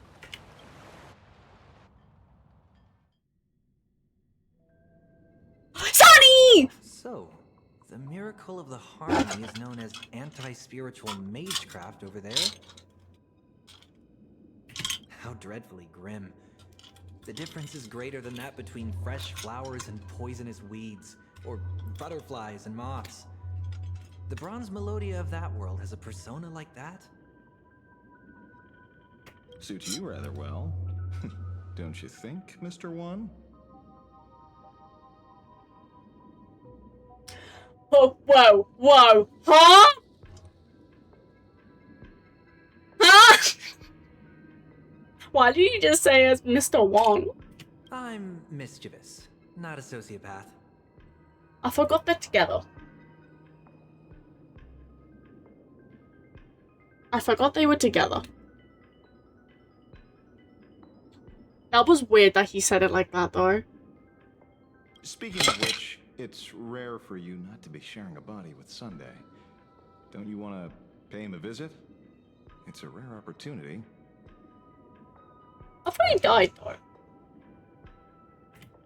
Sonny! So, the miracle of the harmony is known as anti-spiritual magecraft over there? How dreadfully grim. The difference is greater than that between fresh flowers and poisonous weeds, or butterflies and moths. The bronze melodia of that world has a persona like that? Suits you rather well. Don't you think, Mr. One? Oh, whoa, whoa, huh? Huh? Why did you just say as Mr. One? I'm mischievous, not a sociopath. I forgot they're together. I forgot they were together. That was weird that he said it like that, though. Speaking of which, it's rare for you not to be sharing a body with Sunday. Don't you want to pay him a visit? It's a rare opportunity. I thought he died, though.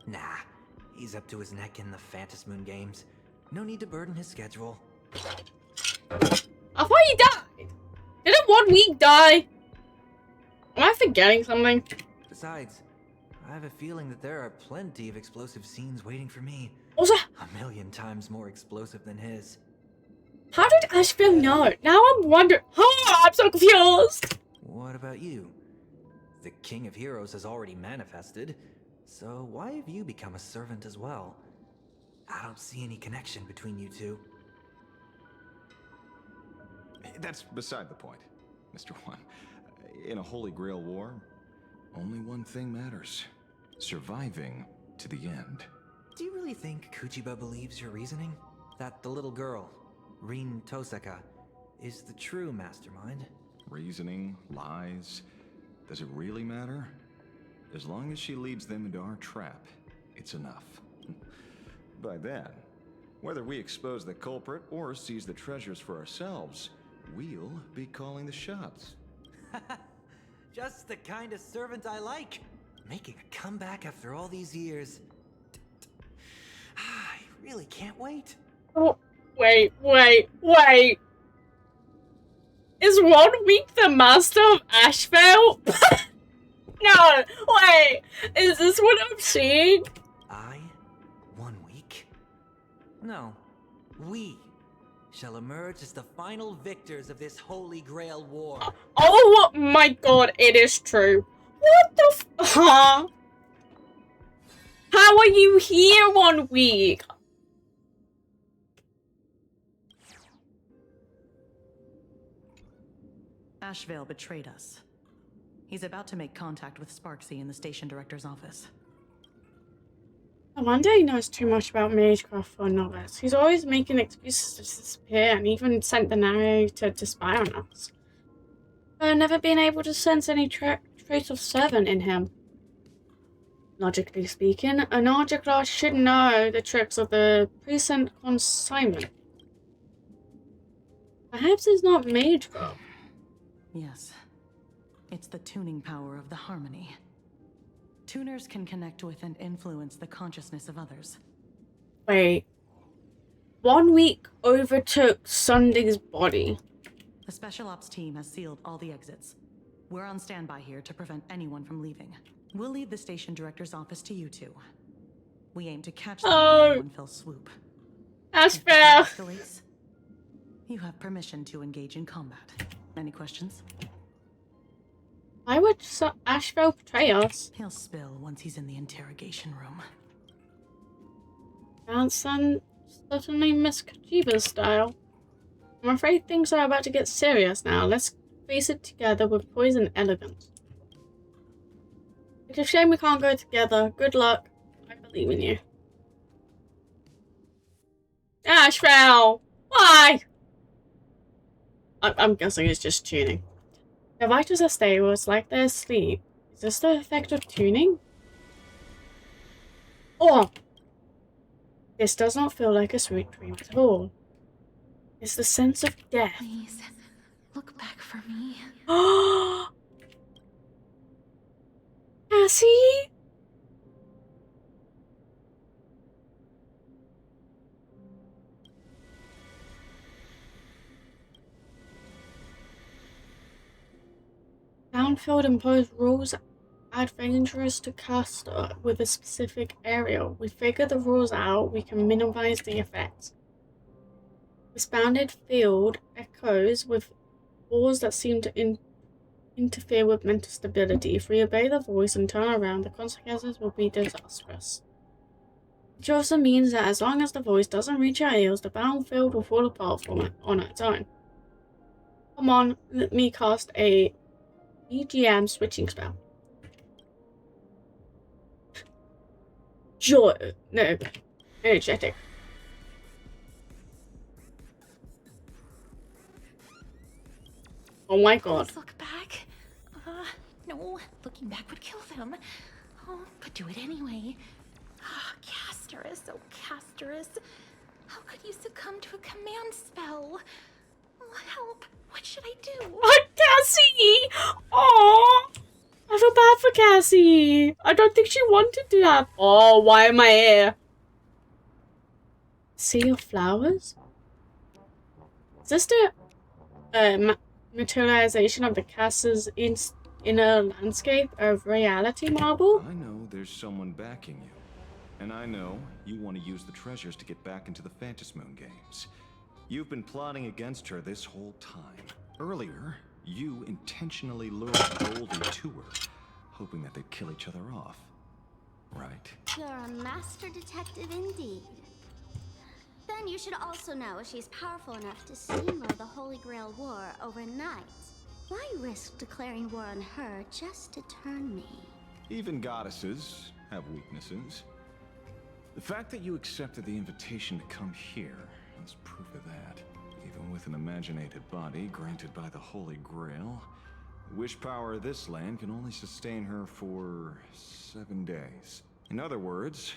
Nah, he's up to his neck in the Phantasmoon games. No need to burden his schedule. I thought he died. Didn't 1 week die? Am I forgetting something? Besides, I have a feeling that there are plenty of explosive scenes waiting for me. What was that? A million times more explosive than his. How did Asheville know? Now I'm wondering. Oh, I'm so confused. What about you? The King of Heroes has already manifested, so why have you become a servant as well? I don't see any connection between you two. That's beside the point, Mr. One. In a Holy Grail war, only one thing matters. Surviving to the end. Do you really think Kuchiba believes your reasoning? That the little girl, Rin Tosaka, is the true mastermind? Reasoning, lies, does it really matter? As long as she leads them into our trap, it's enough. By then, whether we expose the culprit or seize the treasures for ourselves, we'll be calling the shots. Just the kind of servant I like. Making a comeback after all these years. I really can't wait. Oh, wait. Is 1 week the master of Asheville? No, wait. Is this what I'm seeing? 1 week? No. We shall emerge as the final victors of this Holy Grail war. Oh my god, it is true. What the huh? How are you here 1 week? Asheville betrayed us. He's about to make contact with Sparksy in the station director's office. I wonder he knows too much about Magecraft for novice. He's always making excuses to disappear and even sent the narrator to spy on us. But I've never been able to sense any trace of servant in him. Logically speaking, an Argiclass should know the tricks of the present consignment. Perhaps it's not Magecraft. Yes. It's the tuning power of the harmony. Tuners can connect with and influence the consciousness of others. Wait. 1 week overtook Sunday's body. The Special Ops team has sealed all the exits. We're on standby here to prevent anyone from leaving. We'll leave the station director's office to you two. We aim to catch them in one fell swoop. That's If the fair. threat escalates, you have permission to engage in combat. Any questions? Why would Asheville betray us? He'll spill once he's in the interrogation room. Sounds certainly Miss Kajiba's style. I'm afraid things are about to get serious now. Let's face it together with poise and elegance. It's a shame we can't go together. Good luck. I believe in you. Asheville! Why? I'm guessing it's just tuning. The vitals are stable, it's like they're asleep. Is this the effect of tuning? Oh! This does not feel like a sweet dream at all. It's the sense of death. Please, look back for me. Cassie? Downfield imposed rules adventurous to caster with a specific area. We figure the rules out, we can minimize the effects. Expanded field echoes with walls that seem to interfere with mental stability. If we obey the voice and turn around, the consequences will be disastrous. Which also means that as long as the voice doesn't reach our ears, the battlefield will fall apart on its own. Come on, let me cast a EGM switching spell. Joy. No. Energetic. Oh my god. Please look back. No, looking back would kill them. Oh, but do it anyway. Casterus, oh Casterus. How could you succumb to a command spell? Oh, help. What should I do? What, Cassie? Oh, I feel bad for Cassie. I don't think she wanted to have. Oh, why am I here? Sea of flowers? Is this the materialization of the castle's inner landscape of reality marble? I know there's someone backing you. And I know you want to use the treasures to get back into the Phantasmoon games. You've been plotting against her this whole time. Earlier, you intentionally lured Goldie to her, hoping that they'd kill each other off. Right? You're a master detective indeed. Then you should also know she's powerful enough to steamroll the Holy Grail War overnight. Why risk declaring war on her just to turn me? Even goddesses have weaknesses. The fact that you accepted the invitation to come here is proof of that. Even with an imaginated body granted by the Holy Grail, the wish power of this land can only sustain her for 7 days. In other words,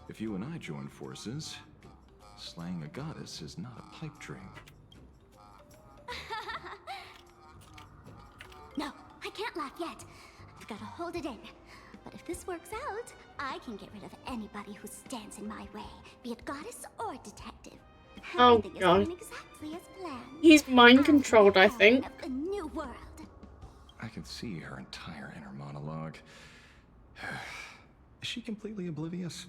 if you and I join forces, slaying a goddess is not a pipe dream. No, I can't laugh yet. I've got to hold it in. But if this works out, I can get rid of anybody who stands in my way, be it goddess or detective. Oh Everything is god. going exactly as planned. He's mind controlled, I think. Of the new world. I can see her entire inner monologue. Is she completely oblivious?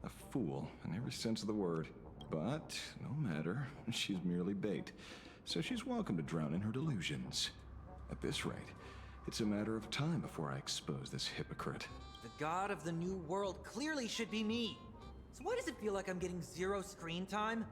A fool in every sense of the word. But no matter, she's merely bait. So she's welcome to drown in her delusions. At this rate, it's a matter of time before I expose this hypocrite. The god of the new world clearly should be me. So why does it feel like I'm getting 0 screen time?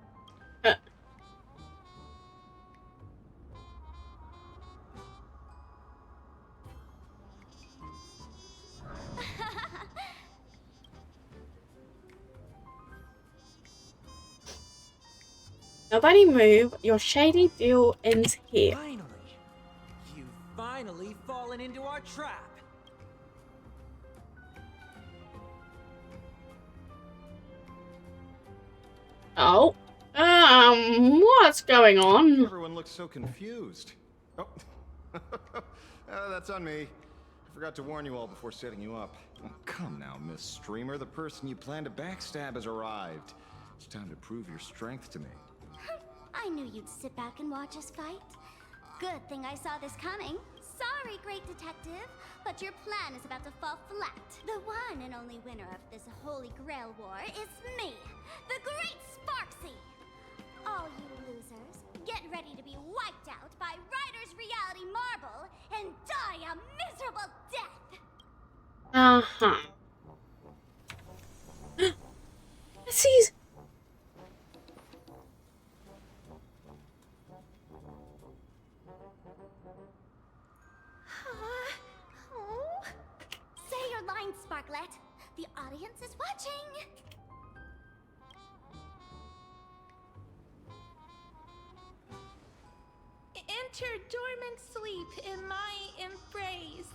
Nobody move. Your shady deal ends here. Finally! You've finally fallen into our trap! Oh. What's going on? Everyone looks so confused. Oh, that's on me. I forgot to warn you all before setting you up. Oh, come now, Miss Streamer. The person you plan to backstab has arrived. It's time to prove your strength to me. I knew you'd sit back and watch us fight. Good thing I saw this coming. Sorry, great detective, but your plan is about to fall flat. The one and only winner of this Holy Grail war is me, the Great Sparksy! All you losers, get ready to be wiped out by Ryder's Reality Marble and die a miserable death! Uh-huh. He's... Say your line, Sparklet. The audience is watching. Enter dormant sleep in my embrace.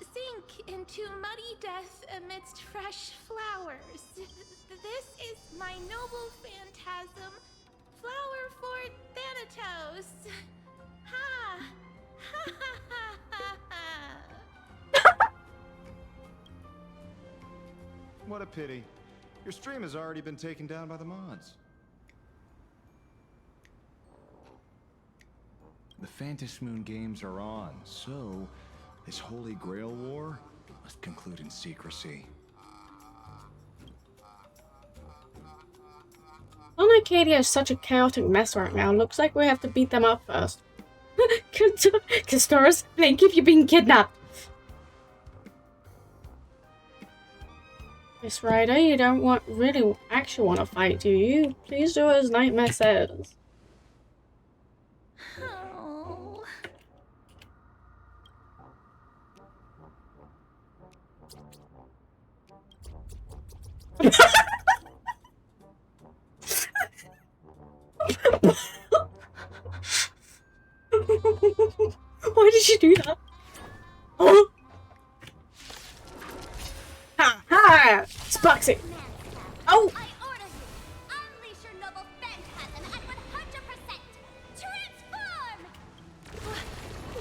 Sink into muddy death amidst fresh flowers. This is my noble phantasm, flower for Thanatos. Ha! Ha ha ha ha ha! What a pity. Your stream has already been taken down by the mods. The Phantasmoon games are on, so this Holy Grail war must conclude in secrecy. Arcadia is such a chaotic mess right now. Looks like we have to beat them up first. Castoris, thank you for being kidnapped. Miss Ryder, you don't really actually want to fight, do you? Please do as Nightmare says. Oh. Why did you do that? Oh. Ha ha! Sparksy! Oh! I order you, unleash your noble phantasm at 100%! Transform!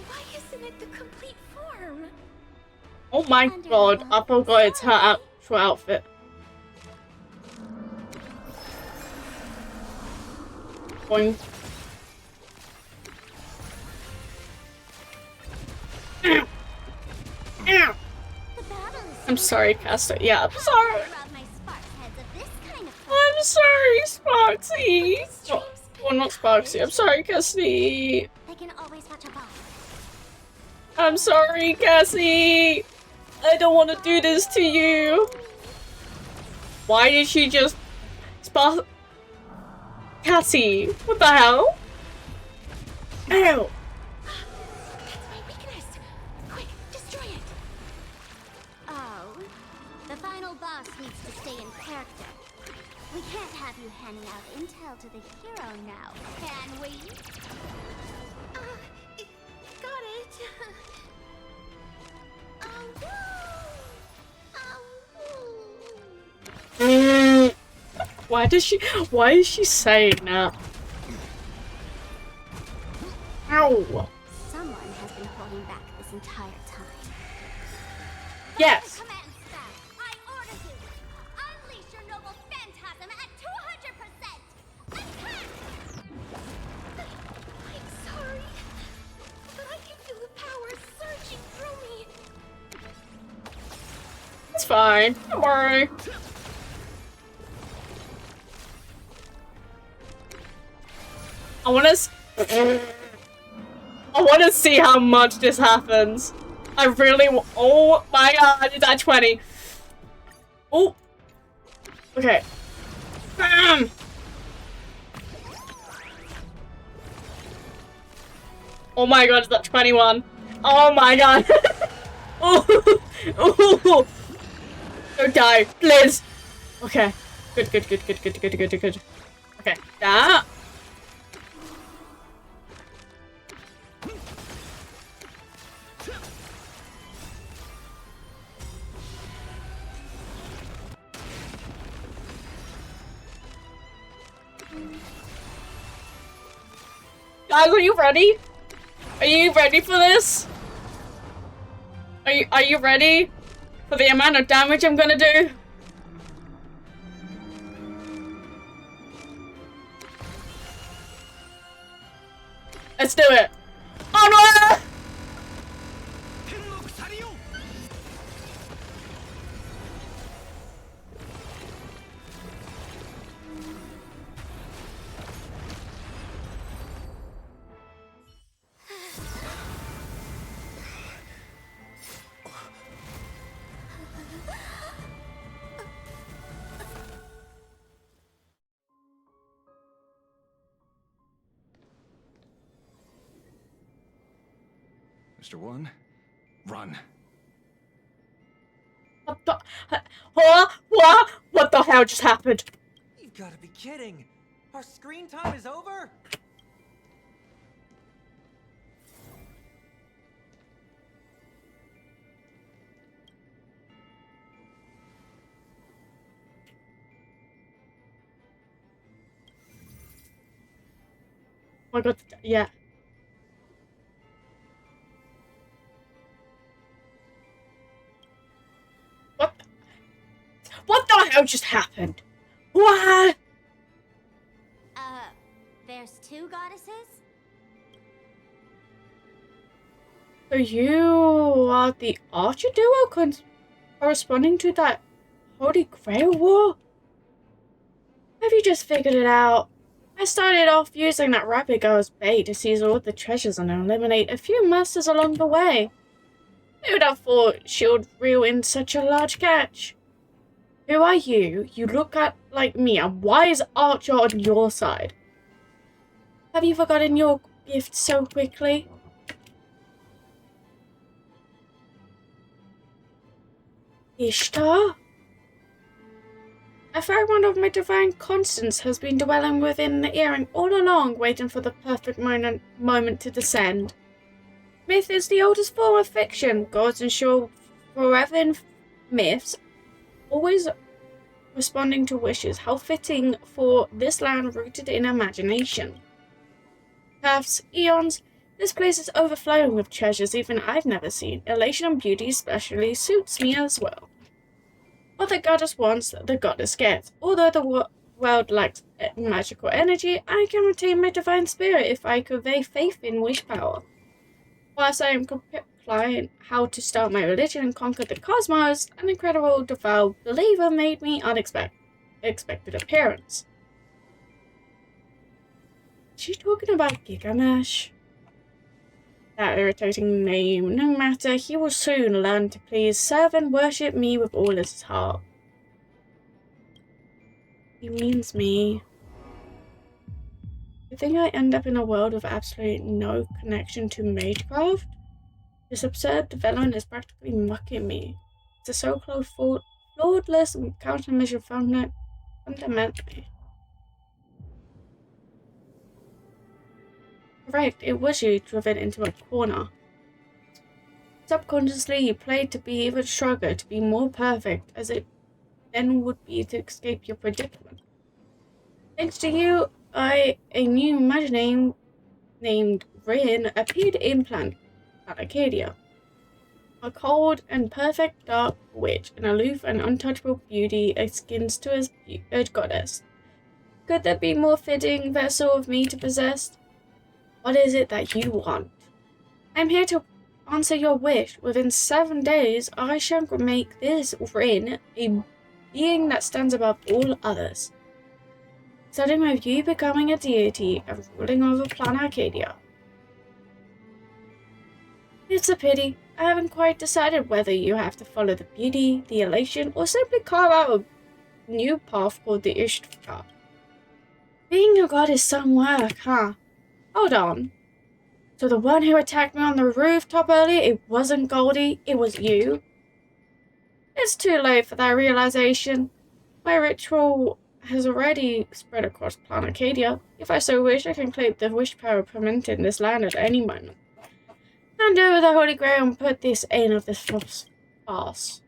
Why isn't it the complete form? Oh my god, I forgot it's her actual outfit. Boing. Ow. Ow. I'm sorry, Castor. Yeah, I'm sorry. I'm sorry, Sparksy. Oh, well, not Sparksy. I'm sorry, Cassie. They can always watch a ball. I'm sorry, Cassie. I don't want to do this to you. Why did she just... Cassie, what the hell? Ow. real boss needs to stay in character. We can't have you handing out intel to the hero now, can we? Got it. Why is she saying that? Ow! Someone has been holding back this entire time. Yes! Command staff, I order you. Unleash your noble phantasm at 200%. Attack! I'm sorry, but I can feel the power surging through me. It's fine. Don't worry. I wanna see how much this happens. I really oh my god, it's at 20. Oh. Okay. Bam! Oh my god, it's at 21. Oh my god. Oh. Oh. Don't die, please. Okay. Good. Okay. That. Guys, are you ready? Are you ready for this? Are you ready for the amount of damage I'm gonna do? Let's do it. Oh no! Mr. One, run. What the hell just happened? You've got to be kidding. Our screen time is over? Oh my god, yeah. What the hell just happened? What? There's two goddesses? So you are the archer duo corresponding to that Holy Grail war? Have you just figured it out? I started off using that rabbit girl as bait to seize all of the treasures and eliminate a few masters along the way. Who would have thought she would reel in such a large catch? Who are you? You look like me, and why is Archer on your side? Have you forgotten your gift so quickly? Ishtar? I fear one of my divine constants has been dwelling within the earring all along, waiting for the perfect moment to descend. Myth is the oldest form of fiction. Gods ensure forever in myths, always responding to wishes. How fitting for this land rooted in imagination. Paths, eons, this place is overflowing with treasures even I've never seen. Elation and beauty especially suits me as well. What the goddess wants, the goddess gets. Although the world lacks magical energy, I can retain my divine spirit if I convey faith in wish power. Whilst I am compliant how to start my religion and conquer the cosmos, an incredible devout believer made me unexpected appearance. Is she talking about Gilgamesh? That irritating name. No matter, he will soon learn to please, serve and worship me with all his heart. He means me. You think I end up in a world with absolutely no connection to magecraft? This absurd development is practically mocking me. It's a so-called lordless and countermeasure fundamentally. Correct, it was you driven into a corner. Subconsciously, you played to be even stronger, to be more perfect, as it then would be to escape your predicament. Thanks to you, a new Imagenae named Rin appeared in Planet Arcadia. A cold and perfect dark witch, an aloof and untouchable beauty akin to a goddess. Could there be more fitting vessel of me to possess? What is it that you want? I'm here to answer your wish. Within 7 days, I shall make this Rin a being that stands above all others. Starting with you becoming a deity and ruling over Planet Arcadia. It's a pity. I haven't quite decided whether you have to follow the beauty, the elation, or simply carve out a new path called the Ishtar. Being a god is some work, huh? Hold on. So the one who attacked me on the rooftop earlier, it wasn't Goldie, it was you? It's too late for that realization. My ritual has already spread across Planet Arcadia. If I so wish, I can claim the wish power permanent in this land at any moment. Hand over the Holy Grail and put this end of this farce.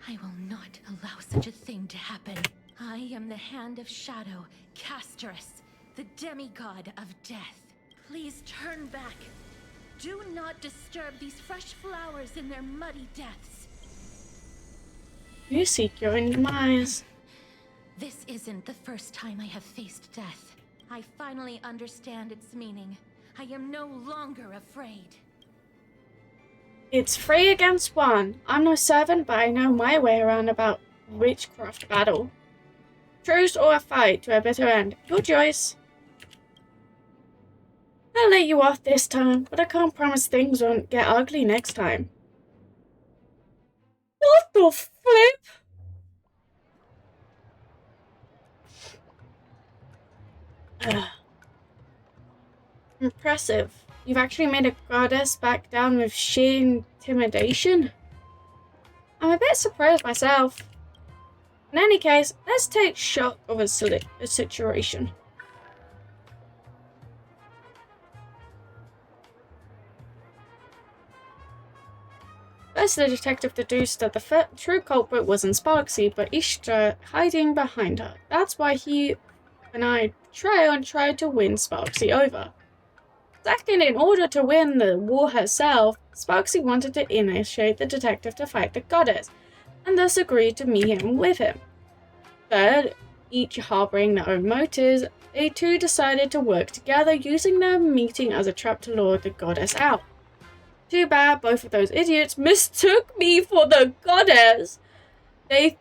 I will not allow such a thing to happen. I am the Hand of Shadow, Casterus, the demigod of death. Please turn back. Do not disturb these fresh flowers in their muddy depths. You seek your own demise. This isn't the first time I have faced death. I finally understand its meaning. I am no longer afraid. It's 3 against 1. I'm no servant, but I know my way around about witchcraft battle. Truce or a fight to a bitter end. Your choice. I'll let you off this time, but I can't promise things won't get ugly next time. What the flip? Impressive. You've actually made a goddess back down with sheer intimidation? I'm a bit surprised myself. In any case, let's take stock of a situation. First, the detective deduced that the true culprit wasn't Sparksy, but Ishtar hiding behind her. That's why he and I tried to win Sparksy over. Second, in order to win the war herself, Sparksy wanted to initiate the detective to fight the goddess, and thus agreed to meet him with him. Third, each harboring their own motives, they two decided to work together, using their meeting as a trap to lure the goddess out. Too bad both of those idiots mistook me for the goddess. They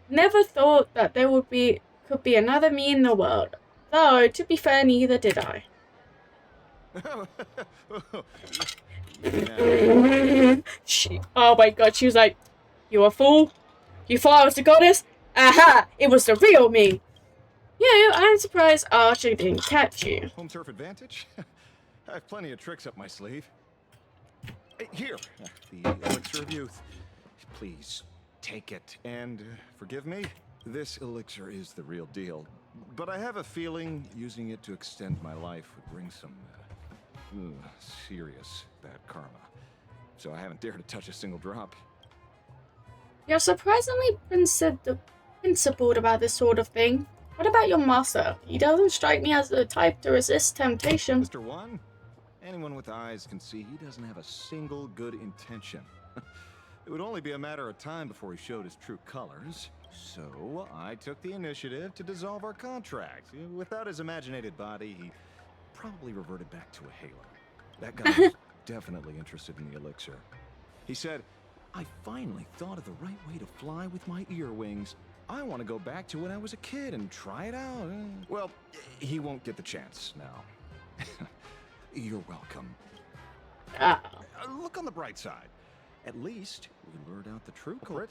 never thought that there could be another me in the world. Though, to be fair, neither did I. Oh my god, she was like, "You a fool? You thought I was the goddess? Aha! It was the real me!" Yeah, I'm surprised Archer didn't catch you. Home turf advantage? I have plenty of tricks up my sleeve. Here, the elixir of youth. Please, take it. And forgive me, this elixir is the real deal. But I have a feeling using it to extend my life would bring some serious bad karma. So I haven't dared to touch a single drop. You're surprisingly principled about this sort of thing. What about your master? He doesn't strike me as the type to resist temptation. Mr. One? Anyone with eyes can see he doesn't have a single good intention. It would only be a matter of time before he showed his true colors. So I took the initiative to dissolve our contract. Without his imaginated body, he probably reverted back to a halo. That guy was definitely interested in the elixir. He said, "I finally thought of the right way to fly with my ear wings. I want to go back to when I was a kid and try it out." Well, he won't get the chance now. You're welcome. Look on the bright side. At least we lured out the true culprit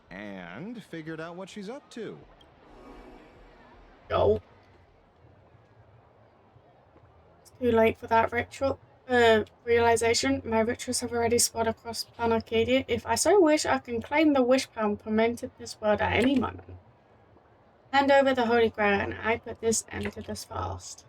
and figured out what she's up to. Go. It's too late for that ritual. realization, my rituals have already spread across Pan Arcadia. If I so wish, I can claim the wish power permitted this world at any moment. Hand over the Holy Grail, and I put this end to this fast.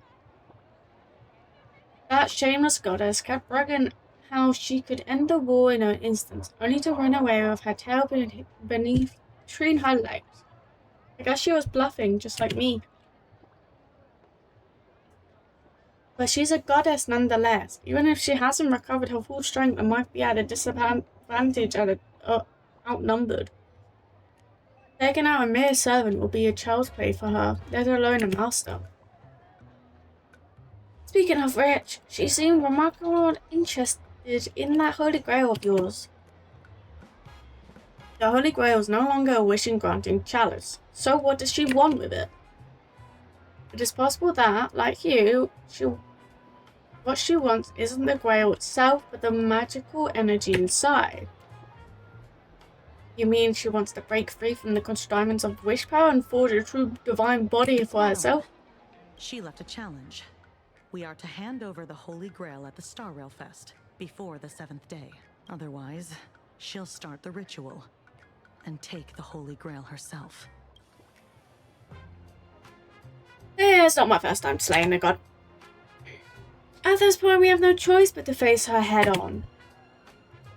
That shameless goddess kept bragging how she could end the war in an instant, only to run away with her tail between her legs. I guess she was bluffing, just like me. But she's a goddess nonetheless. Even if she hasn't recovered her full strength and might be at a disadvantage outnumbered. Taking out a mere servant will be a child's play for her, let alone a master. Speaking of which, she seemed remarkably interested in that Holy Grail of yours. The Holy Grail is no longer a wishing-granting chalice, so what does she want with it? It is possible that, like you, what she wants isn't the Grail itself, but the magical energy inside. You mean she wants to break free from the constraints of wish power and forge a true divine body for herself? She left a challenge. We are to hand over the Holy Grail at the Star Rail Fest before the 7th day. Otherwise, she'll start the ritual and take the Holy Grail herself. It's not my first time slaying a god. At this point, we have no choice but to face her head on.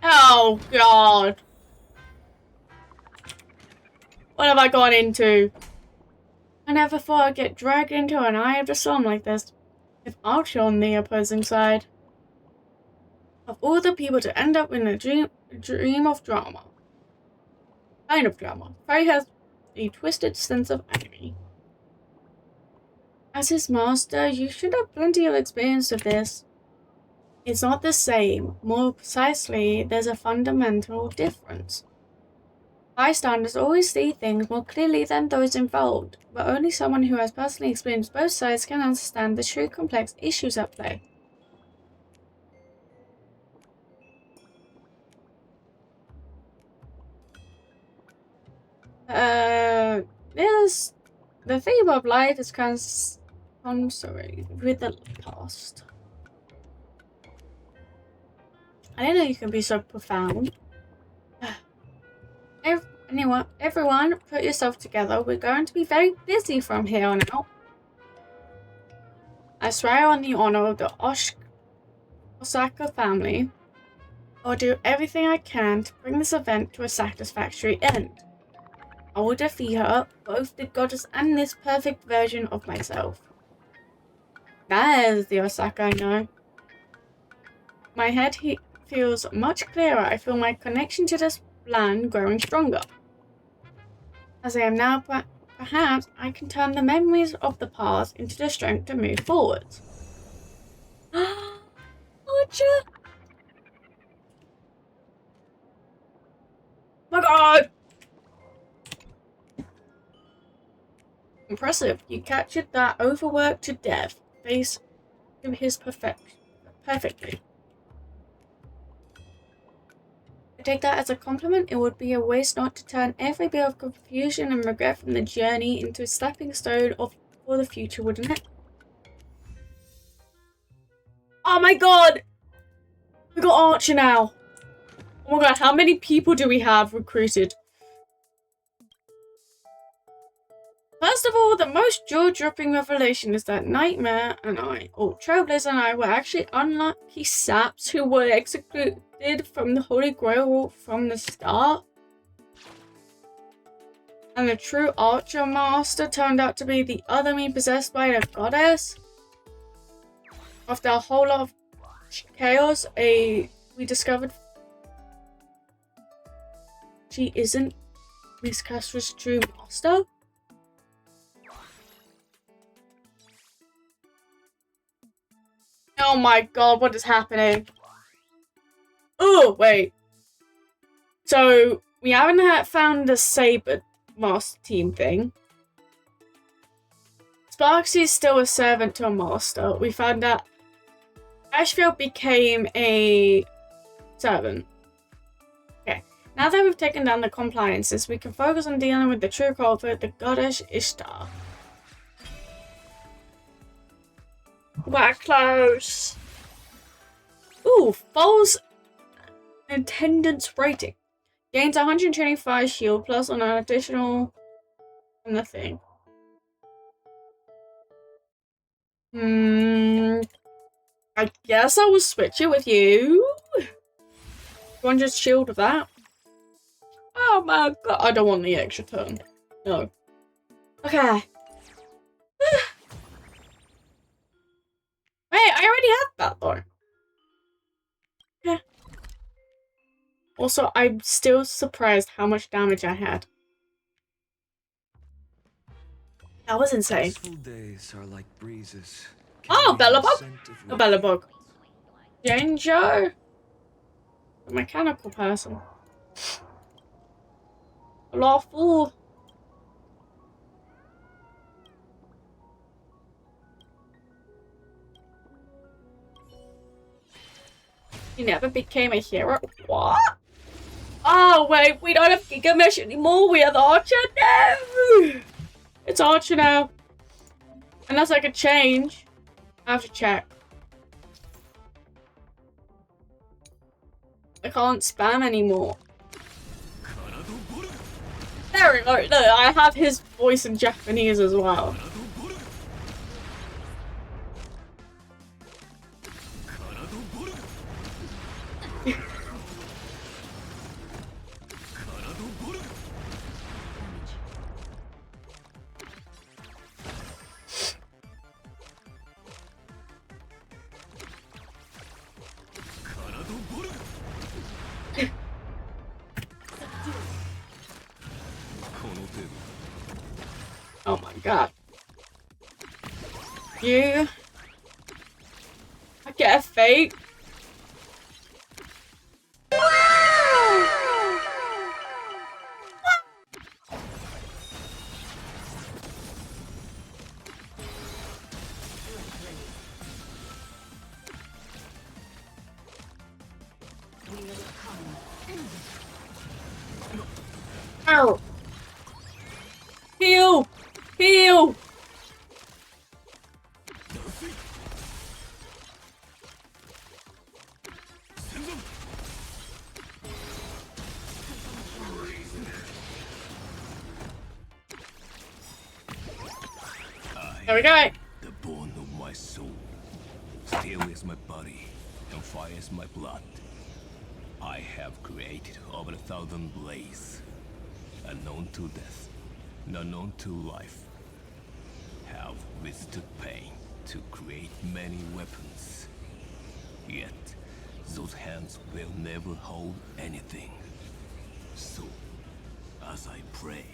Oh, God. What have I gone into? I never thought I'd get dragged into an eye of the storm like this. If Archie on the opposing side. Of all the people to end up in a dream of drama. Kind of drama. Frey has a twisted sense of irony. As his master, you should have plenty of experience with this. It's not the same. More precisely, there's a fundamental difference. Bystanders always see things more clearly than those involved, but only someone who has personally experienced both sides can understand the true complex issues at play. There's the theme of life is concerned with the past. I didn't know you can be so profound. Everyone, put yourself together. We're going to be very busy from here on out. I swear on the honor of the Osaka family, I'll do everything I can to bring this event to a satisfactory end. I will defeat her, both the goddess and this perfect version of myself. That is the Osaka I know. My head feels much clearer. I feel my connection to this land growing stronger. As I am now, perhaps I can turn the memories of the past into the strength to move forward. Archer! My God! Impressive. You captured that overworked to death face to his perfectly. I take that as a compliment. It would be a waste not to turn every bit of confusion and regret from the journey into a stepping stone for the future, wouldn't it? Oh my God! We got Archer now. Oh my God, how many people do we have recruited? First of all, the most jaw-dropping revelation is that Nightmare and Trailblazer and I were actually unlucky saps who were executed from the Holy Grail from the start. And the true Archer Master turned out to be the other me possessed by a goddess. After a whole lot of chaos, we discovered she isn't Miss Castra's true master. Oh my God, what is happening? Oh, wait. So, we haven't found the Saber Master Team thing. Sparksy's still a servant to a master. We found that Ashfield became a servant. Okay, now that we've taken down the compliances, we can focus on dealing with the true culprit, the goddess Ishtar. We're close. Oh, false attendance rating. Gains 125 shield plus on an additional nothing. I guess I will switch it with you. 200 shield with that. Oh my god, I don't want the extra turn. No. Okay. Wait, I already had that though. Yeah. Also, I'm still surprised how much damage I had. That was insane. Days are like breezes. Oh, Bellabug! A A Bellabug. Danger! A mechanical person. Lawful. He never became a hero. What? Oh wait, we don't have Gigamesh anymore. We have Archer now. It's Archer now. Unless I could change. I have to check. I can't spam anymore. There we go. Look, I have his voice in Japanese as well. Oh my god. You. I get a fate. Ow. Heal! Heal! There we go. The bone of my soul. Steel is my body, and fire is my blood. I have created over 1,000 blades, unknown to death, unknown to life. Have withstood pain to create many weapons. Yet, those hands will never hold anything. So, as I pray,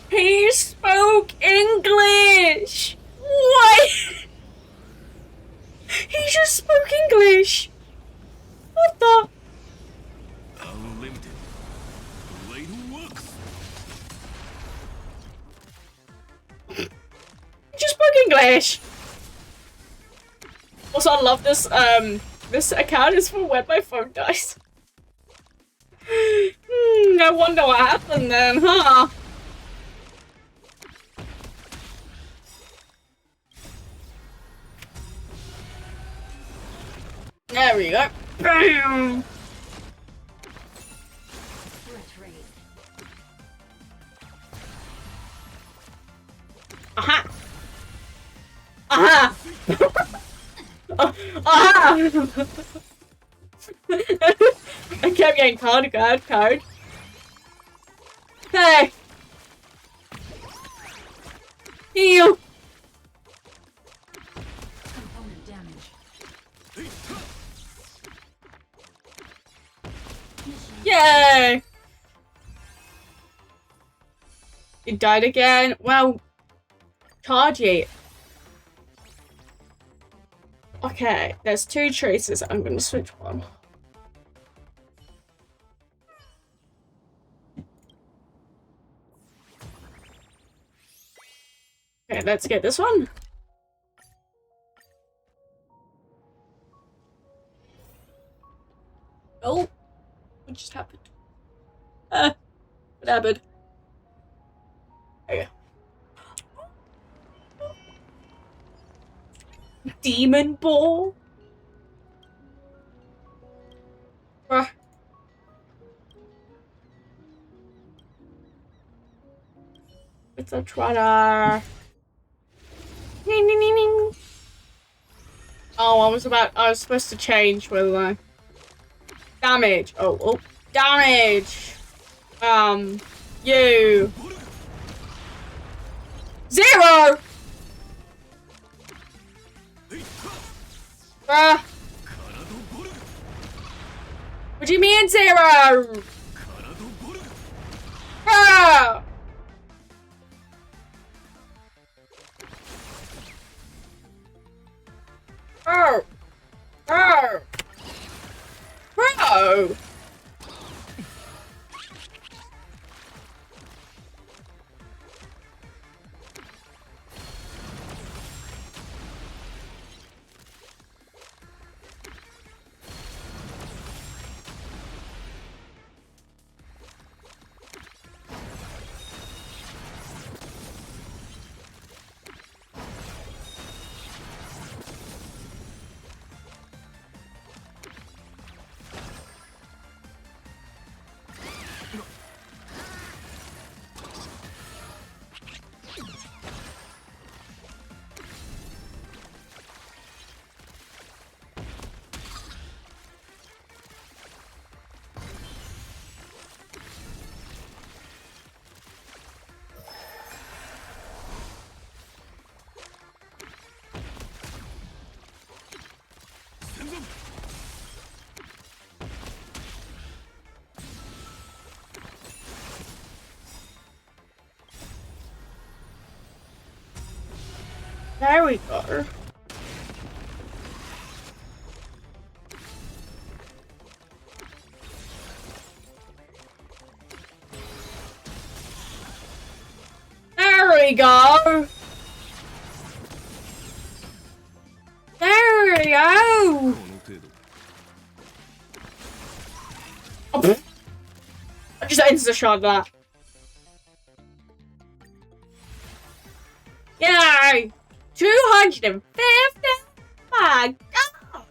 He spoke English! What? He just spoke English! What the? unlimited. Blade works. He just spoke English! Also, I love this, this account is for when my phone dies. I wonder what happened then, huh? There we go. Bam! Aha! Aha! Aha! I kept getting card. Hey! Heal! Component damage. Yay! It died again. Well, charge it. Okay, there's 2 traces. I'm gonna switch one. Okay, let's get this one. Oh, what just happened? What happened? There you go. Demon ball? Bruh. It's a trotter. Ning, ning, ning, ning. Oh, I was supposed to change, wasn't I? Damage. Oh, damage. You. 0! Bruh. What do you mean 0? Bruh. Bro. Bro. Bro. There we go. There we go. There we go. Oh, I just insta-shot that. Yay! 250! My God!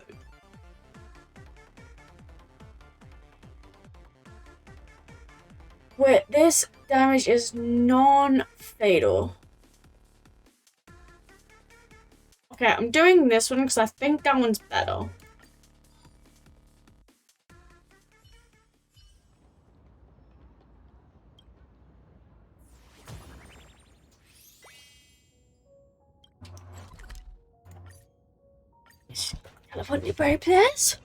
Wait, this damage is non-fatal. Okay, I'm doing this one because I think that one's better. California Berry Place.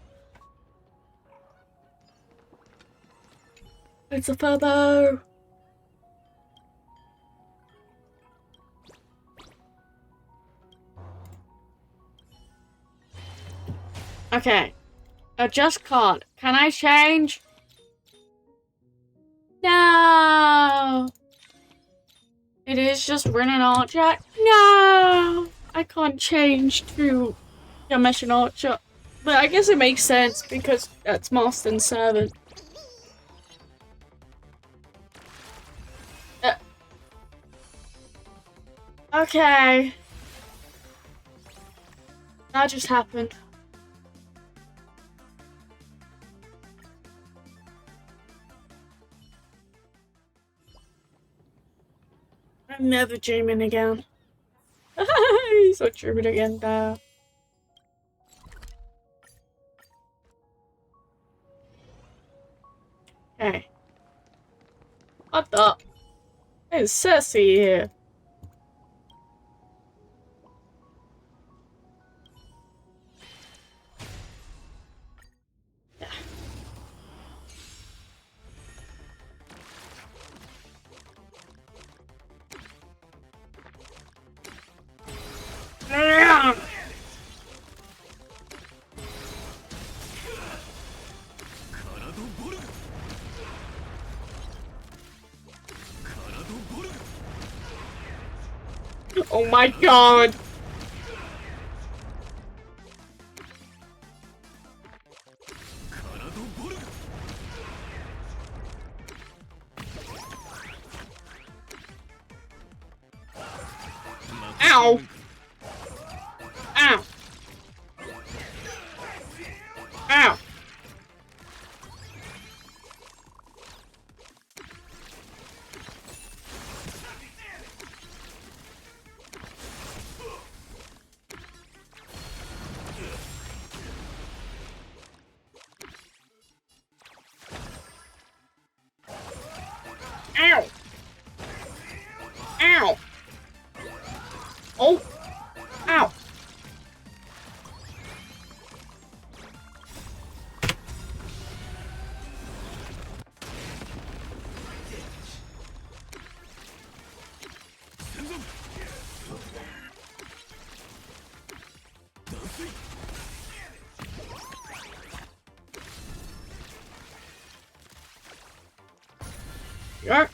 It's a Furbo. Okay. Adjust card. Can I change? No. It is just Rin and Archer. No. I can't change to Yamesh and Archer. But I guess it makes sense because that's Master and Servant. Okay. That just happened. I'm never dreaming again. He's not dreaming again now. Okay. What the? There's Cersei here. Oh my God! Ow! Ow! Yeah.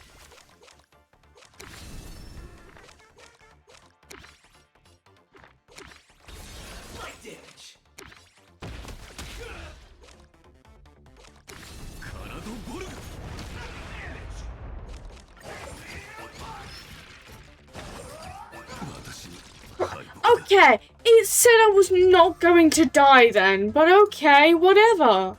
Okay, it said I was not going to die then, but okay, whatever.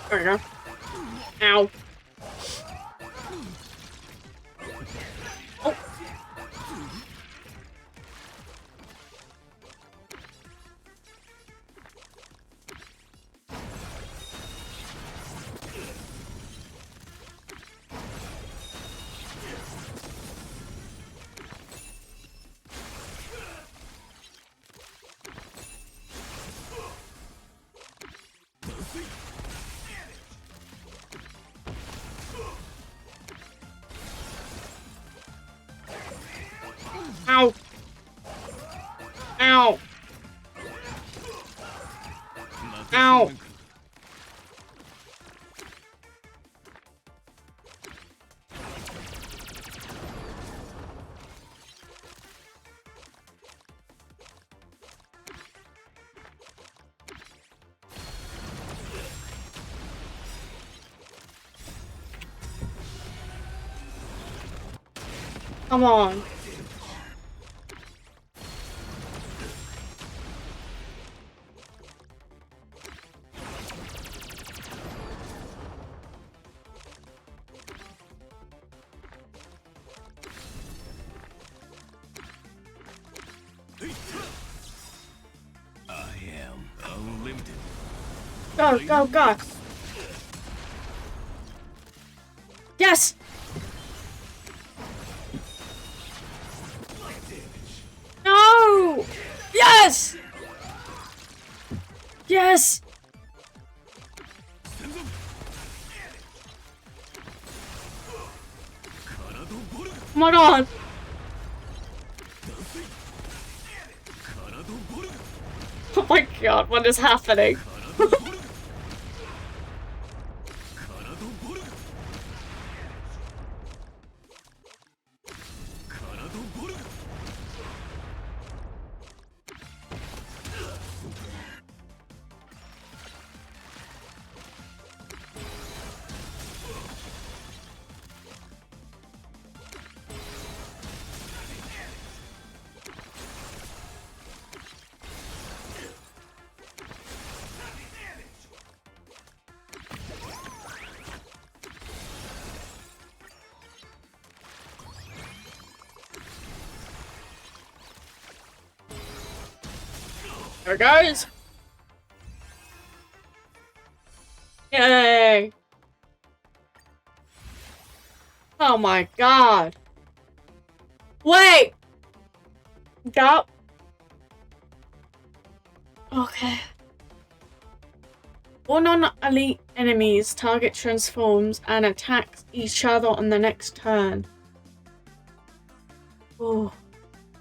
There we go. Ow. Oh. Ow. Ow. Ow. Come on. I am unlimited. Go, go, go. Yes! No! Yes! Yes! Come on! Oh my god, what is happening? There it goes. Yay. Oh my god. Wait. That. Okay. All non-elite enemies target transforms and attacks each other on the next turn. Oh.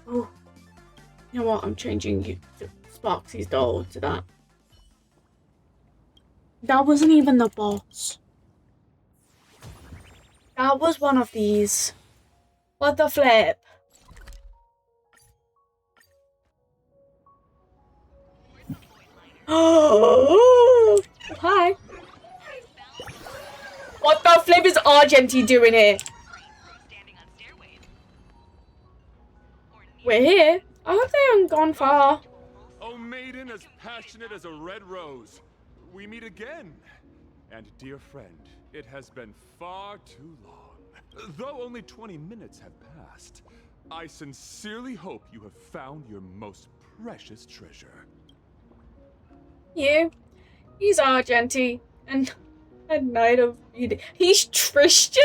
Oh. You know what? I'm changing you to Sparksy's doll to that. That wasn't even the boss. That was one of these. What the flip? Oh, hi. What the flip is Argenty doing here? We're here. I hope they haven't gone far. Oh, maiden as passionate as a red rose. We meet again. And dear friend, It has been far too long. Though only 20 minutes have passed, I sincerely hope you have found your most precious treasure. Yeah, he's Argenti and a Knight of Beauty. He's Christian.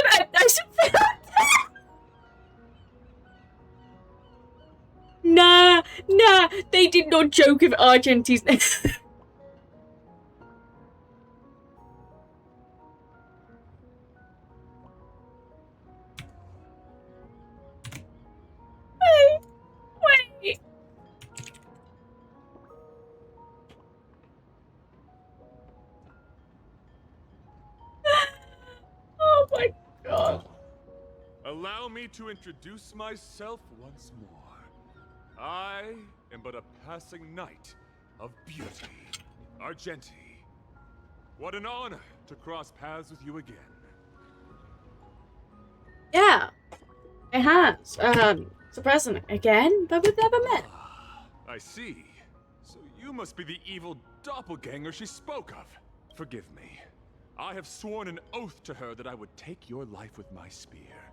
Nah, they did not joke with Argenti's name. Wait. Oh my god. Allow me to introduce myself once more. I am but a passing knight of beauty, Argenti. What an honor to cross paths with you again. Yeah, it has. It's a present again, but we've never met. I see. So you must be the evil doppelganger she spoke of. Forgive me. I have sworn an oath to her that I would take your life with my spear.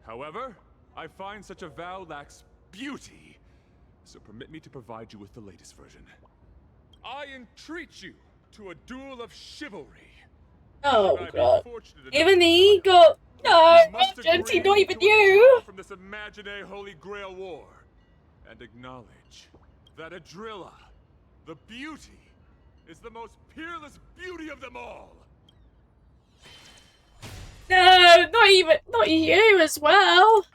However, I find such a vow lacks beauty, so permit me to provide you with the latest version. I entreat you to a duel of chivalry. Oh god. Even the ego. No, Argenti, not even you. From this Imagenae Holy Grail War, and acknowledge that Adrilla, the beauty, is the most peerless beauty of them all. No, not you as well.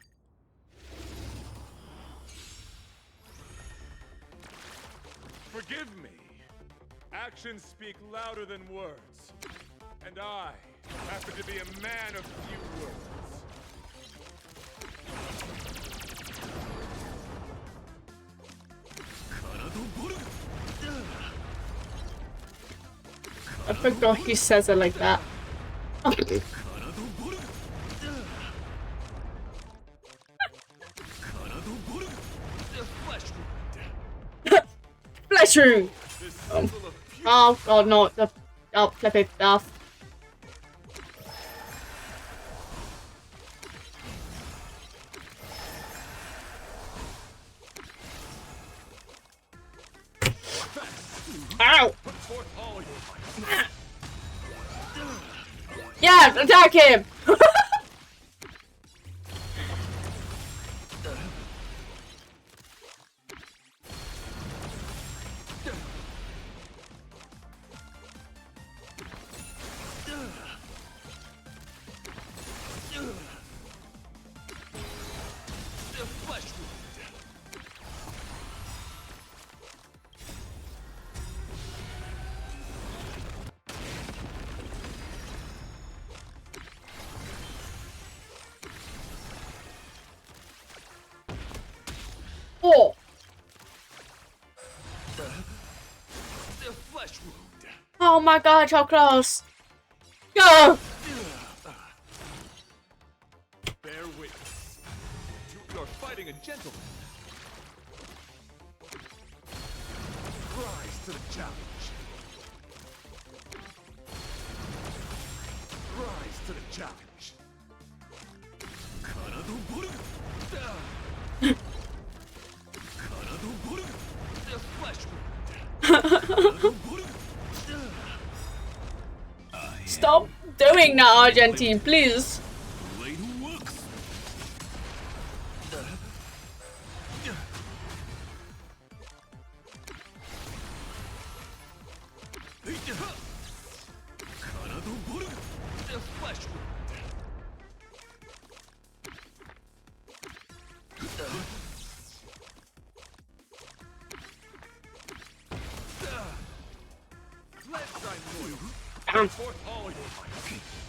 Forgive me. Actions speak louder than words. And I happen to be a man of few words. I forgot he says it like that. Flesh room. Oh god, no, the flippy stuff. Ow! Yes, attack him! Oh. Oh my god, how close. Go! Bear witness. You're fighting a gentleman. Rise to the challenge. Rise to the challenge. Stop doing that, Argentine, please.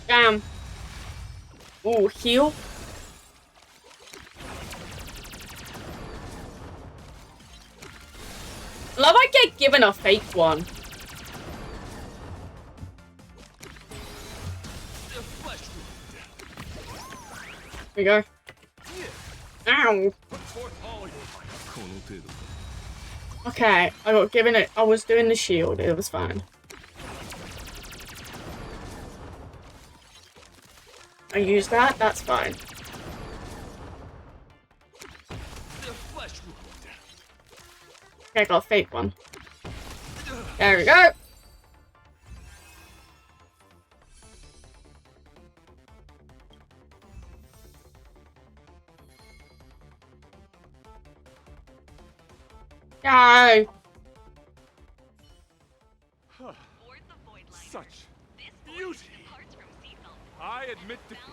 Damn. Oh, heal. Love I get given a fake one. Here we go. Ow. Okay, I got given it. I was doing the shield. It was fine. I use that, that's fine. Okay, I got a fake one. There we go. Go. Such beauty. I admit defeat.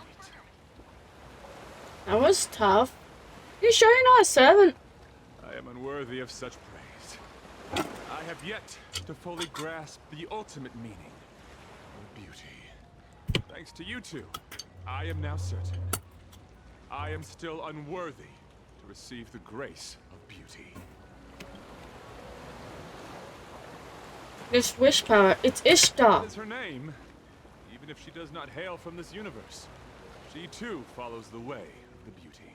That was tough. You sure you're not a servant? I am unworthy of such praise. I have yet to fully grasp the ultimate meaning of beauty. Thanks to you two, I am now certain. I am still unworthy to receive the grace of beauty. This wish power, it's Ishtar. That is her name. Even if she does not hail from this universe, she too follows the way of the beauty.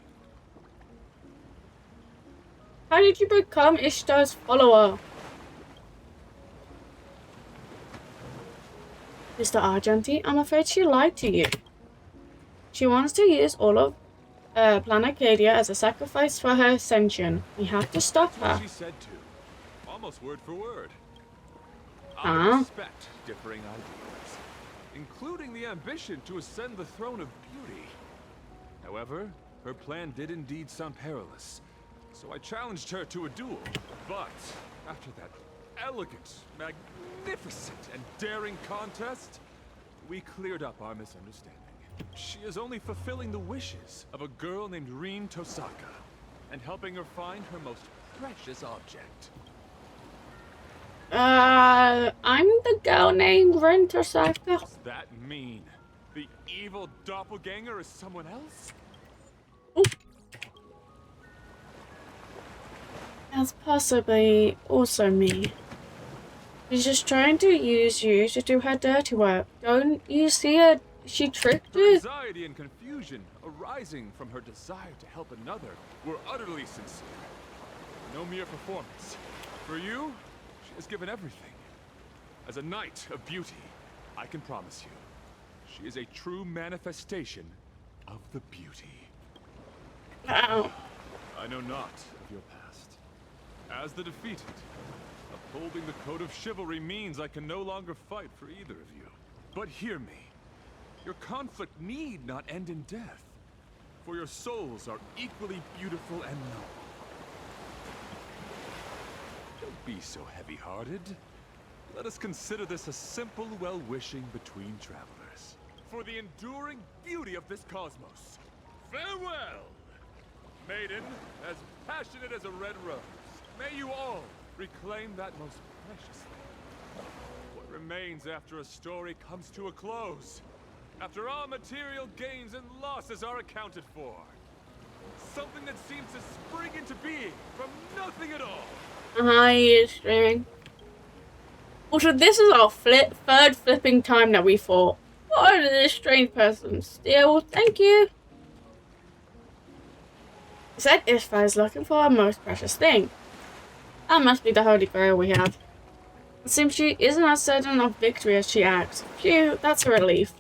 How did you become Ishtar's follower? Mr. Argenti, I'm afraid she lied to you. She wants to use all of Planacadia as a sacrifice for her ascension. We have to stop her. She said to, almost word for word. I respect differing ideas, including the ambition to ascend the throne of beauty. However, her plan did indeed sound perilous, so I challenged her to a duel. But after that elegant, magnificent, and daring contest, we cleared up our misunderstanding. She is only fulfilling the wishes of a girl named Rin Tosaka, and helping her find her most precious object. I'm the girl named Rin Tosaka. Does that mean the evil doppelganger is someone else? Ooh. That's possibly also me. She's just trying to use you to do her dirty work. Don't you see her? She tricked you. Her anxiety and confusion arising from her desire to help another were utterly sincere. No mere performance. For you, she has given everything. As a knight of beauty, I can promise you, she is a true manifestation of the beauty. Ow. I know not of your past. As the defeated, upholding the code of chivalry means I can no longer fight for either of you. But hear me. Your conflict need not end in death, for your souls are equally beautiful and noble. Don't be so heavy-hearted. Let us consider this a simple well-wishing between travelers. For the enduring beauty of this cosmos, farewell! Maiden, as passionate as a red rose, may you all reclaim that most precious thing. What remains after a story comes to a close, after all material gains and losses are accounted for. Something that seems to spring into being from nothing at all. He is streaming. Also, this is our third flipping time that we fought. What is this strange person steal? Thank you. It said Ishtar is looking for our most precious thing. That must be the Holy Grail we have. It seems she isn't as certain of victory as she acts. Phew, that's a relief.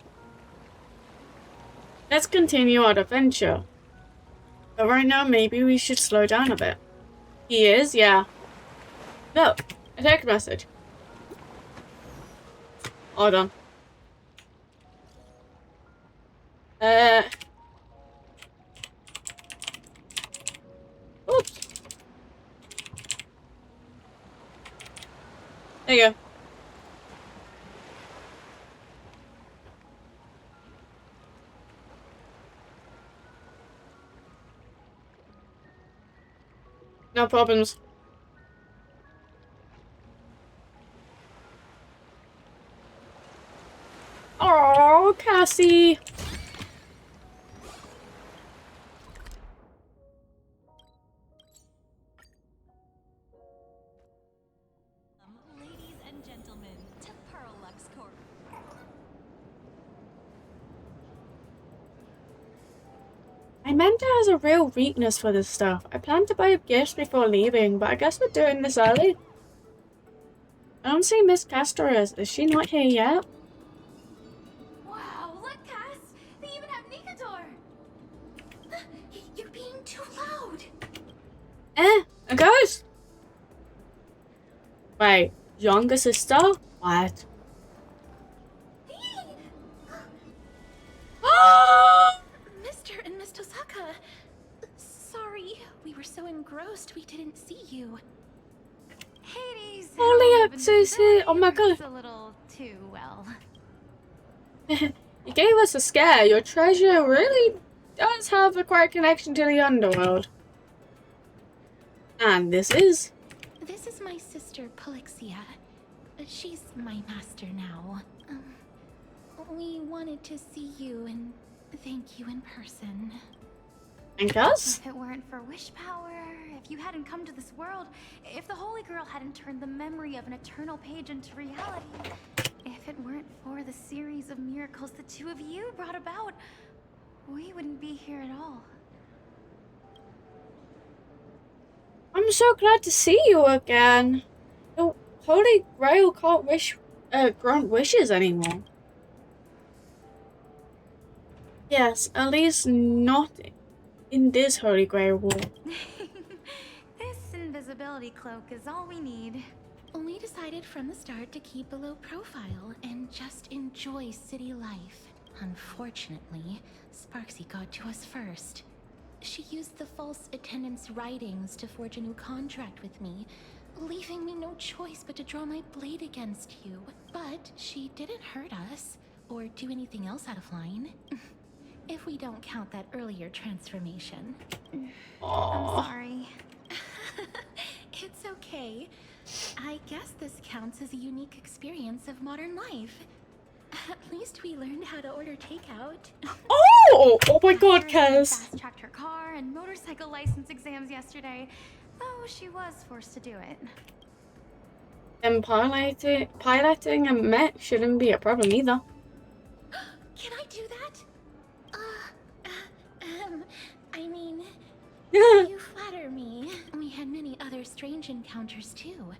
Let's continue our adventure. But right now, maybe we should slow down a bit. He is, yeah. Look, a text message. Hold on. Oops. There you go. No problems. Oh, Cassie. Ladies and gentlemen, to Pearl Lux Corp. Amanda has a real weakness for this stuff. I planned to buy gifts before leaving, but I guess we're doing this early. I don't see Miss Castorus. Is she not here yet? Wow, look, Cass! They even have Nico You're being too loud. It goes. Wait, younger sister? What? Mr. and Miss Tosaka, sorry, we were so engrossed we didn't see you. Hades, Holy access here. Oh my god. a little too well. You gave us a scare. Your treasure really does have a quite connection to the underworld. And this is my sister, Polixia. She's my master now. We wanted to see you and thank you in person. And us? If it weren't for wish power, if you hadn't come to this world, if the Holy Grail hadn't turned the memory of an eternal page into reality, if it weren't for the series of miracles the two of you brought about, we wouldn't be here at all. I'm so glad to see you again. The Holy Grail can't grant wishes anymore. Yes, at least not in this Holy Grail war. This invisibility cloak is all we need. We decided from the start to keep a low profile and just enjoy city life. Unfortunately, Sparksy got to us first. She used the false attendant's writings to forge a new contract with me, leaving me no choice but to draw my blade against you. But she didn't hurt us, or do anything else out of line. If we don't count that earlier transformation. I'm sorry. It's okay. I guess this counts as a unique experience of modern life. At least we learned how to order takeout. Oh! Oh my god, Kaz! Fast-tracked her car and motorcycle license exams yesterday, though she was forced to do it. And piloting a mech shouldn't be a problem either. Can I do that? I mean, you flatter me. We had many other strange encounters too.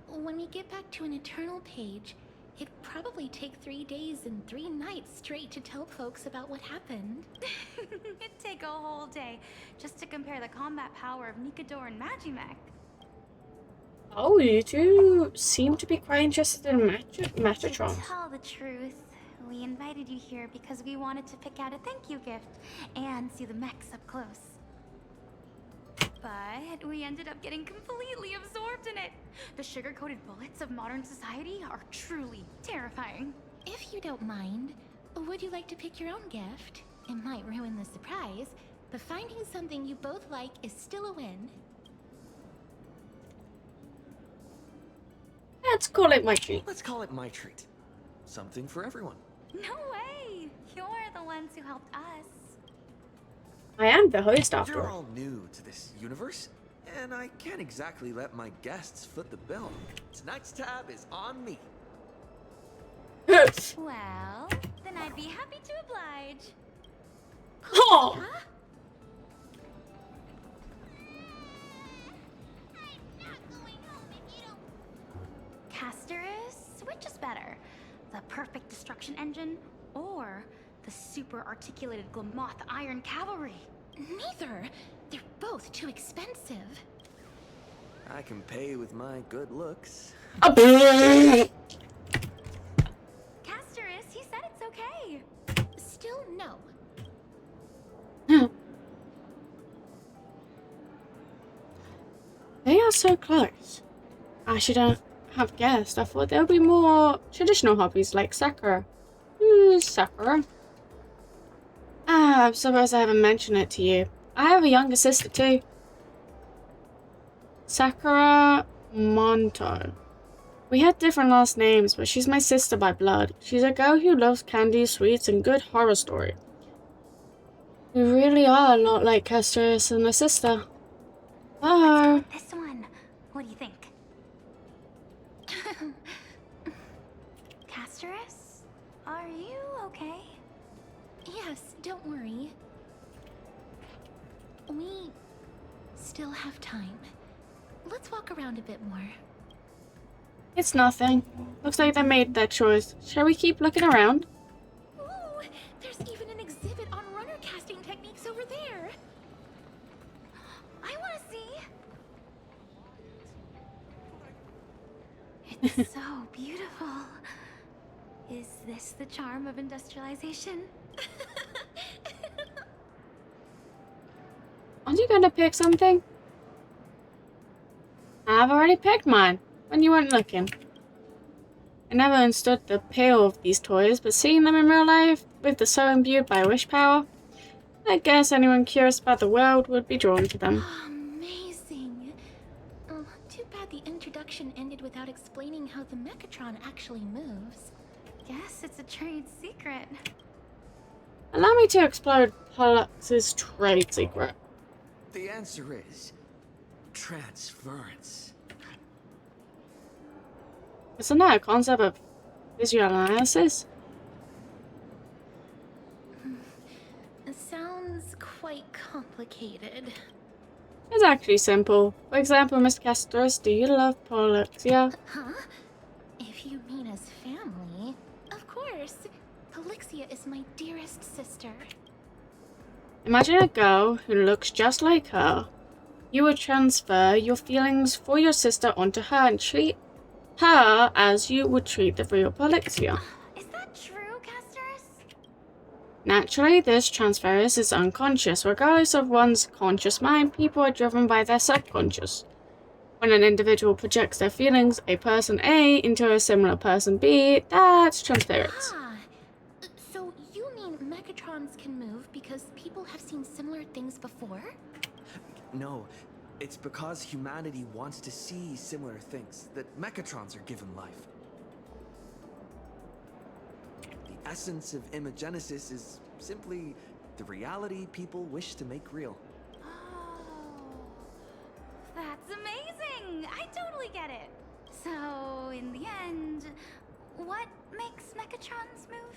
When we get back to an eternal page, it'd probably take 3 days and 3 nights straight to tell folks about what happened. It'd take a whole day just to compare the combat power of Nikador and Imagenae. Oh, you two seem to be quite interested in Metatron. To tell the truth, we invited you here because we wanted to pick out a thank you gift and see the mechs up close. But we ended up getting completely absorbed in it. The sugar-coated bullets of modern society are truly terrifying. If you don't mind, would you like to pick your own gift? It might ruin the surprise, but finding something you both like is still a win. Let's call it my treat. Let's call it my treat. Something for everyone. No way! You're the ones who helped us. I am the host after You're all. all new to this universe, and I can't exactly let my guests foot the bill. Tonight's tab is on me. Well, then I'd be happy to oblige. Oh! Huh? Casterus, which is better? The perfect destruction engine or the super articulated Glamoth Iron Cavalry? Neither. They're both too expensive. I can pay with my good looks. Casterus, he said it's okay. Still no. They are so close. I should have guessed. I thought there would be more traditional hobbies like Sakura. Who's Sakura? I'm surprised I haven't mentioned it to you. I have a younger sister too. Sakura Monto. We had different last names, but she's my sister by blood. She's a girl who loves candy, sweets, and good horror story. We really are a lot like Casterus and my sister. Oh. This one. What do you think? Casterus? Are you okay? Yes, don't worry. We still have time. Let's walk around a bit more. It's nothing. Looks like they made that choice. Shall we keep looking around? Ooh, there's even an exhibit on runner casting techniques over there. It's so beautiful. Is this the charm of industrialization? Aren't you gonna pick something? I've already picked mine, when you weren't looking. I never understood the appeal of these toys, but seeing them in real life, with the so imbued by wish power, I guess anyone curious about the world would be drawn to them. Amazing. Oh, too bad the introduction ended without explaining how the Mechatron actually moves. Guess it's a trade secret. Allow me to explode Pollux's trade secret. The answer is transference. Isn't that a concept of visual analysis? It sounds quite complicated. It's actually simple. For example, Miss Castros, do you love Pollux? Huh? If you mean as family, of course. Polixia is my dearest sister. Imagine a girl who looks just like her. You would transfer your feelings for your sister onto her and treat her as you would treat the real Polixia. Is that true, Castorus? Naturally, this transference is unconscious. Regardless of one's conscious mind, people are driven by their subconscious. When an individual projects their feelings, a person A, into a similar person B, that's transference. Ah, so you mean Mechatrons can move because people have seen similar things before? No, it's because humanity wants to see similar things that Mechatrons are given life. The essence of Imagenesis is simply the reality people wish to make real. That's amazing! I totally get it. So, in the end, what makes Mechatrons move?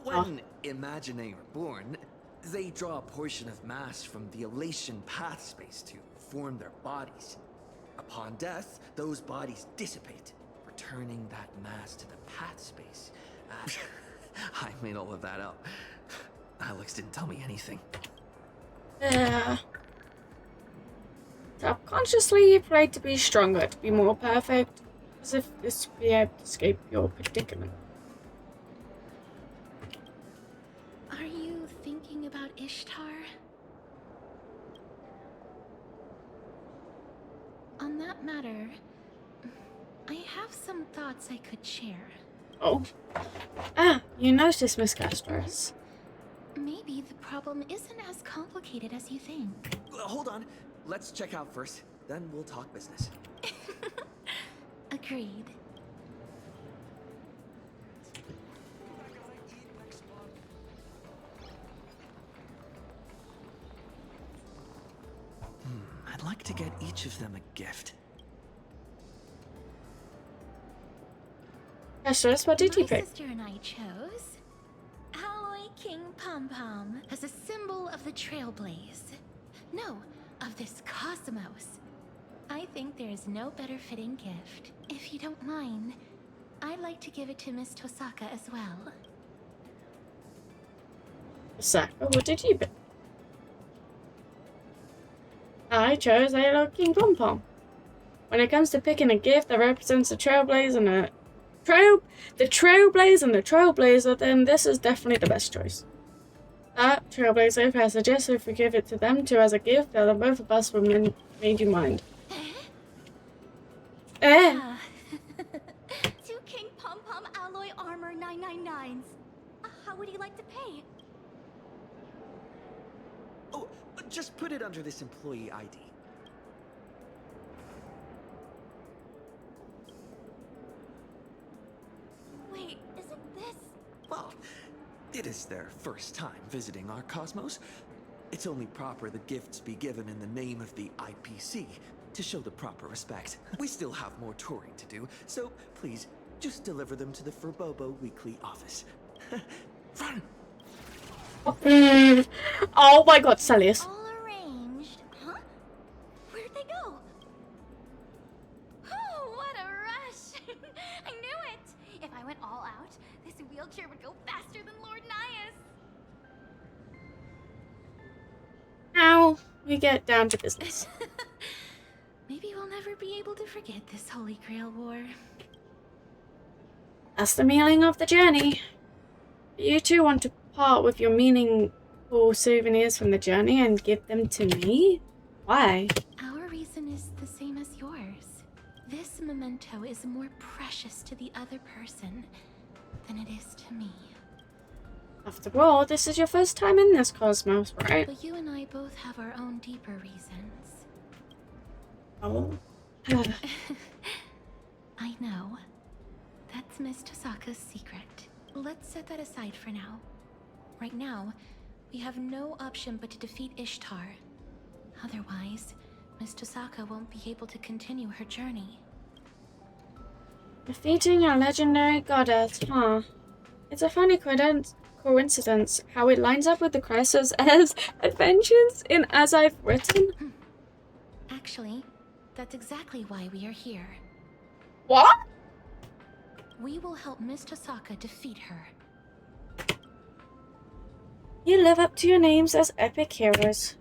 When Imagenae are born, they draw a portion of mass from the elation path space to form their bodies. Upon death, those bodies dissipate, returning that mass to the path space. I made all of that up. Alex didn't tell me anything. Subconsciously, you pray to be stronger, to be more perfect, as if this would be able to escape your predicament. Are you thinking about Ishtar? On that matter, I have some thoughts I could share. Oh. Ah, you noticed, Miss Castros. Maybe the problem isn't as complicated as you think. Hold on. Let's check out first, then we'll talk business. Agreed. I'd like to get each of them a gift. Castros, what did you My pick? sister and I chose Alloy King Pom Pom as a symbol of the Trailblaze. No, of this cosmos. I think there is no better fitting gift. If you don't mind, I'd like to give it to Miss Tosaka as well. Osaka, what did you pick? I chose Halo King Pom Pom. When it comes to picking a gift that represents the Trailblaze and the Trailblazer, then this is definitely the best choice. That Trailblazer, if I suggest if we give it to them too as a gift, then both of us will made you mind. Two King Pom Pom Alloy Armor 999s. How would you like to pay? Oh, just put it under this employee ID. Wait, isn't this... Well, it is their first time visiting our cosmos. It's only proper the gifts be given in the name of the IPC to show the proper respect. We still have more touring to do, so please, just deliver them to the Furbobo Weekly office. Run! Oh my god, Salius. All arranged. Huh? Where'd they go? Oh, what a rush! I knew it! If I went all out, this wheelchair would go faster than Lord Nias. Now we get down to business. never be able to forget this Holy Grail War. That's the meaning of the journey. You two want to part with your meaningful souvenirs from the journey and give them to me? Why? Our reason is the same as yours. This memento is more precious to the other person than it is to me. After all, this is your first time in this cosmos, right? But you and I both have our own deeper reasons. Oh. I know. That's Miss Tosaka's secret. Let's set that aside for now. Right now, we have no option but to defeat Ishtar. Otherwise, Miss Tosaka won't be able to continue her journey. Defeating a legendary goddess, huh? It's a funny coincidence how it lines up with the Cress's adventures in As I've Written. Actually, that's exactly why we are here. What? We will help Miss Tosaka defeat her. You live up to your names as epic heroes.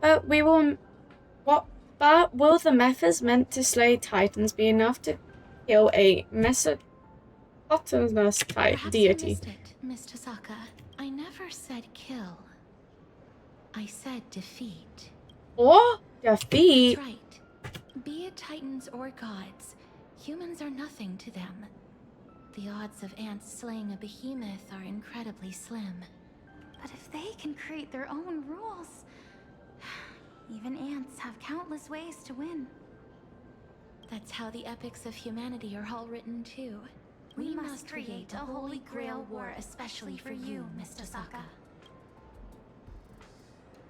But will the methods meant to slay titans be enough to kill a Mesopotamian deity? You missed it, Miss Tosaka. I never said kill. I said defeat. Or defeat? That's right. Be it titans or gods, humans are nothing to them. The odds of ants slaying a behemoth are incredibly slim. But if they can create their own rules, even ants have countless ways to win. That's how the epics of humanity are all written too. We must create a Holy Grail War especially for you, Miss Tosaka.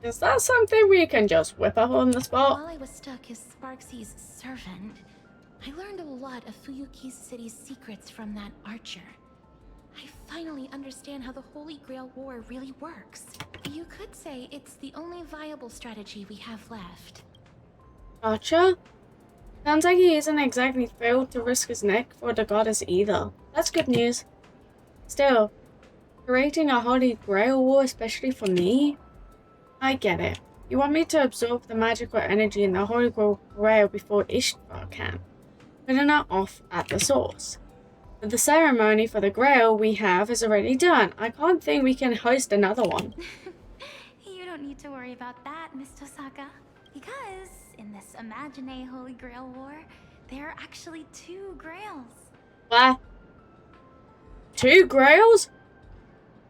Is that something we can just whip up on the spot? While I was stuck as Sparksy's servant, I learned a lot of Fuyuki's city's secrets from that archer. I finally understand how the Holy Grail War really works. You could say it's the only viable strategy we have left. Archer? Sounds like he isn't exactly thrilled to risk his neck for the goddess either. That's good news. Still, creating a Holy Grail War especially for me? I get it. You want me to absorb the magical energy in the Holy Grail before Ishtar can, putting it off at the source. But the ceremony for the Grail we have is already done. I can't think we can host another one. You don't need to worry about that, Miss Tosaka. Because in this Imagenae Holy Grail War, there are actually 2 Grails. What? 2 Grails?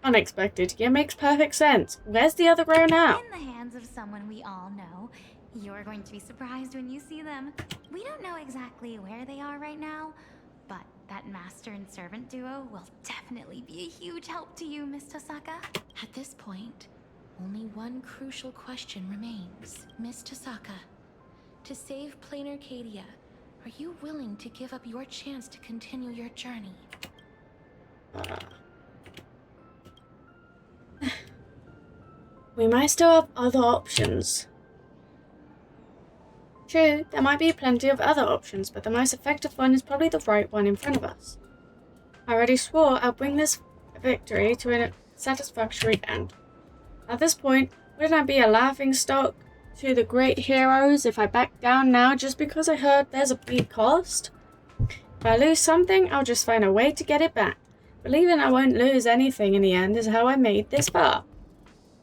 Unexpected. Yeah, makes perfect sense. Where's the other Grail now? In the hands of someone we all know. You're going to be surprised when you see them. We don't know exactly where they are right now, but that master and servant duo will definitely be a huge help to you, Miss Tosaka. At this point, only one crucial question remains. Miss Tosaka, to save Plain Arcadia, are you willing to give up your chance to continue your journey? We might still have other options. True, there might be plenty of other options, but the most effective one is probably the right one in front of us. I already swore I'll bring this victory to a satisfactory end. At this point, wouldn't I be a laughingstock to the great heroes if I back down now just because I heard there's a big cost? If I lose something, I'll just find a way to get it back. Believing I won't lose anything in the end is how I made this far.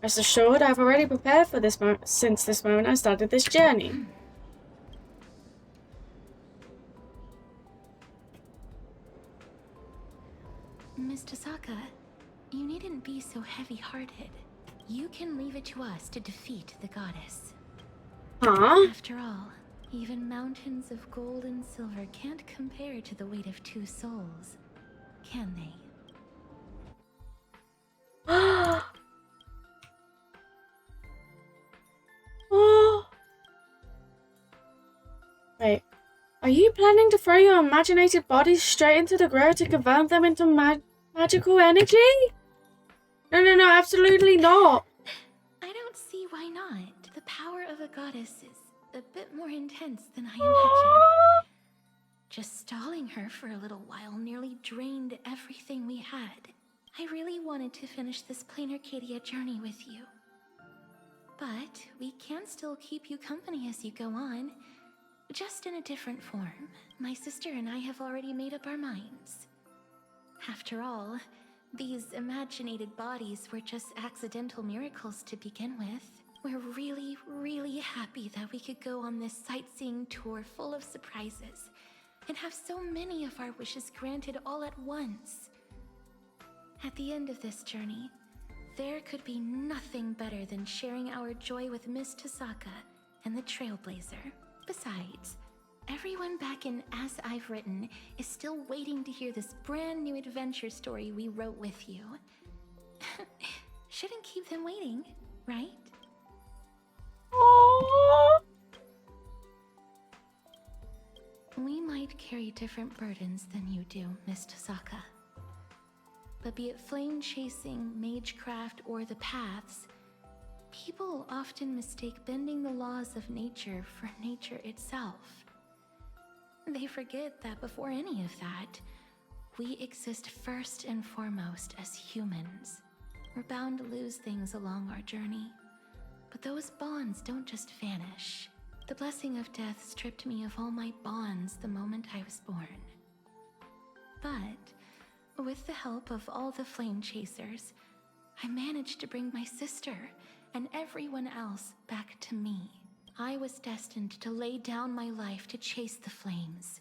Rest assured, I've already prepared for this since this moment I started this journey. Miss Tosaka, you needn't be so heavy-hearted. You can leave it to us to defeat the goddess. Huh? After all, even mountains of gold and silver can't compare to the weight of 2 souls, can they? Wait, are you planning to throw your imaginated bodies straight into the Grail to convert them into magical energy? No, absolutely not. I don't see why not. The power of a goddess is a bit more intense than I imagined. Just stalling her for a little while nearly drained everything we had. I really wanted to finish this Plain Arcadia journey with you. But we can still keep you company as you go on. just in a different form. My sister and I have already made up our minds. After all, these imaginated bodies were just accidental miracles to begin with. We're really, really happy that we could go on this sightseeing tour full of surprises and have so many of our wishes granted all at once. At the end of this journey, there could be nothing better than sharing our joy with Miss Tosaka and the Trailblazer. Besides, everyone back in As I've Written is still waiting to hear this brand new adventure story we wrote with you. Shouldn't keep them waiting, right? Aww. We might carry different burdens than you do, Miss Tosaka. But be it flame chasing, magecraft, or the paths, people often mistake bending the laws of nature for nature itself. They forget that before any of that, we exist first and foremost as humans. We're bound to lose things along our journey, but those bonds don't just vanish. The blessing of death stripped me of all my bonds the moment I was born. But with the help of all the flame chasers, I managed to bring my sister and everyone else back to me. I was destined to lay down my life to chase the flames.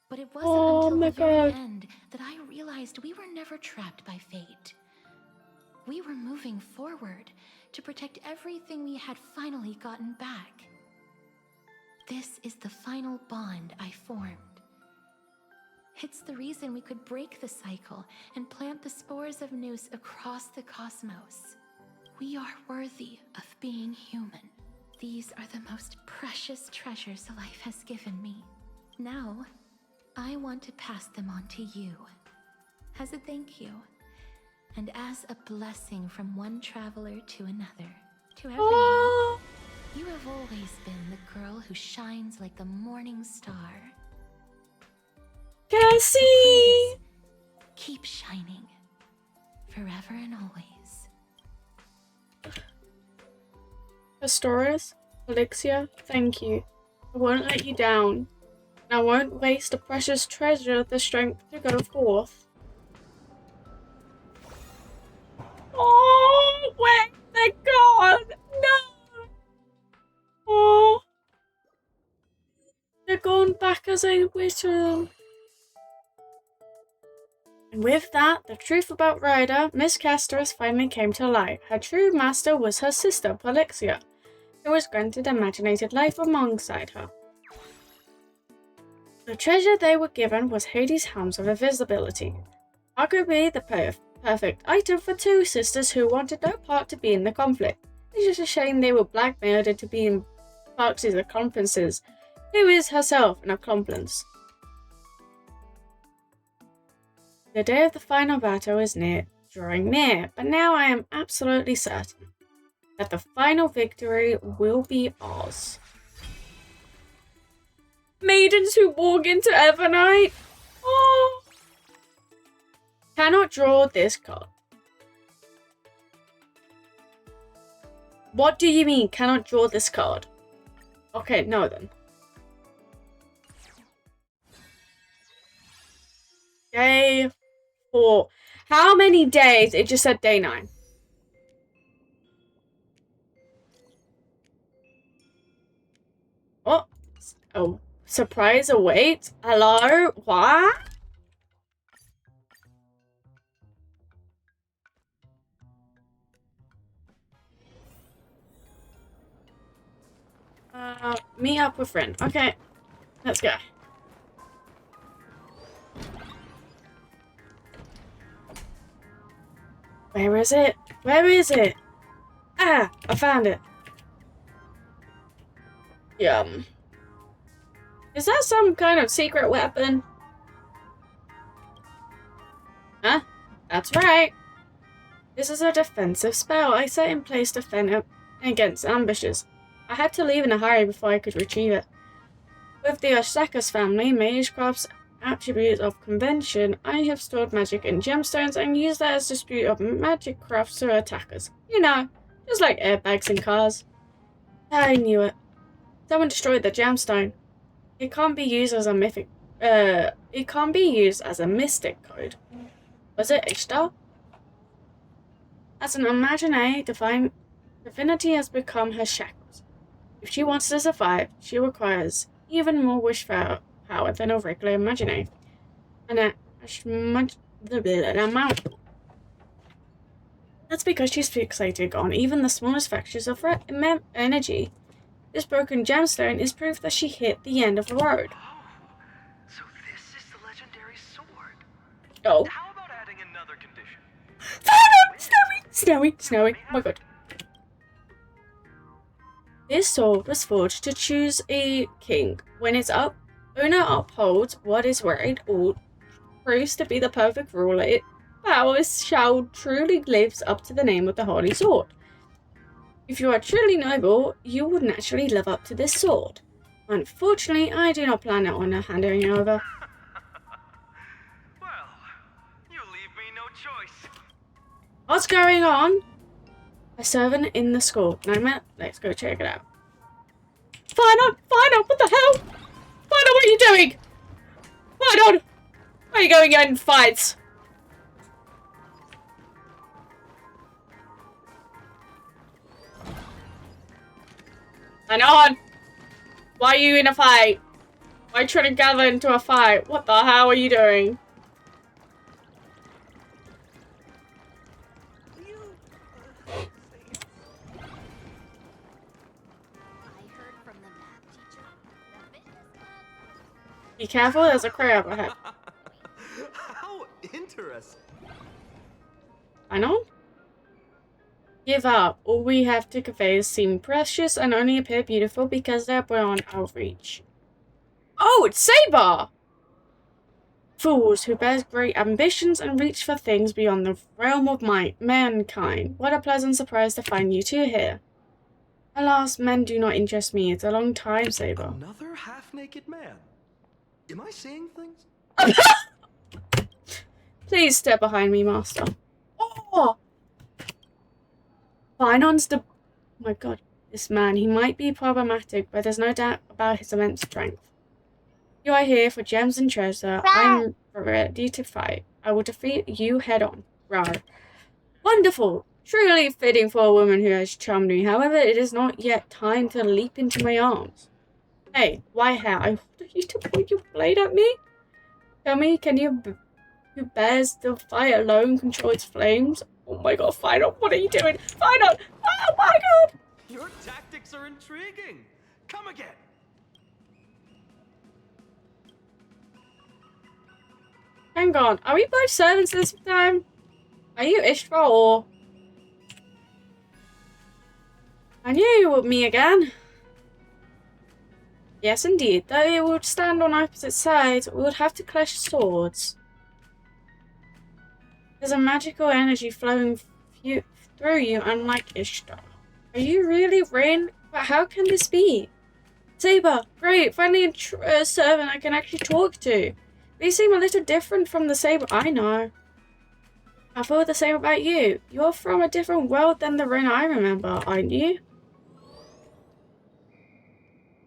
But it wasn't until the very end that I realized we were never trapped by fate. We were moving forward to protect everything we had finally gotten back. This is the final bond I formed. It's the reason we could break the cycle and plant the spores of Nous across the cosmos. We are worthy of being human. These are the most precious treasures life has given me. Now, I want to pass them on to you. As a thank you, and as a blessing from one traveler to another. To everyone, you have always been the girl who shines like the morning star. Cassie! So please, keep shining. Forever and always. Astoris, Elixir, thank you. I won't let you down. And I won't waste a precious treasure the strength to go forth. Oh, wait, they're gone! No! Oh. They're gone back as I wish them. And with that, the truth about Ryder, Miss Casterus, finally came to light. Her true master was her sister, Polixia, who was granted imaginated life alongside her. The treasure they were given was Hades' Helms of Invisibility, arguably the perfect item for two sisters who wanted no part to be in the conflict. It's just a shame they were blackmailed into being Fox's accomplices, who is herself an accomplice. The day of the final battle is drawing near, but now I am absolutely certain that the final victory will be ours. Maidens who walk into Evernight. Oh. Cannot draw this card. What do you mean, cannot draw this card? Okay, no then. Day 4. How many days? It just said day 9. Oh, surprise awaits. Hello? What? Meet up with friend. Okay, let's go. Where is it? Where is it? Ah, I found it. Yum. Is that some kind of secret weapon? Huh? That's right. This is a defensive spell I set in place to defend against ambushes. I had to leave in a hurry before I could retrieve it. With the Osaka's family, Magecraft's attributes of convention, I have stored magic in gemstones and used that as distribute of magic crafts to attackers. You know, just like airbags in cars. I knew it. Someone destroyed the gemstone. It can't be used as a mythic. It can't be used as a mystic code. Was it Ishtar? As an Imagenae, divinity has become her shackles. If she wants to survive, she requires even more wish power than a regular Imagenae. An amount. That's because she's fixated on even the smallest fractures of her energy. This broken gemstone is proof that she hit the end of the road. So this is the legendary sword. Oh. How about adding another condition? Snowy. Oh my god. This sword was forged to choose a king. When its owner upholds what is right or proves to be the perfect ruler, its power shall truly lives up to the name of the holy sword. If you are truly noble, you would naturally live up to this sword. Unfortunately, I do not plan on handing it over. Well, you leave me no choice. What's going on? A servant in the school. No, man, let's go check it out. Fine on, what the hell? Fine on, what are you doing? Fine on! Where are you going in fights? Fine on! Why are you in a fight? Why are you trying to gather into a fight? What the hell are you doing? Be careful, there's a crab ahead. How interesting. I know. Give up. All we have to convey seem precious and only appear beautiful because they're beyond our reach. Oh, it's Saber! Fools who bear great ambitions and reach for things beyond the realm of mankind. What a pleasant surprise to find you two here. Alas, men do not interest me. It's a long time, Saber. Another half-naked man. Am I seeing things? Please step behind me, master. Oh! Finon's the... Oh my god, this man, he might be problematic, but there's no doubt about his immense strength. You are here for gems and treasure. I'm ready to fight. I will defeat you head on. Rawr. Wonderful! Truly fitting for a woman who has charmed me. However, it is not yet time to leap into my arms. Hey, white hair, I order you to point your blade at me? Tell me, can you... who bears the fire alone control its flames? Oh my god, Final, what are you doing? Final! Oh my god! Your tactics are intriguing. Come again. Hang on, are we both servants this time? Are you Ishtar or... I knew you were me again. Yes, indeed. Though we would stand on opposite sides, we would have to clash swords. There's a magical energy flowing through you, unlike Ishtar. Are you really Rin? But how can this be? Saber, great! Finally a servant I can actually talk to. But you seem a little different from the Saber I know. I feel the same about you. You're from a different world than the Rin I remember, aren't you?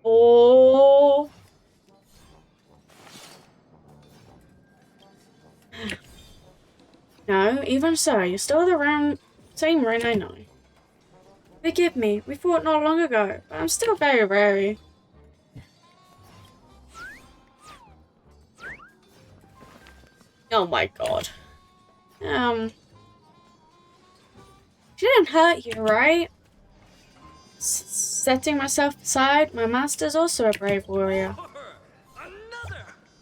Oh. No, even so, you're still the same Rin I know. Forgive me, we fought not long ago, but I'm still very wary. Oh my god. She didn't hurt you, right? Setting myself aside, my master's also a brave warrior.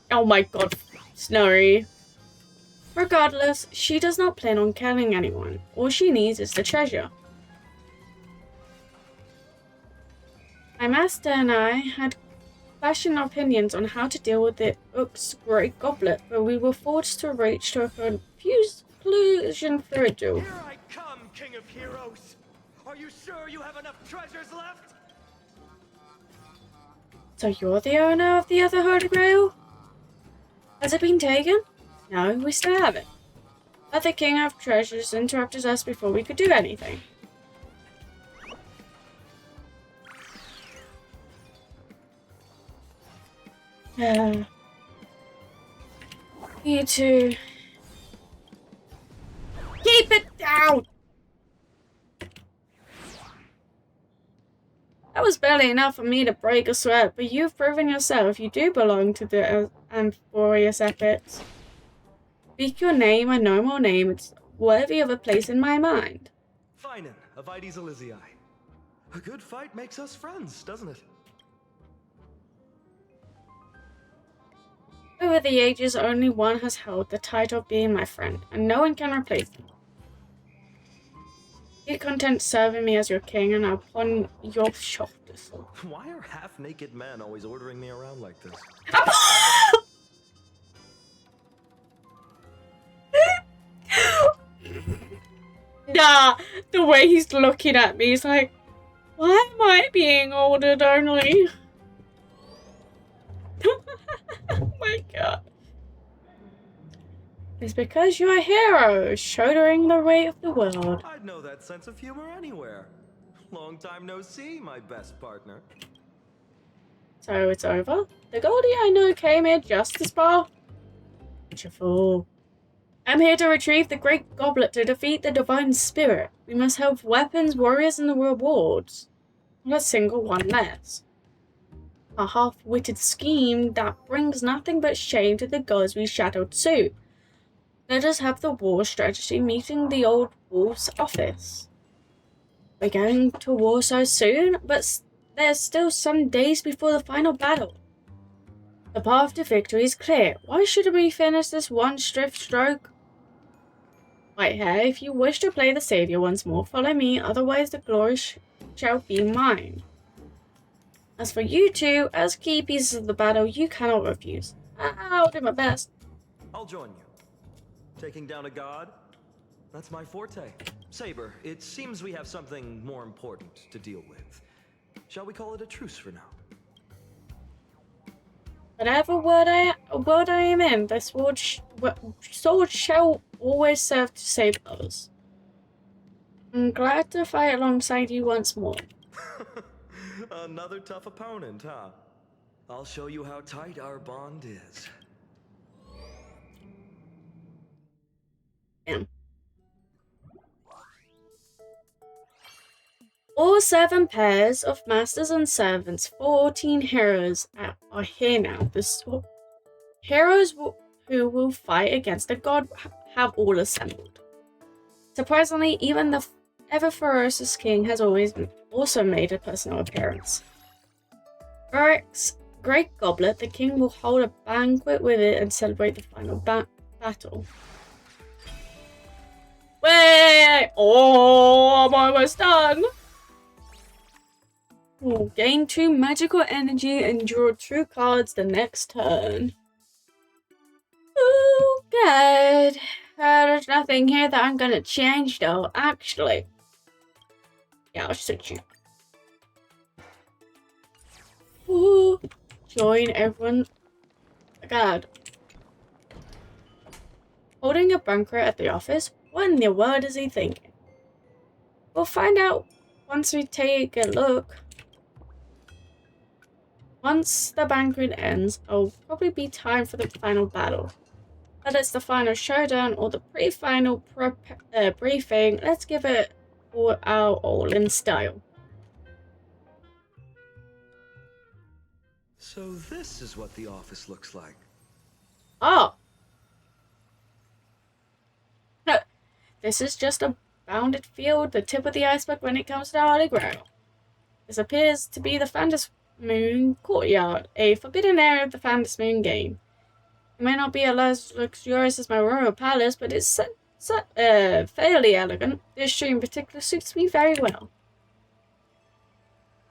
Oh my god, Snorri. Regardless, she does not plan on killing anyone. All she needs is the treasure. My master and I had clashing opinions on how to deal with the Ux's great goblet, but we were forced to reach to a conclusion through a duel. Here I come, King of Heroes. Are you sure you have enough treasures left? So you're the owner of the other Holy Grail? Has it been taken? No, we still have it. But the King of Treasures interrupted us before we could do anything. Yeah. You too. Keep it down! That was barely enough for me to break a sweat, but you've proven yourself you do belong to the Amphibious Epics. Speak your name and no more name, it's worthy of a place in my mind. Finen, Avides Elysiae. A good fight makes us friends, doesn't it? Over the ages, only one has held the title of being my friend, and no one can replace him. Be content serving me as your king, and upon your shoulders. Why are half-naked men always ordering me around like this? Nah, the way he's looking at me, he's like, why am I being ordered only? Oh my god. It's because you're a hero, shouldering the weight of the world. I'd know that sense of humor anywhere. Long time no see, my best partner. So it's over? The Goldie I know came here just as far? Such a fool. I'm here to retrieve the Great Goblet to defeat the Divine Spirit. We must help weapons, warriors, and the rewards. Not a single one less. A half-witted scheme that brings nothing but shame to the gods we shadowed soon. Let us have the war strategy meeting the old wolf's office. We're going to war so soon, but there's still some days before the final battle. The path to victory is clear. Why shouldn't we finish this one swift stroke? Whitehair, if you wish to play the savior once more, follow me, otherwise the glory shall be mine. As for you two, as key pieces of the battle, you cannot refuse. I'll do my best. I'll join you. Taking down a god? That's my forte. Saber, it seems we have something more important to deal with. Shall we call it a truce for now? Whatever world I am in, the sword shall always serve to save others. I'm glad to fight alongside you once more. Another tough opponent, huh? I'll show you how tight our bond is. Yeah. All 7 pairs of masters and servants, 14 heroes are here now. The heroes who will fight against the god have all assembled. Surprisingly, even the ever-ferocious king has also made a personal appearance. Eric's Great Goblet, the king will hold a banquet with it and celebrate the final battle. Wait! Oh, I'm almost done! We'll gain 2 magical energy and draw 2 cards the next turn. Oh, good. There's nothing here that I'm gonna change though, actually. Yeah, I'll suit you. Ooh, join everyone. God. Holding a banquet at the office? What in the world is he thinking? We'll find out once we take a look. Once the banquet ends, it'll probably be time for the final battle. Whether it's the final showdown or the pre-final briefing, let's give it our all in style. So this is what the office looks like. Oh! No, this is just a bounded field, the tip of the iceberg when it comes to the Holy Grail. This appears to be the Phantom Moon Courtyard, a forbidden area of the Phantom Moon game. It may not be as luxurious as my royal palace, but it's fairly elegant. This tree in particular suits me very well.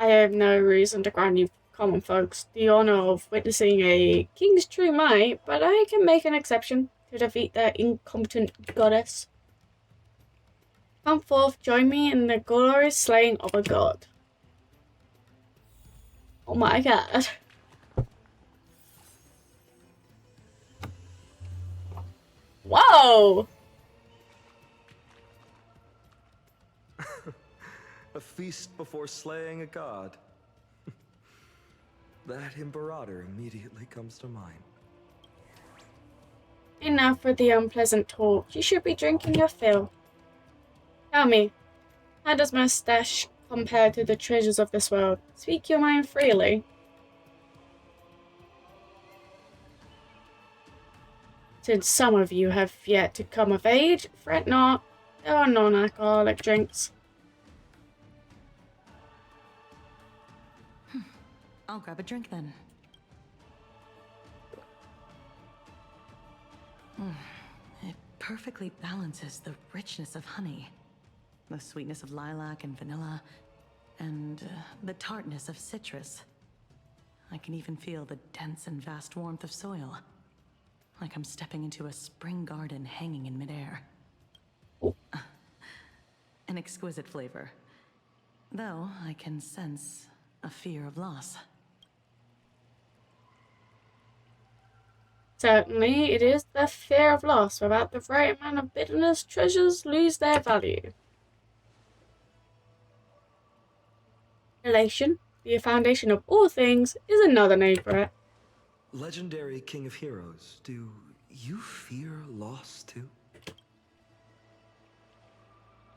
I have no reason to grant you common folks the honor of witnessing a king's true might, but I can make an exception to defeat that incompetent goddess. Come forth, join me in the glorious slaying of a god. Oh my god. Whoa! A feast before slaying a god. That Imperator immediately comes to mind. Enough with the unpleasant talk. You should be drinking your fill. Tell me, how does my stash compare to the treasures of this world? Speak your mind freely. Since some of you have yet to come of age, fret not. There are non-alcoholic drinks. I'll grab a drink then. It perfectly balances the richness of honey, the sweetness of lilac and vanilla, and the tartness of citrus. I can even feel the dense and vast warmth of soil, like I'm stepping into a spring garden hanging in midair. An exquisite flavor, though I can sense a fear of loss. Certainly, it is the fear of loss. Without the right amount of bitterness, treasures lose their value. Elation, the foundation of all things, is another name for it. Legendary King of Heroes, do you fear loss too?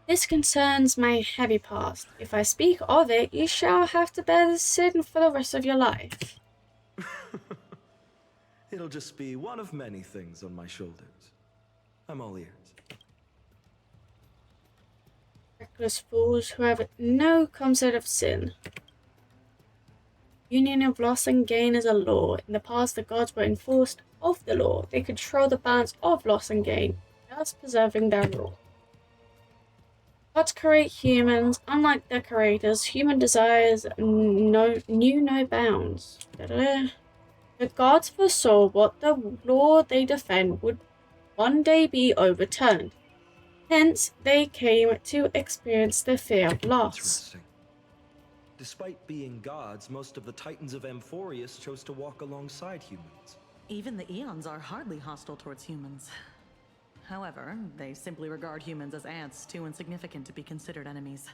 This concerns my heavy past. If I speak of it, you shall have to bear the sin for the rest of your life. It'll just be one of many things on my shoulders. I'm all ears. Reckless fools who have no concept of sin. Union of loss and gain is a law. In the past, the gods were enforced of the law. They control the balance of loss and gain, thus preserving their rule. Gods create humans. Unlike their creators, human desires knew no bounds. The gods foresaw what the law they defend would one day be overturned. Hence, they came to experience the fear of loss. Interesting. Despite being gods, most of the titans of Amphorius chose to walk alongside humans. Even the Eons are hardly hostile towards humans. However, they simply regard humans as ants too insignificant to be considered enemies.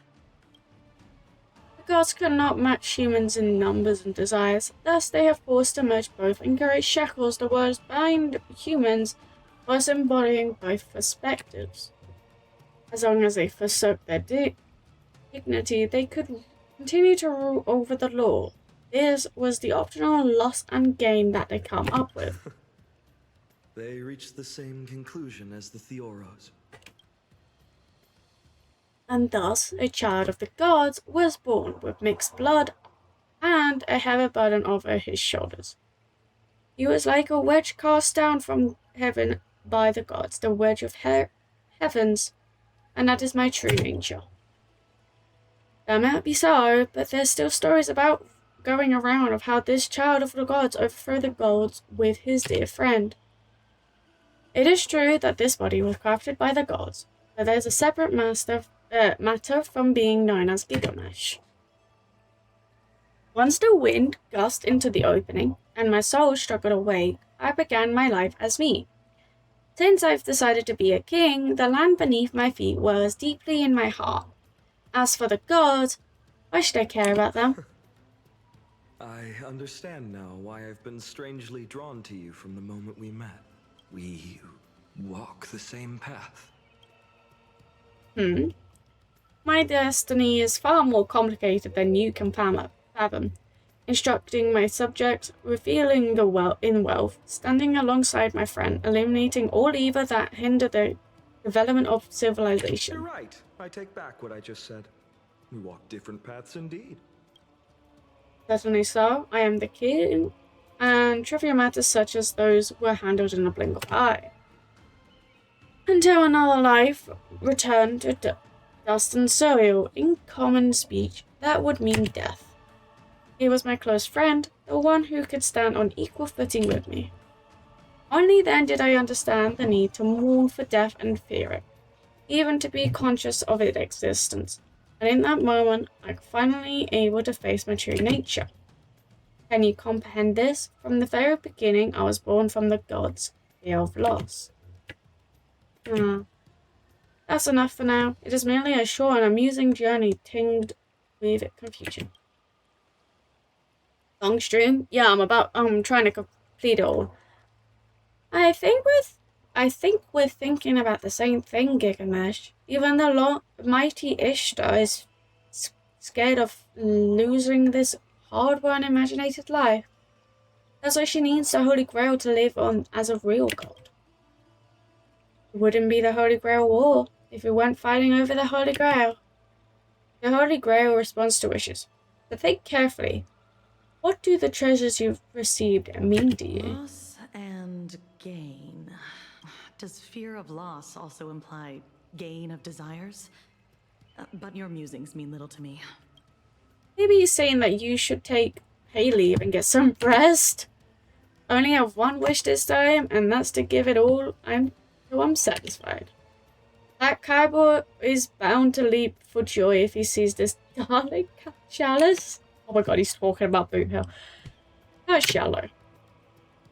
The gods could not match humans in numbers and desires, thus they have forced to merge both and create shackles that would bind humans, thus embodying both perspectives. As long as they forsook their dignity, they could continue to rule over the law. This was the optional loss and gain that they come up with. They reached the same conclusion as the Theoros. And thus, a child of the gods was born with mixed blood and a heavy burden over his shoulders. He was like a wedge cast down from heaven by the gods, the wedge of heavens, and that is my true nature. That might be so, but there's still stories about going around of how this child of the gods overthrew the gods with his dear friend. It is true that this body was crafted by the gods, but there's a separate matter from being known as Gilgamesh. Once the wind gusted into the opening, and my soul struggled awake, I began my life as me. Since I've decided to be a king, the land beneath my feet was deeply in my heart. As for the gods, why should I care about them? I understand now why I've been strangely drawn to you from the moment we met. We walk the same path. My destiny is far more complicated than you can fathom. Instructing my subjects, revealing the wealth, standing alongside my friend, eliminating all evil that hindered the development of civilization. You're right. I take back what I just said. We walk different paths indeed. Certainly so. I am the king, and trivial matters such as those were handled in a blink of an eye. Until another life returned to dust and soil. In common speech, that would mean death. He was my close friend, the one who could stand on equal footing with me. Only then did I understand the need to mourn for death and fear it, even to be conscious of its existence. And in that moment, I was finally able to face my true nature. Can you comprehend this? From the very beginning, I was born from the gods, fear of loss. That's enough for now. It is merely a short and amusing journey tinged with confusion. Long stream? Yeah, I'm trying to complete it all. I think we're thinking about the same thing, Gigamesh. Even the mighty Ishtar is scared of losing this hard-won imaginated life. That's why she needs the Holy Grail to live on as a real god. It wouldn't be the Holy Grail War if we weren't fighting over the Holy Grail. The Holy Grail responds to wishes. But think carefully. What do the treasures you've received mean to you? Loss and gain. Does fear of loss also imply gain of desires? But your musings mean little to me. Maybe he's saying that you should take pay leave and get some rest. Only have one wish this time, and that's to give it all till I'm satisfied. That cowboy is bound to leap for joy if he sees this darling chalice. Oh my god, he's talking about Boot Hill. How shallow.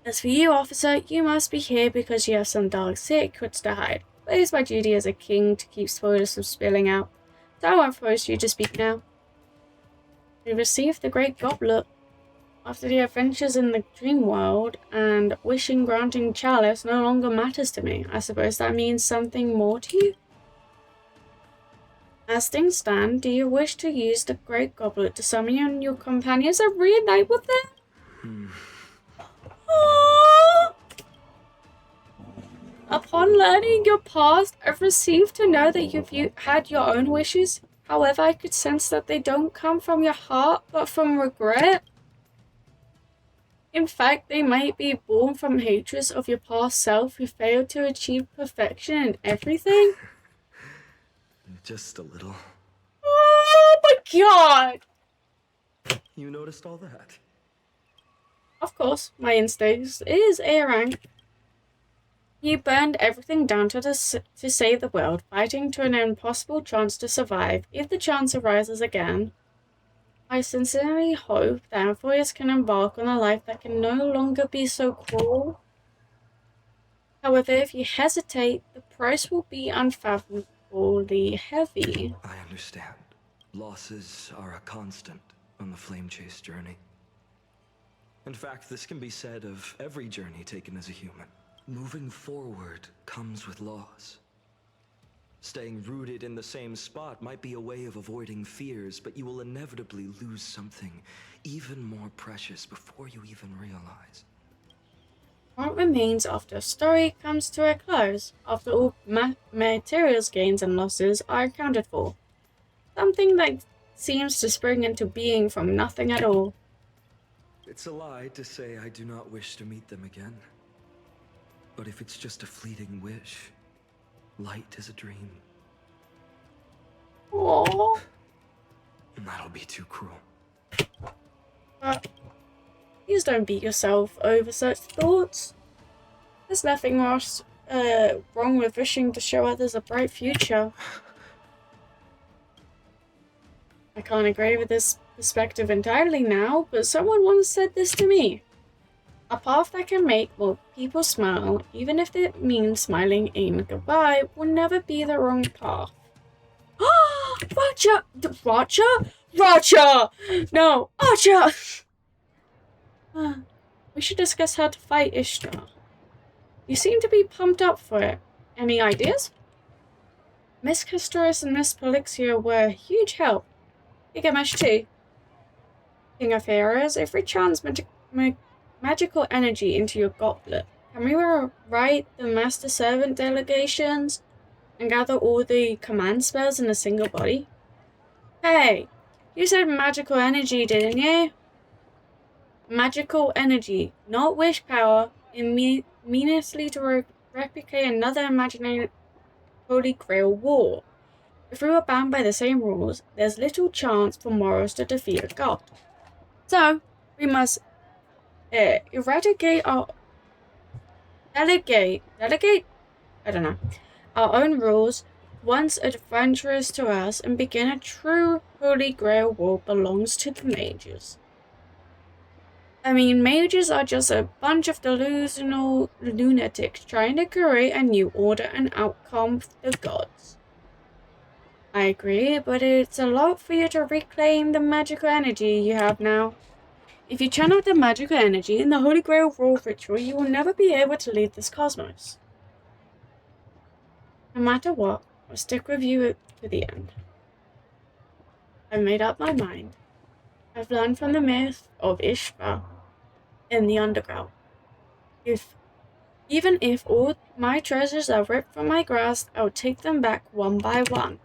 As for you, officer, you must be here because you have some dark secrets to hide. But it is my duty as a king to keep spoilers from spilling out. So I won't force you to speak now. We received the Great Goblet. After the adventures in the dream world, and wishing granting chalice no longer matters to me. I suppose that means something more to you? As things stand, do you wish to use the Great Goblet to summon your companions and reunite with them? Upon learning your past, I've received to know that you've had your own wishes. However, I could sense that they don't come from your heart, but from regret. In fact, they might be born from hatred of your past self who failed to achieve perfection in everything. Just a little. Oh my god! You noticed all that? Of course, my instinct is A rank. You burned everything down to save the world, fighting to an impossible chance to survive. If the chance arises again, I sincerely hope that employers can embark on a life that can no longer be so cruel. However, if you hesitate, the price will be unfathomably heavy. I understand. Losses are a constant on the Flame Chase journey. In fact, this can be said of every journey taken as a human. Moving forward comes with loss. Staying rooted in the same spot might be a way of avoiding fears, but you will inevitably lose something even more precious before you even realize. What remains after a story comes to a close, after all materials gains and losses are accounted for. Something that seems to spring into being from nothing at all. It's a lie to say I do not wish to meet them again. But if it's just a fleeting wish, light is a dream. Aww. That'll be too cruel. Please don't beat yourself over such thoughts. There's nothing wrong with wishing to show others a bright future. I can't agree with this perspective entirely now, but someone once said this to me. A path that can make more people smile, even if it means smiling in goodbye, will never be the wrong path. Raja! No, Archer! We should discuss how to fight Ishtar. You seem to be pumped up for it. Any ideas? Miss Castoris and Miss Polixia were a huge help. Gigamesh too. King of Heroes, if we chance magical energy into your goblet, can we rewrite the Master Servant delegations and gather all the command spells in a single body? Hey, you said magical energy, didn't you? Magical energy, not wish power, meaningfully to replicate another imaginary Holy Grail war. If we were bound by the same rules, there's little chance for mortals to defeat a god. So, we must delegate our own rules once adventurous to us and begin a true Holy Grail war belongs to the mages. I mean, mages are just a bunch of delusional lunatics trying to create a new order and outcome for the gods. I agree, but it's a lot for you to reclaim the magical energy you have now. If you channel the magical energy in the Holy Grail Royal Ritual, you will never be able to leave this cosmos. No matter what, I'll stick with you to the end. I've made up my mind. I've learned from the myth of Ishtar in the underground. Even if all my treasures are ripped from my grasp, I'll take them back one by one.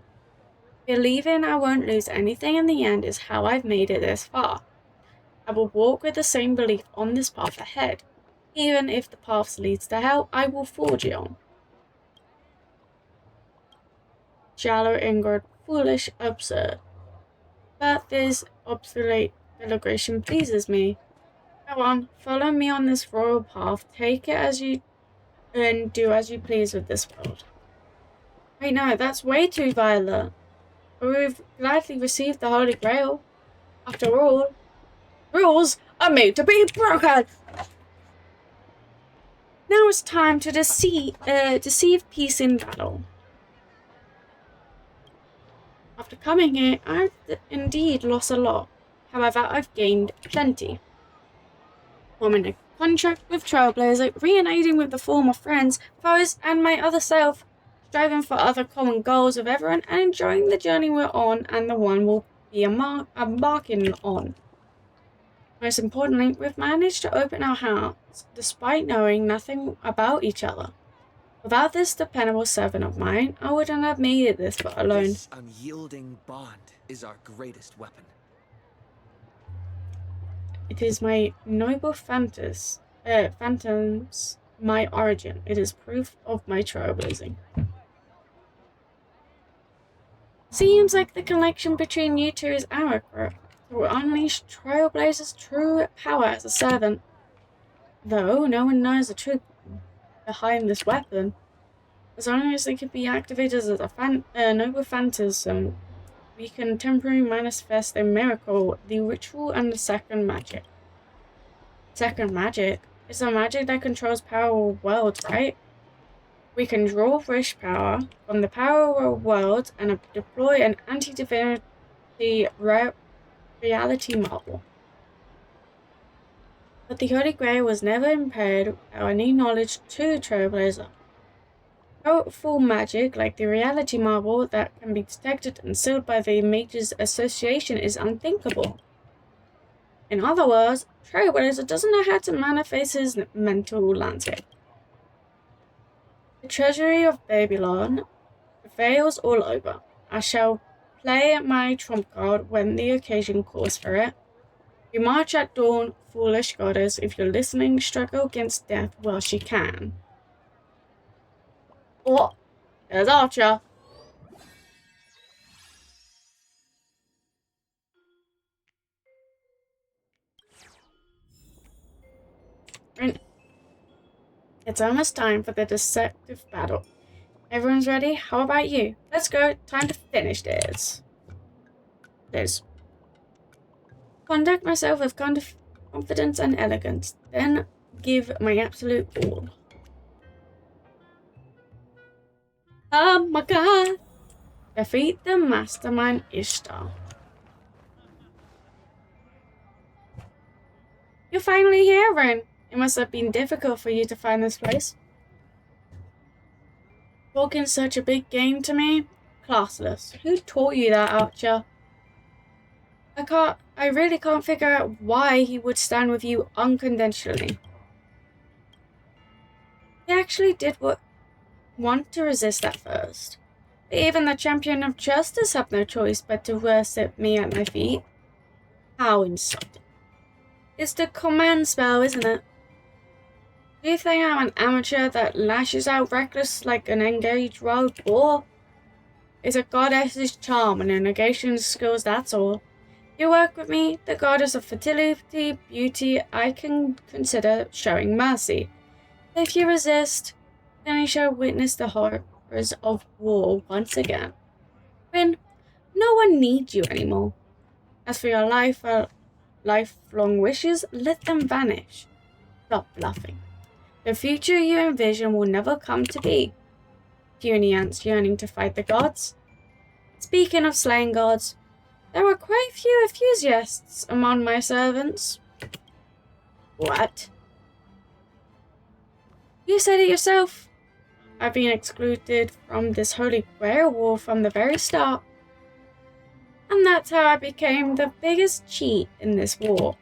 Believing I won't lose anything in the end is how I've made it this far. I will walk with the same belief on this path ahead. Even if the path leads to hell, I will forge it on. Shallow, inward, foolish, absurd. But this obsolete delegation pleases me. Go on, follow me on this royal path, take it as you and do as you please with this world. Wait, no, that's way too violent. We've gladly received the Holy Grail. After all, rules are made to be broken. Now it's time to deceive peace in battle. After coming here, I've indeed lost a lot. However, I've gained plenty. Forming a contract with Trailblazer, reuniting with the former friends, foes, and my other self, striving for other common goals with everyone, and enjoying the journey we're on and the one we'll be embarking on. Most importantly, we've managed to open our hearts, despite knowing nothing about each other. Without this dependable servant of mine, I wouldn't have made it this far alone. This unyielding bond is our greatest weapon. It is my noble phantoms, my origin. It is proof of my trailblazing. Seems like the connection between you two is accurate. To unleash Trailblazer's true power as a servant. Though no one knows the truth behind this weapon. As long as it can be activated as a noble phantasm, we can temporarily manifest a miracle, the ritual, and the second magic. Second magic is a magic that controls power worlds, right? We can draw wish power from the power world and deploy an anti-divinity reality marble. But the Holy Grail was never impaired without any knowledge to Trailblazer. Powerful magic like the reality marble that can be detected and sealed by the Mages Association is unthinkable. In other words, Trailblazer doesn't know how to manifest his mental landscape. The treasury of Babylon prevails all over. I shall play my trump card when the occasion calls for it. We march at dawn, foolish goddess. If you're listening, struggle against death while she can. Oh, there's Archer. It's almost time for the deceptive battle. Everyone's ready? How about you? Let's go. Time to finish this. Conduct myself with confidence and elegance, then give my absolute all. Oh my god! Defeat the mastermind Ishtar. You're finally here, Ren. It must have been difficult for you to find this place. Talking such a big game to me? Classless. Who taught you that, Archer? I really can't figure out why he would stand with you unconditionally. He actually did want to resist at first. But even the champion of justice had no choice but to worship me at my feet. How insulting. It's the command spell, isn't it? Do you think I'm an amateur that lashes out reckless like an engaged wild boar? It's a goddess's charm and a negation skills, that's all. You work with me, the goddess of fertility, beauty, I can consider showing mercy. If you resist, then you shall witness the horrors of war once again. When no one needs you anymore. As for your lifelong wishes, let them vanish. Stop bluffing. The future you envision will never come to be. Puny ants yearning to fight the gods. Speaking of slaying gods, there are quite a few enthusiasts among my servants. What? You said it yourself. I've been excluded from this Holy Grail war from the very start. And that's how I became the biggest cheat in this war.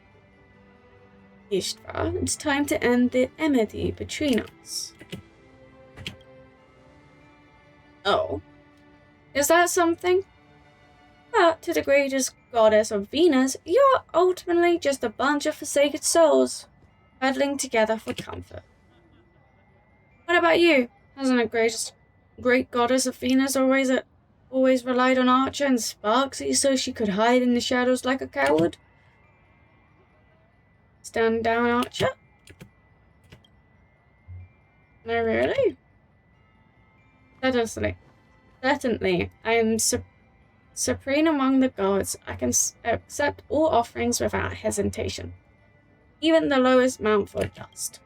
Ishtar, it's time to end the enmity between us. Oh. Is that something? But to the greatest goddess of Venus, you're ultimately just a bunch of forsaken souls, huddling together for comfort. What about you? Hasn't a great goddess of Venus always relied on Archer and Sparksy so she could hide in the shadows like a coward? Stand down, Archer? No, really? Certainly, I am supreme among the gods. I can accept all offerings without hesitation, even the lowest mount for dust.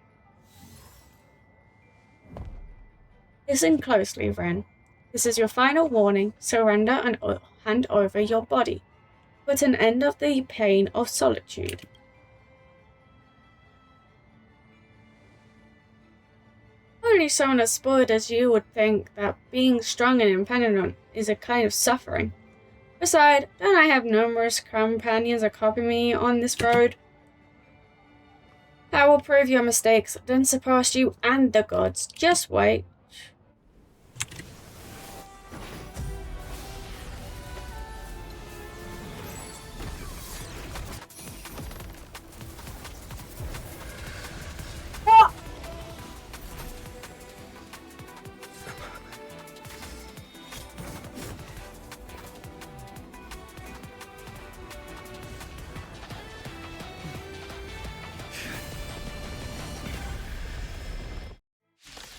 Listen closely, Ren. This is your final warning. Surrender and hand over your body. Put an end of the pain of solitude. Only someone as spoiled as you would think that being strong and independent is a kind of suffering. Besides, don't I have numerous companions accompany me on this road? I will prove your mistakes, then surpass you and the gods. Just wait.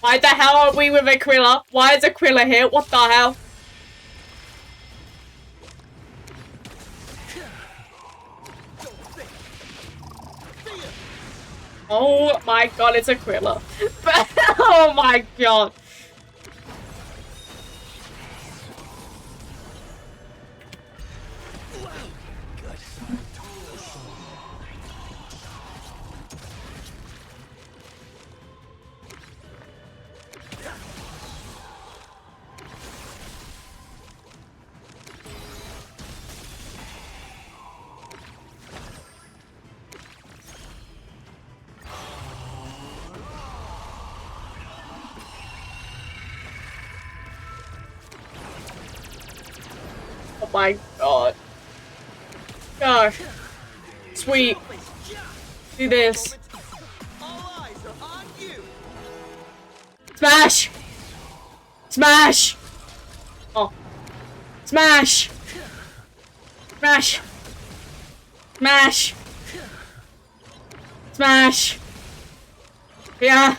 Why the hell are we with Aquila? Why is Aquila here? What the hell? Oh my god, it's Aquila. Oh my god. Oh my god. Gosh. Sweet. Do this. Smash! Smash! Oh. Smash! Smash! Smash! Smash! Yeah.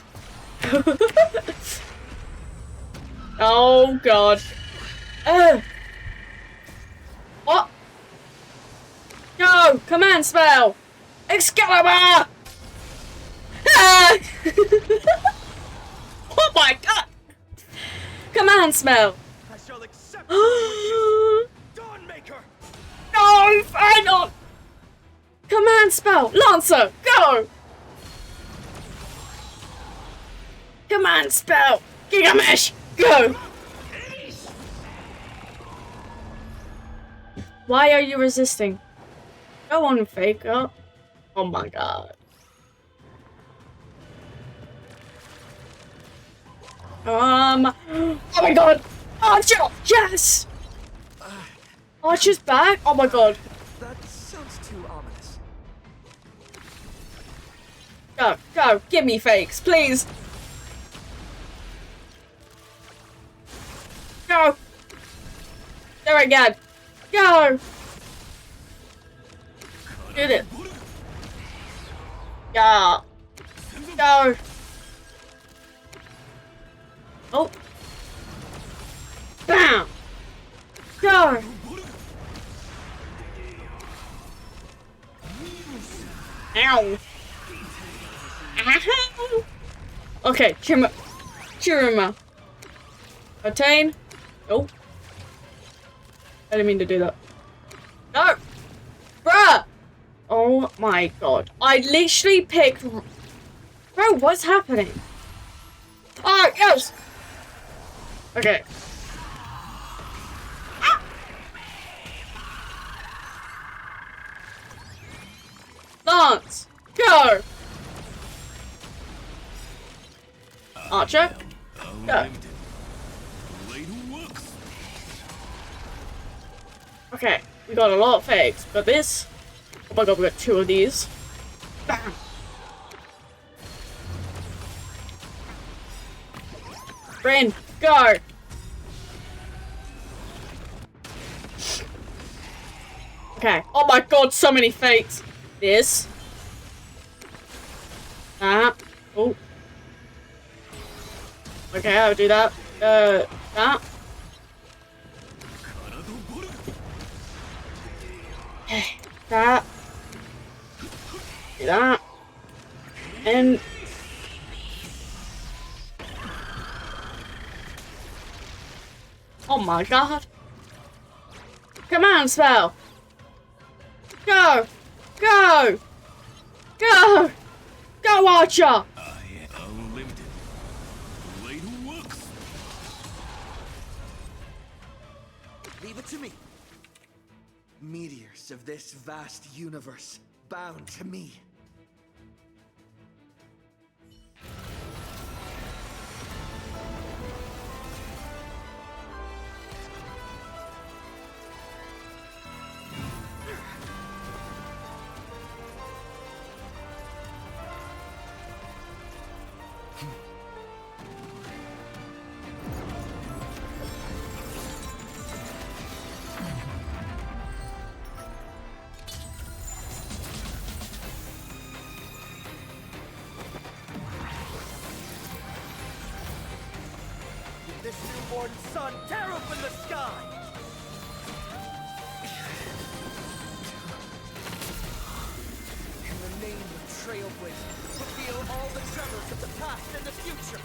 Oh god. What? No! Command spell! Excalibur! Ah! Oh my god! Command spell! I shall accept Dawnmaker! No! Final! Command spell! Lancer! Go! Command spell! Gigamesh! Go! Why are you resisting? Go on, Faker. Oh my god. Oh my god! Archer! Yes! Archer's back? Oh my god. That sounds too ominous. Go, go, give me fakes, please. Go. There again. Go. Did it. Yeah. Go. Oh. Bam. Go. Ow. Ow. Okay, Chiruma. Attain. Nope. I didn't mean to do that. No! Bruh! Oh my god. I literally picked... Bro, what's happening? Oh, yes! Okay. Lance! Go! Archer? Go. Okay, we got a lot of fakes, but this... Oh my god, we got 2 of these. Bam! Bryn, go! Okay. Oh my god, so many fakes. This. That. Oh. Okay, I'll do that. That. That. Do that. And... Oh my god. Command spell. Go! Go! Go! Go, Archer! Leave it to me. Meteors of this vast universe, bound to me. This newborn sun tear open the sky! In the name of Trailblazer, reveal all the tremors of the past and the future!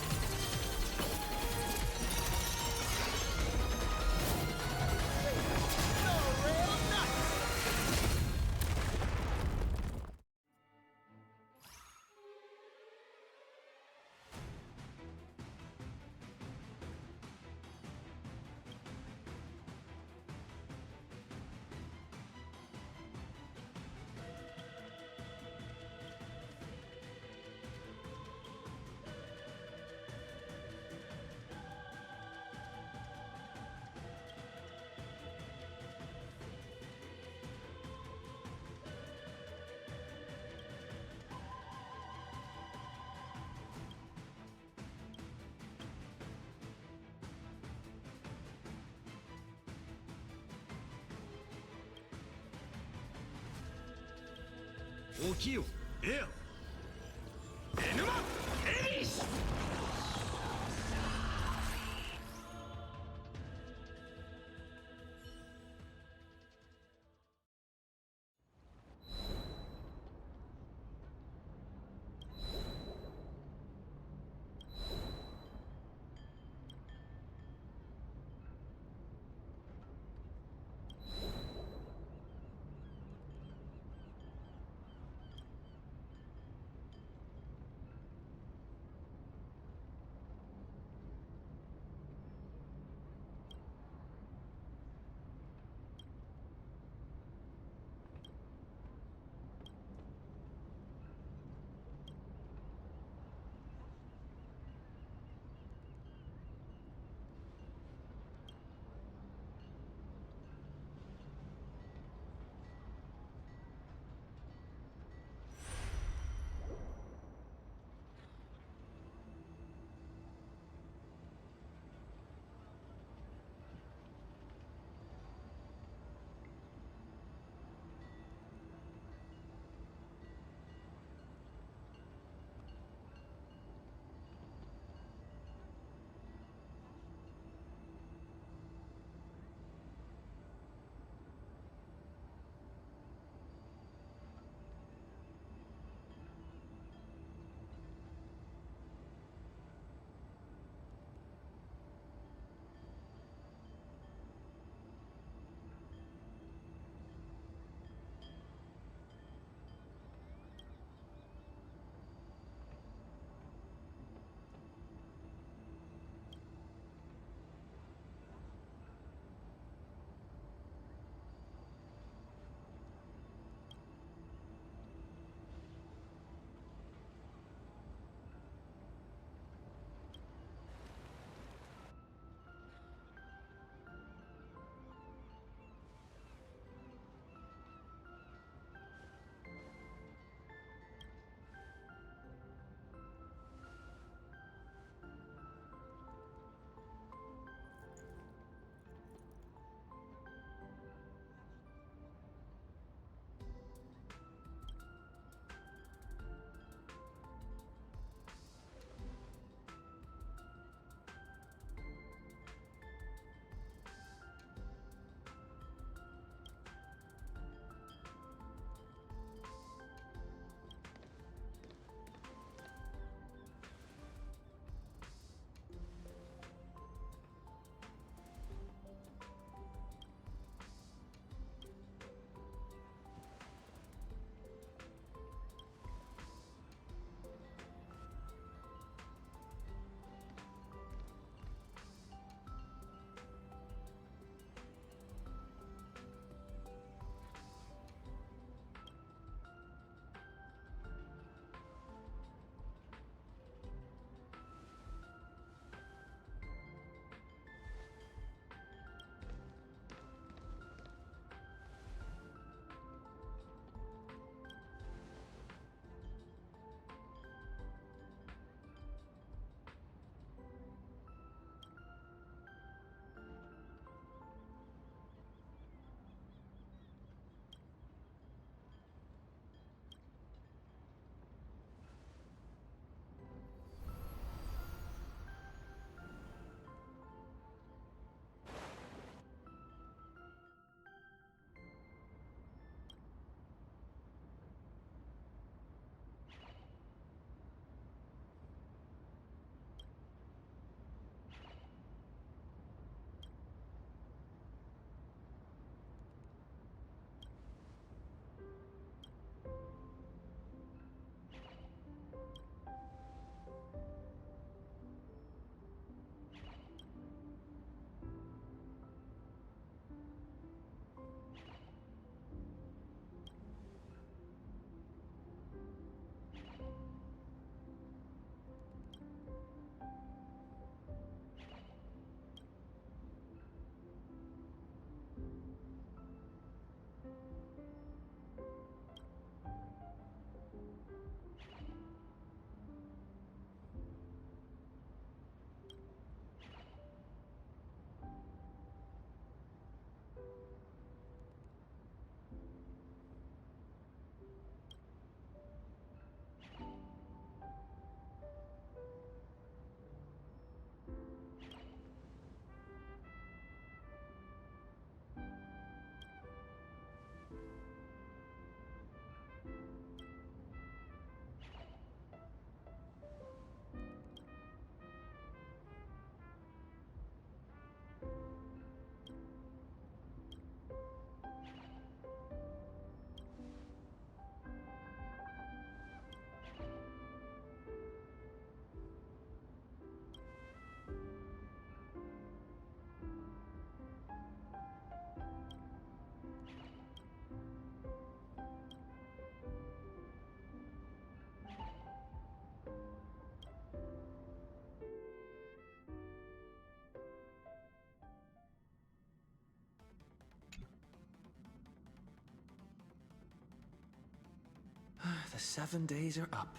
The 7 days are up.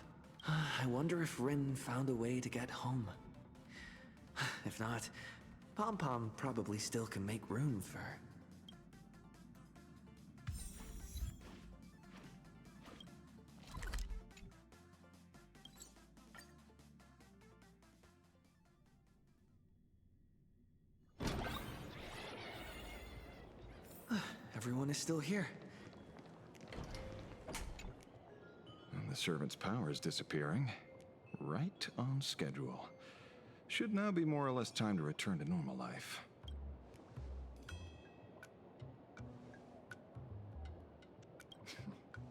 I wonder if Rin found a way to get home. If not, Pom Pom probably still can make room for her. Everyone is still here. And the servant's power is disappearing. Right on schedule. Should now be more or less time to return to normal life.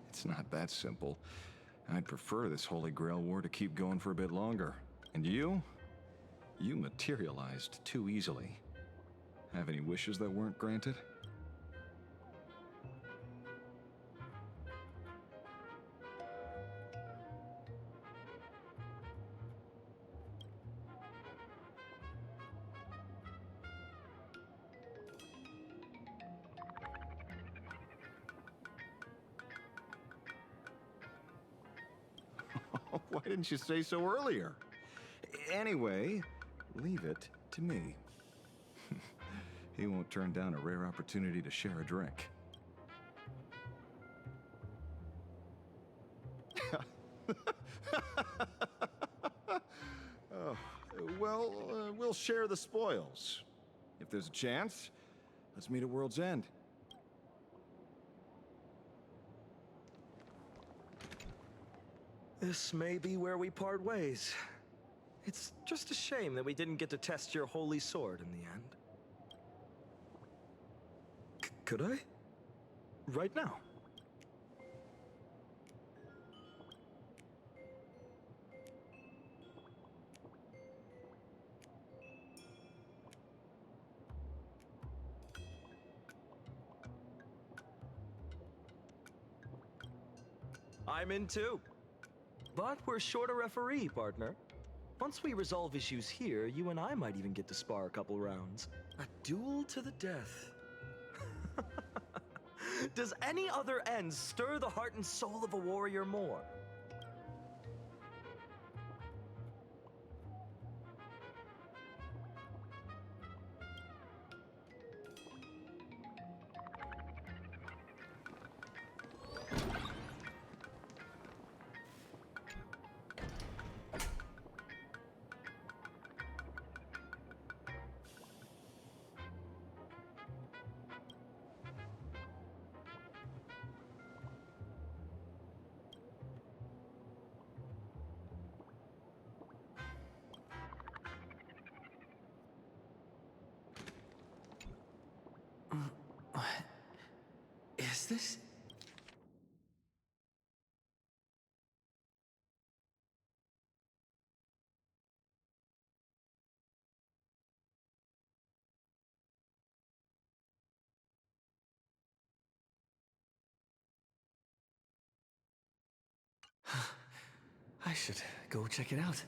It's not that simple. I'd prefer this Holy Grail war to keep going for a bit longer. And you? You materialized too easily. Have any wishes that weren't granted? Why didn't you say so earlier? Anyway, leave it to me. He won't turn down a rare opportunity to share a drink. Oh, well, we'll share the spoils. If there's a chance, let's meet at World's End. This may be where we part ways. It's just a shame that we didn't get to test your holy sword in the end. Could I? Right now? I'm in too. But we're short a referee, partner. Once we resolve issues here, you and I might even get to spar a couple rounds. A duel to the death. Does any other end stir the heart and soul of a warrior more? What is this? I should go check it out.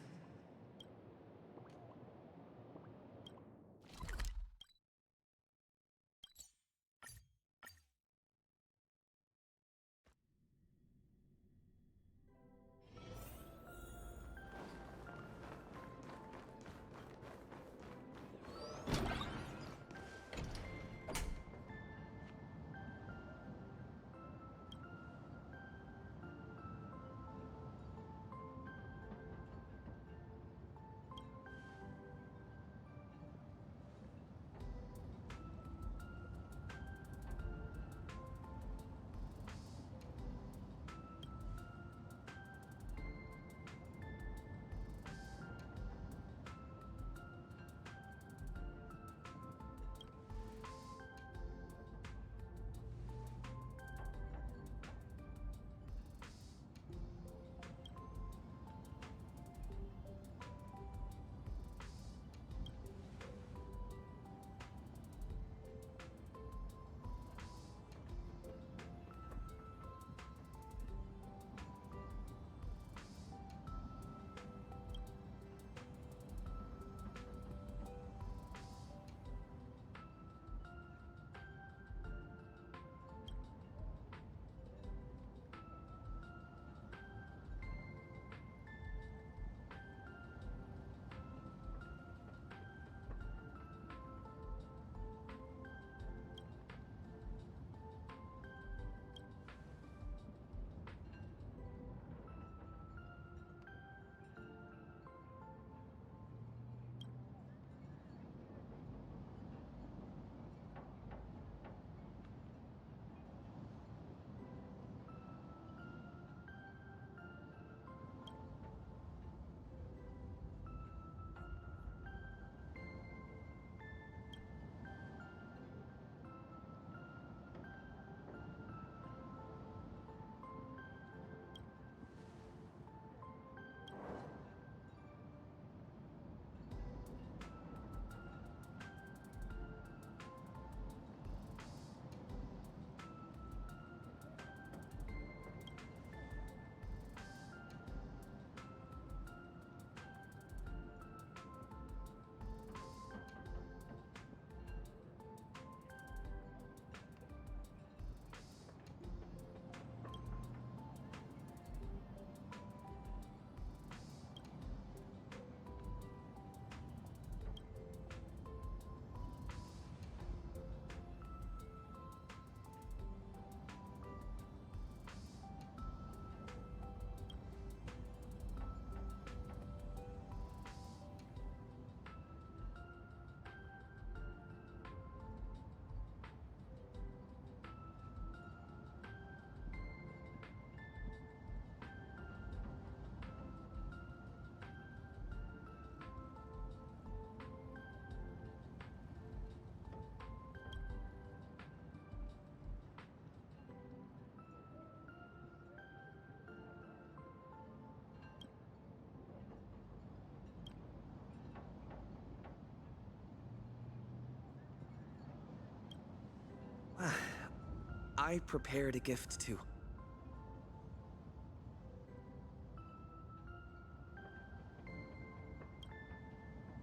I prepared a gift too.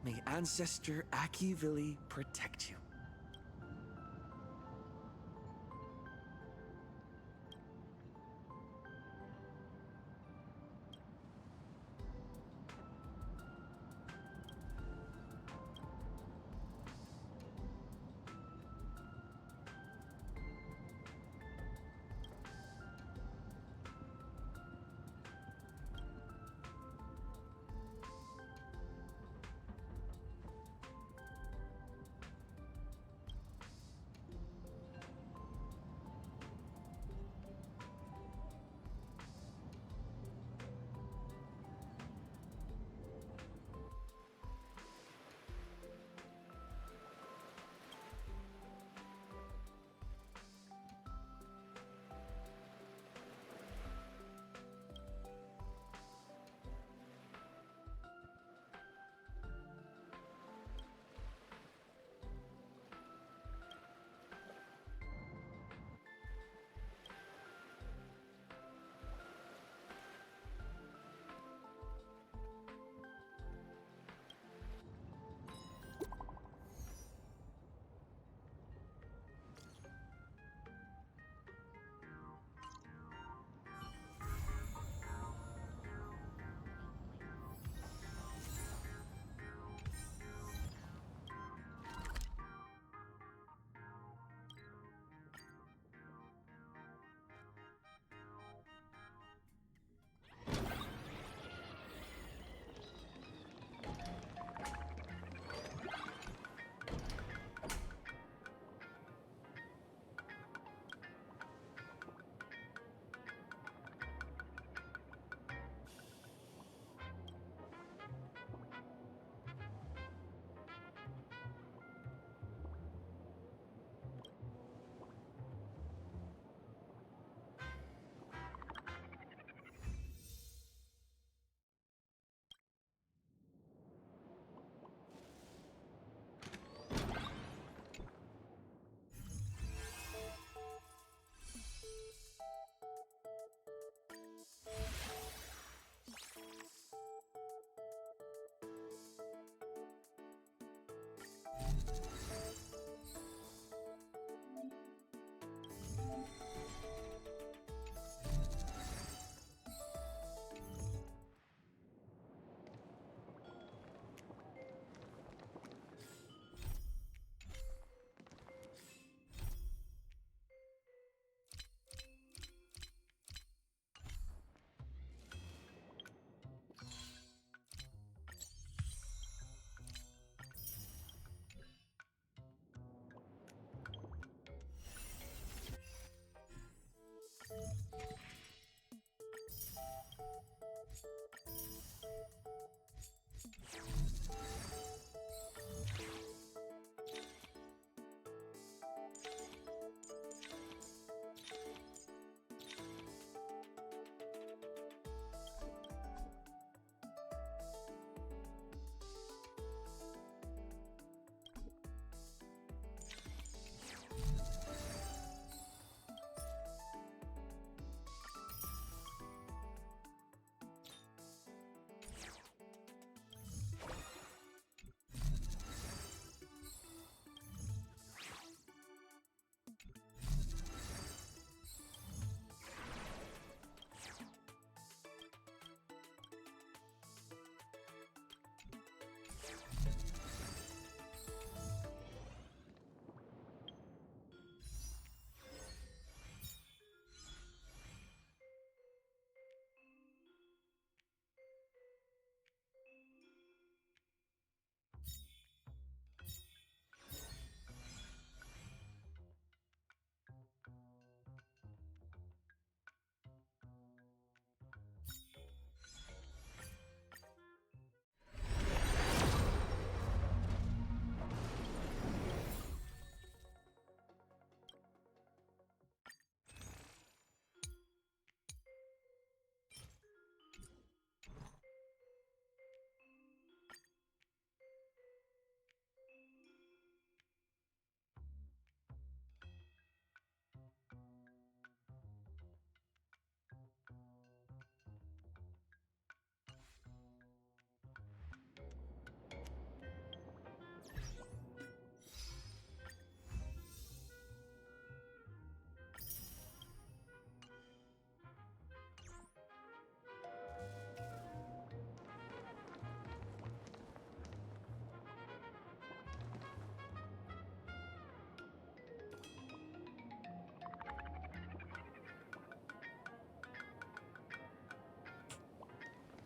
May Ancestor Akivili protect you.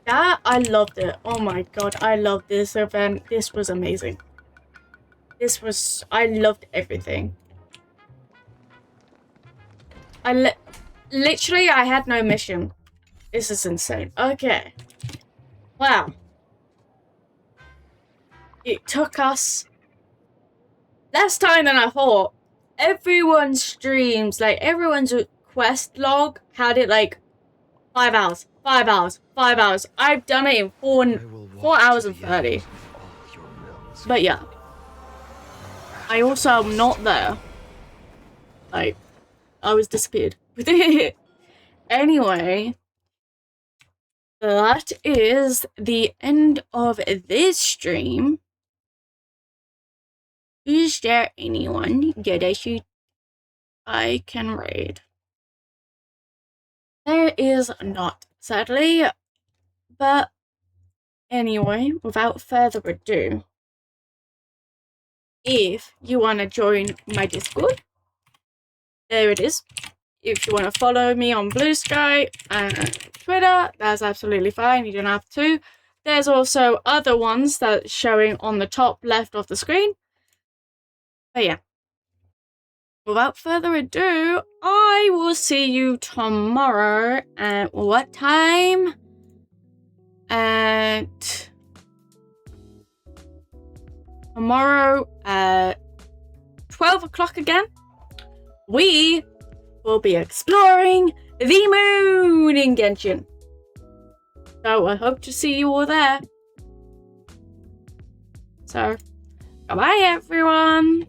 That, I loved it. Oh my god, I loved this event. This was amazing. I loved everything. Literally, I had no mission. This is insane. Okay. Wow. It took us less time than I thought. Everyone's streams, like everyone's quest log had it like 5 hours, 5 hours, 5 hours. I've done it in 4 hours and 30. But yeah. I also am not there. Like, I was disappeared. Anyway, that is the end of this stream. Is there anyone that I can raid? There is not, sadly. But anyway, without further ado, if you want to join my Discord, there it is. If you want to follow me on Blue Sky and Twitter, that's absolutely fine. You don't have to. There's also other ones that's showing on the top left of the screen. But yeah. Without further ado, I will see you tomorrow at what time? At tomorrow at 12 o'clock again. We will be exploring the moon in Genshin. So I hope to see you all there. So, bye-bye everyone.